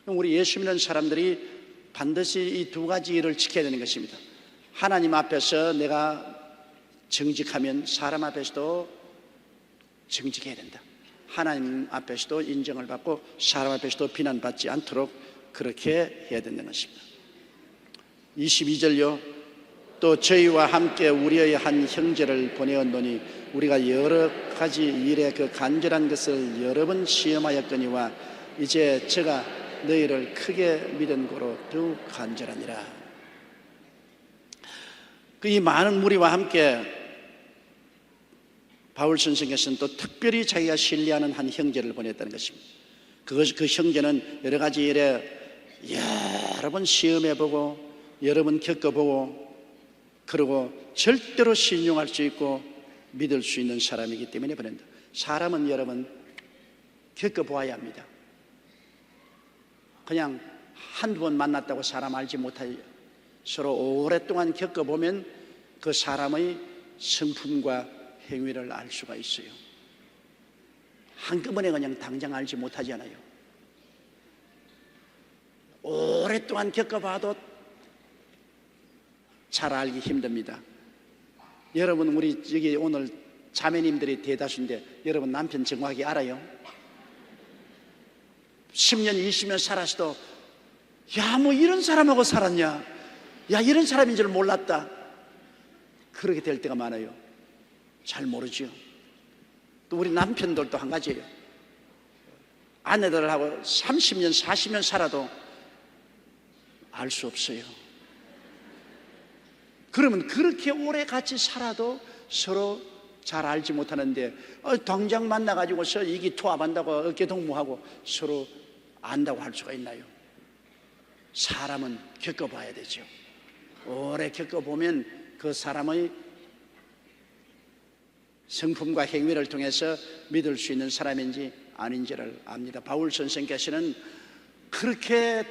우리 예수 믿는 사람들이 반드시 이 2가지 일을 지켜야 되는 것입니다. 하나님 앞에서 내가 정직하면 사람 앞에서도 정직해야 된다. 하나님 앞에서도 인정을 받고 사람 앞에서도 비난받지 않도록 그렇게 해야 된다는 것입니다. 22절요. 또 저희와 함께 우리의 한 형제를 보내었노니 우리가 여러 가지 일에 그 간절한 것을 여러 번 시험하였거니와 이제 제가 너희를 크게 믿은 고로 더욱 간절하니라. 이 많은 무리와 함께 바울 선생께서는 또 특별히 자기가 신뢰하는 한 형제를 보냈다는 것입니다. 그 형제는 여러 가지 일에 여러 번 시험해보고 여러 번 겪어보고 그리고 절대로 신용할 수 있고 믿을 수 있는 사람이기 때문에 보낸다. 사람은 여러분 겪어보아야 합니다. 그냥 한두 번 만났다고 사람 알지 못하여 서로 오랫동안 겪어보면 그 사람의 성품과 행위를 알 수가 있어요. 한꺼번에 그냥 당장 알지 못하잖아요. 오랫동안 겪어봐도 잘 알기 힘듭니다. 여러분, 우리 여기 오늘 자매님들이 대다수인데 여러분 남편 정확히 알아요? 10년 20년 살았어도 야, 뭐 이런 사람하고 살았냐, 야, 이런 사람인 줄 몰랐다, 그렇게 될 때가 많아요. 잘 모르죠. 또 우리 남편들도 한 가지예요. 아내들하고 30년 40년 살아도 알 수 없어요. 그러면 그렇게 오래 같이 살아도 서로 잘 알지 못하는데 당장 만나가지고서 이기투합한다고 어깨동무하고 서로 안다고 할 수가 있나요? 사람은 겪어봐야 되죠. 오래 겪어보면 그 사람의 성품과 행위를 통해서 믿을 수 있는 사람인지 아닌지를 압니다. 바울 선생께서는 그렇게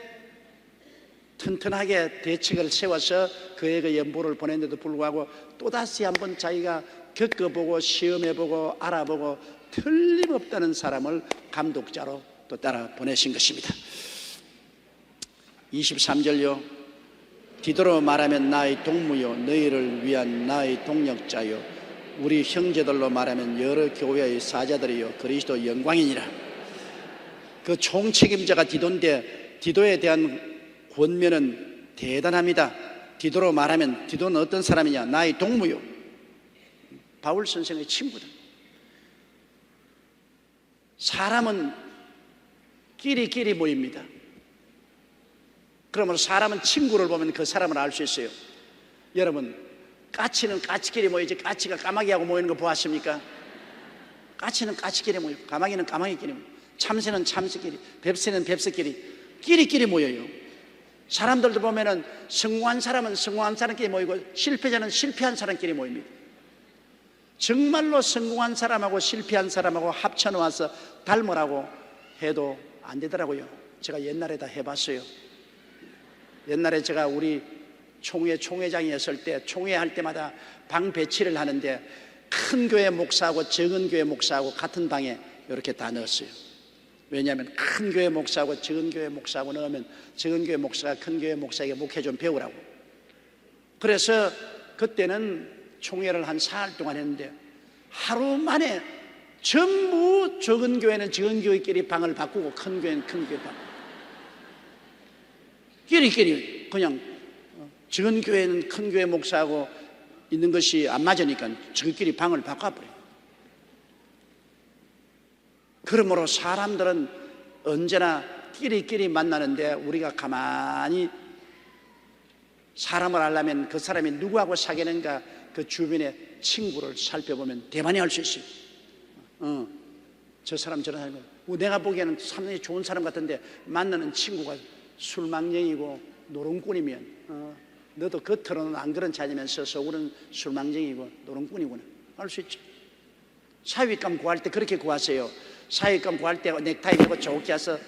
튼튼하게 대책을 세워서 그에게 연보를 보냈는데도 불구하고 또다시 한번 자기가 겪어보고 시험해보고 알아보고 틀림없다는 사람을 감독자로 또 따라 보내신 것입니다. 23절요. 디도로 말하면 나의 동무요 너희를 위한 나의 동력자요 우리 형제들로 말하면 여러 교회의 사자들이요 그리스도 영광이니라. 그 총책임자가 디도인데 디도에 대한 권면은 대단합니다. 디도로 말하면 디도는 어떤 사람이냐? 나의 동무요, 바울 선생의 친구들. 사람은 끼리끼리 모입니다. 그러면 사람은 친구를 보면 그 사람을 알 수 있어요. 여러분, 까치는 까치끼리 모이지 까치가 까마귀하고 모이는 거 보았습니까? 까치는 까치끼리 모이고 까마귀는 까마귀끼리 모이고 참새는 참새끼리, 뱁새는 뱁새끼리 끼리끼리 모여요. 사람들도 보면은 성공한 사람은 성공한 사람끼리 모이고 실패자는 실패한 사람끼리 모입니다. 정말로 성공한 사람하고 실패한 사람하고 합쳐놓아서 닮으라고 해도 안 되더라고요. 제가 옛날에 다 해봤어요. 옛날에 제가 우리 총회장이었을 때 총회할 때마다 방 배치를 하는데 큰 교회 목사하고 적은 교회 목사하고 같은 방에 이렇게 다 넣었어요. 왜냐하면 큰 교회 목사하고 적은 교회 목사하고 넣으면 적은 교회 목사가 큰 교회 목사에게 목회 좀 배우라고. 그래서 그때는 총회를 한 사흘 동안 했는데 하루 만에 전부 적은 교회는 적은 교회끼리 방을 바꾸고 큰 교회는 큰 교회 방 끼리끼리 그냥 적은 교회는 큰 교회 목사하고 있는 것이 안 맞으니까 저희끼리 방을 바꿔버려요. 그러므로 사람들은 언제나 끼리끼리 만나는데 우리가 가만히 사람을 알려면 그 사람이 누구하고 사귀는가 그 주변의 친구를 살펴보면 대만히 알 수 있어요. 저 사람 저런 사람 내가 보기에는 상당히 좋은 사람 같은데 만나는 친구가 술망쟁이고 노름꾼이면 너도 겉으로는 안 그런 자냐면서 속으로는 술망쟁이고 노름꾼이구나 알 수 있죠. 사위감 구할 때 그렇게 구하세요. 사위감 구할 때 넥타이 매고 좋게 해서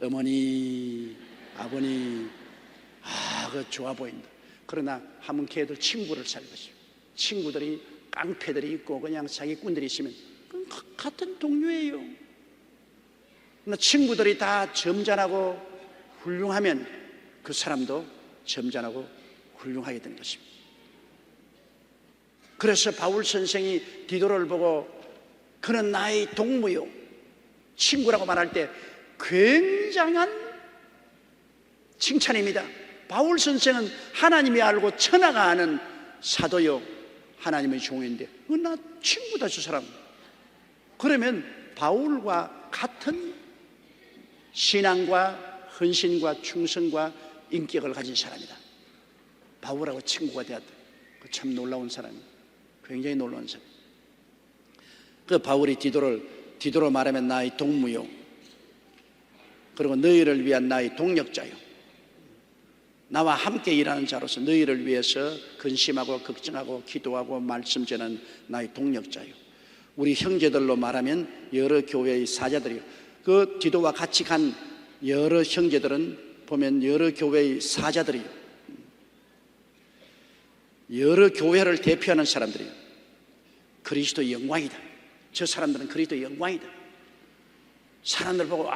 어머니 아버님 그거 좋아 보인다. 그러나 한번 걔들 친구를 살것이요. 친구들이 깡패들이 있고 그냥 사기꾼들이 있으면 같은 동료예요. 그러나 친구들이 다 점잖하고 훌륭하면 그 사람도 점잖하고 훌륭하게 된 것입니다. 그래서 바울 선생이 디도를 보고 그는 나의 동무요 친구라고 말할 때 굉장한 칭찬입니다. 바울 선생은 하나님이 알고 천하가 아는 사도요 하나님의 종인데 나 친구다 저 사람. 그러면 바울과 같은 신앙과 헌신과 충성과 인격을 가진 사람이다. 바울하고 친구가 되었다. 참 놀라운 사람이에요. 굉장히 놀라운 사람. 그 바울이 디도로 말하면 나의 동무요 그리고 너희를 위한 나의 동력자요 나와 함께 일하는 자로서 너희를 위해서 근심하고 걱정하고 기도하고 말씀 전하는 나의 동력자요 우리 형제들로 말하면 여러 교회의 사자들이요. 그 디도와 같이 간 여러 형제들은 보면 여러 교회의 사자들이요 여러 교회를 대표하는 사람들이요 그리스도의 영광이다. 저 사람들은 그리스도의 영광이다. 사람들 보고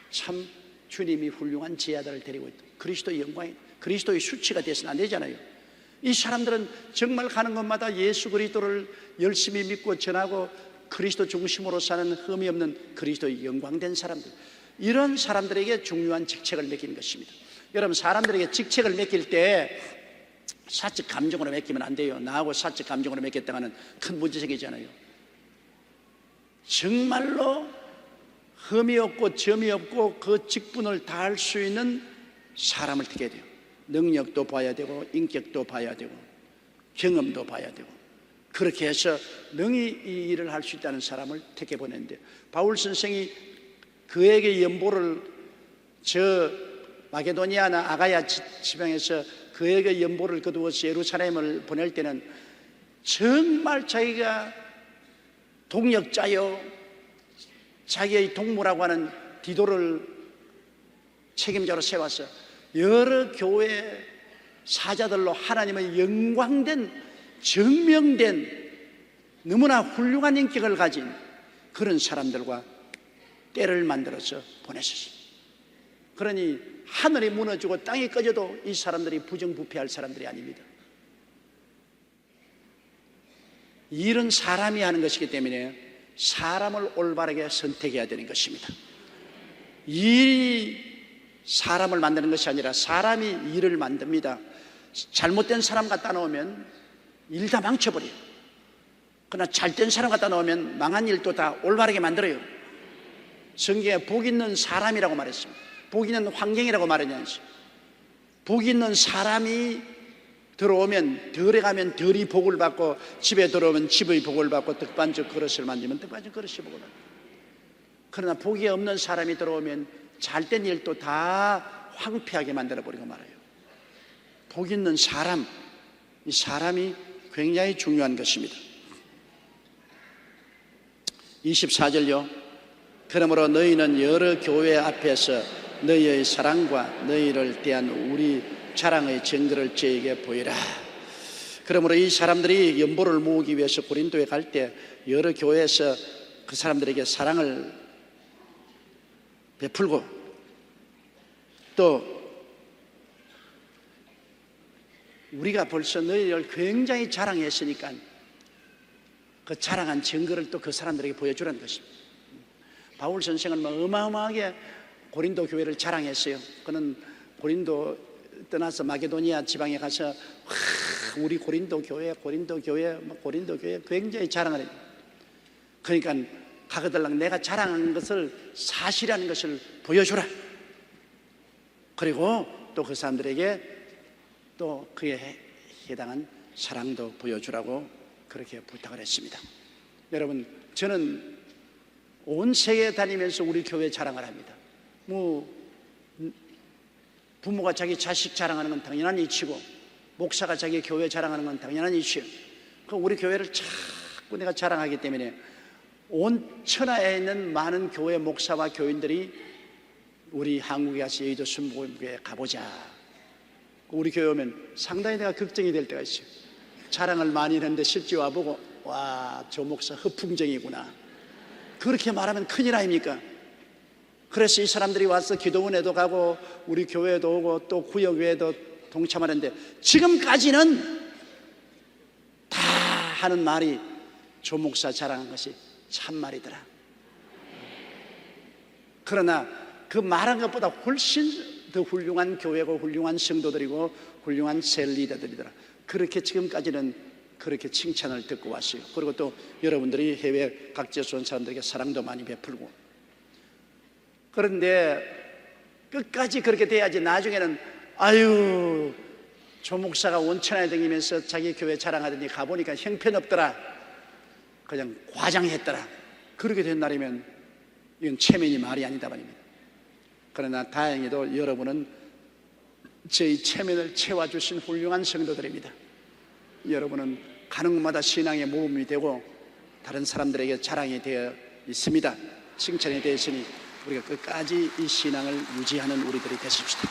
참 주님이 훌륭한 제자들을 데리고 있다. 그리스도의 영광이, 그리스도의 수치가 되어서는 안 되잖아요. 이 사람들은 정말 가는 곳마다 예수 그리스도를 열심히 믿고 전하고 그리스도 중심으로 사는 흠이 없는 그리스도의 영광된 사람들, 이런 사람들에게 중요한 직책을 맡기는 것입니다. 여러분, 사람들에게 직책을 맡길 때 사적 감정으로 맡기면 안 돼요. 나하고 사적 감정으로 맡겼다가는 큰 문제 생기잖아요. 정말로 흠이 없고 점이 없고 그 직분을 다할 수 있는 사람을 택해야 돼요. 능력도 봐야 되고 인격도 봐야 되고 경험도 봐야 되고, 그렇게 해서 능히 이 일을 할 수 있다는 사람을 택해 보냈는데, 바울 선생이 그에게 연보를 저 마게도니아나 아가야 지방에서 그에게 연보를 거두어서 예루살렘을 보낼 때는 정말 자기가 동력자요, 자기의 동무라고 하는 디도를 책임자로 세워서 여러 교회 사자들로 하나님의 영광된, 증명된 너무나 훌륭한 인격을 가진 그런 사람들과 때를 만들어서 보내셨어요. 그러니 하늘이 무너지고 땅이 꺼져도 이 사람들이 부정부패할 사람들이 아닙니다. 일은 사람이 하는 것이기 때문에 사람을 올바르게 선택해야 되는 것입니다. 일이 사람을 만드는 것이 아니라 사람이 일을 만듭니다. 잘못된 사람 갖다 놓으면 일 다 망쳐버려요. 그러나 잘된 사람 갖다 놓으면 망한 일도 다 올바르게 만들어요. 성경에 복 있는 사람이라고 말했습니다. 복 있는 환경이라고 말했냐면서, 복 있는 사람이 들어오면, 덜에 가면 덜이 복을 받고, 집에 들어오면 집의 복을 받고, 떡반죽 그릇을 만지면 떡반죽 그릇이 복을 받고. 그러나 복이 없는 사람이 들어오면 잘된 일도 다 황폐하게 만들어버리고 말아요. 복 있는 사람, 이 사람이 굉장히 중요한 것입니다. 24절요. 그러므로 너희는 여러 교회 앞에서 너희의 사랑과 너희를 대한 우리 자랑의 증거를 저에게 보이라. 그러므로 이 사람들이 연보를 모으기 위해서 고린도에 갈 때 여러 교회에서 그 사람들에게 사랑을 베풀고, 또 우리가 벌써 너희를 굉장히 자랑했으니까 그 자랑한 증거를 또 그 사람들에게 보여주라는 것입니다. 바울 선생은 뭐 어마어마하게 고린도 교회를 자랑했어요. 그는 고린도 떠나서 마게도니아 지방에 가서 우리 고린도 교회 굉장히 자랑을 해요. 그러니까 가거들랑 내가 자랑한 것을 사실이라는 것을 보여주라. 그리고 또 그 사람들에게 또 그에 해당한 사랑도 보여주라고 그렇게 부탁을 했습니다. 여러분, 저는 온 세계 다니면서 우리 교회 자랑을 합니다. 뭐 부모가 자기 자식 자랑하는 건 당연한 이치고, 목사가 자기 교회 자랑하는 건 당연한 이치요. 그 우리 교회를 자꾸 내가 자랑하기 때문에 온 천하에 있는 많은 교회 목사와 교인들이 우리 한국에 가서 여의도 순복음교회에 가보자. 우리 교회 오면 상당히 내가 걱정이 될 때가 있어요. 자랑을 많이 했는데 실제 와보고, 와, 저 목사 허풍쟁이구나, 그렇게 말하면 큰일 아닙니까? 그래서 이 사람들이 와서 기도원에도 가고 우리 교회도 오고 또 구역회에도 동참하는데, 지금까지는 다 하는 말이 조 목사 자랑한 것이 참말이더라. 그러나 그 말한 것보다 훨씬 더 훌륭한 교회고 훌륭한 성도들이고 훌륭한 셀 리더들이더라. 그렇게 지금까지는 그렇게 칭찬을 듣고 왔어요. 그리고 또 여러분들이 해외 각지에서 온 사람들에게 사랑도 많이 베풀고. 그런데 끝까지 그렇게 돼야지 나중에는 아유, 조 목사가 온천에 다니면서 자기 교회 자랑하더니 가보니까 형편없더라, 그냥 과장했더라, 그렇게 된 날이면 이건 체면이 말이 아니다 말입니다. 그러나 다행히도 여러분은 저희 체면을 채워주신 훌륭한 성도들입니다. 여러분은 가는 곳마다 신앙의 모범이 되고 다른 사람들에게 자랑이 되어 있습니다. 칭찬이 되어 있으니 우리가 끝까지 이 신앙을 유지하는 우리들이 되십시다.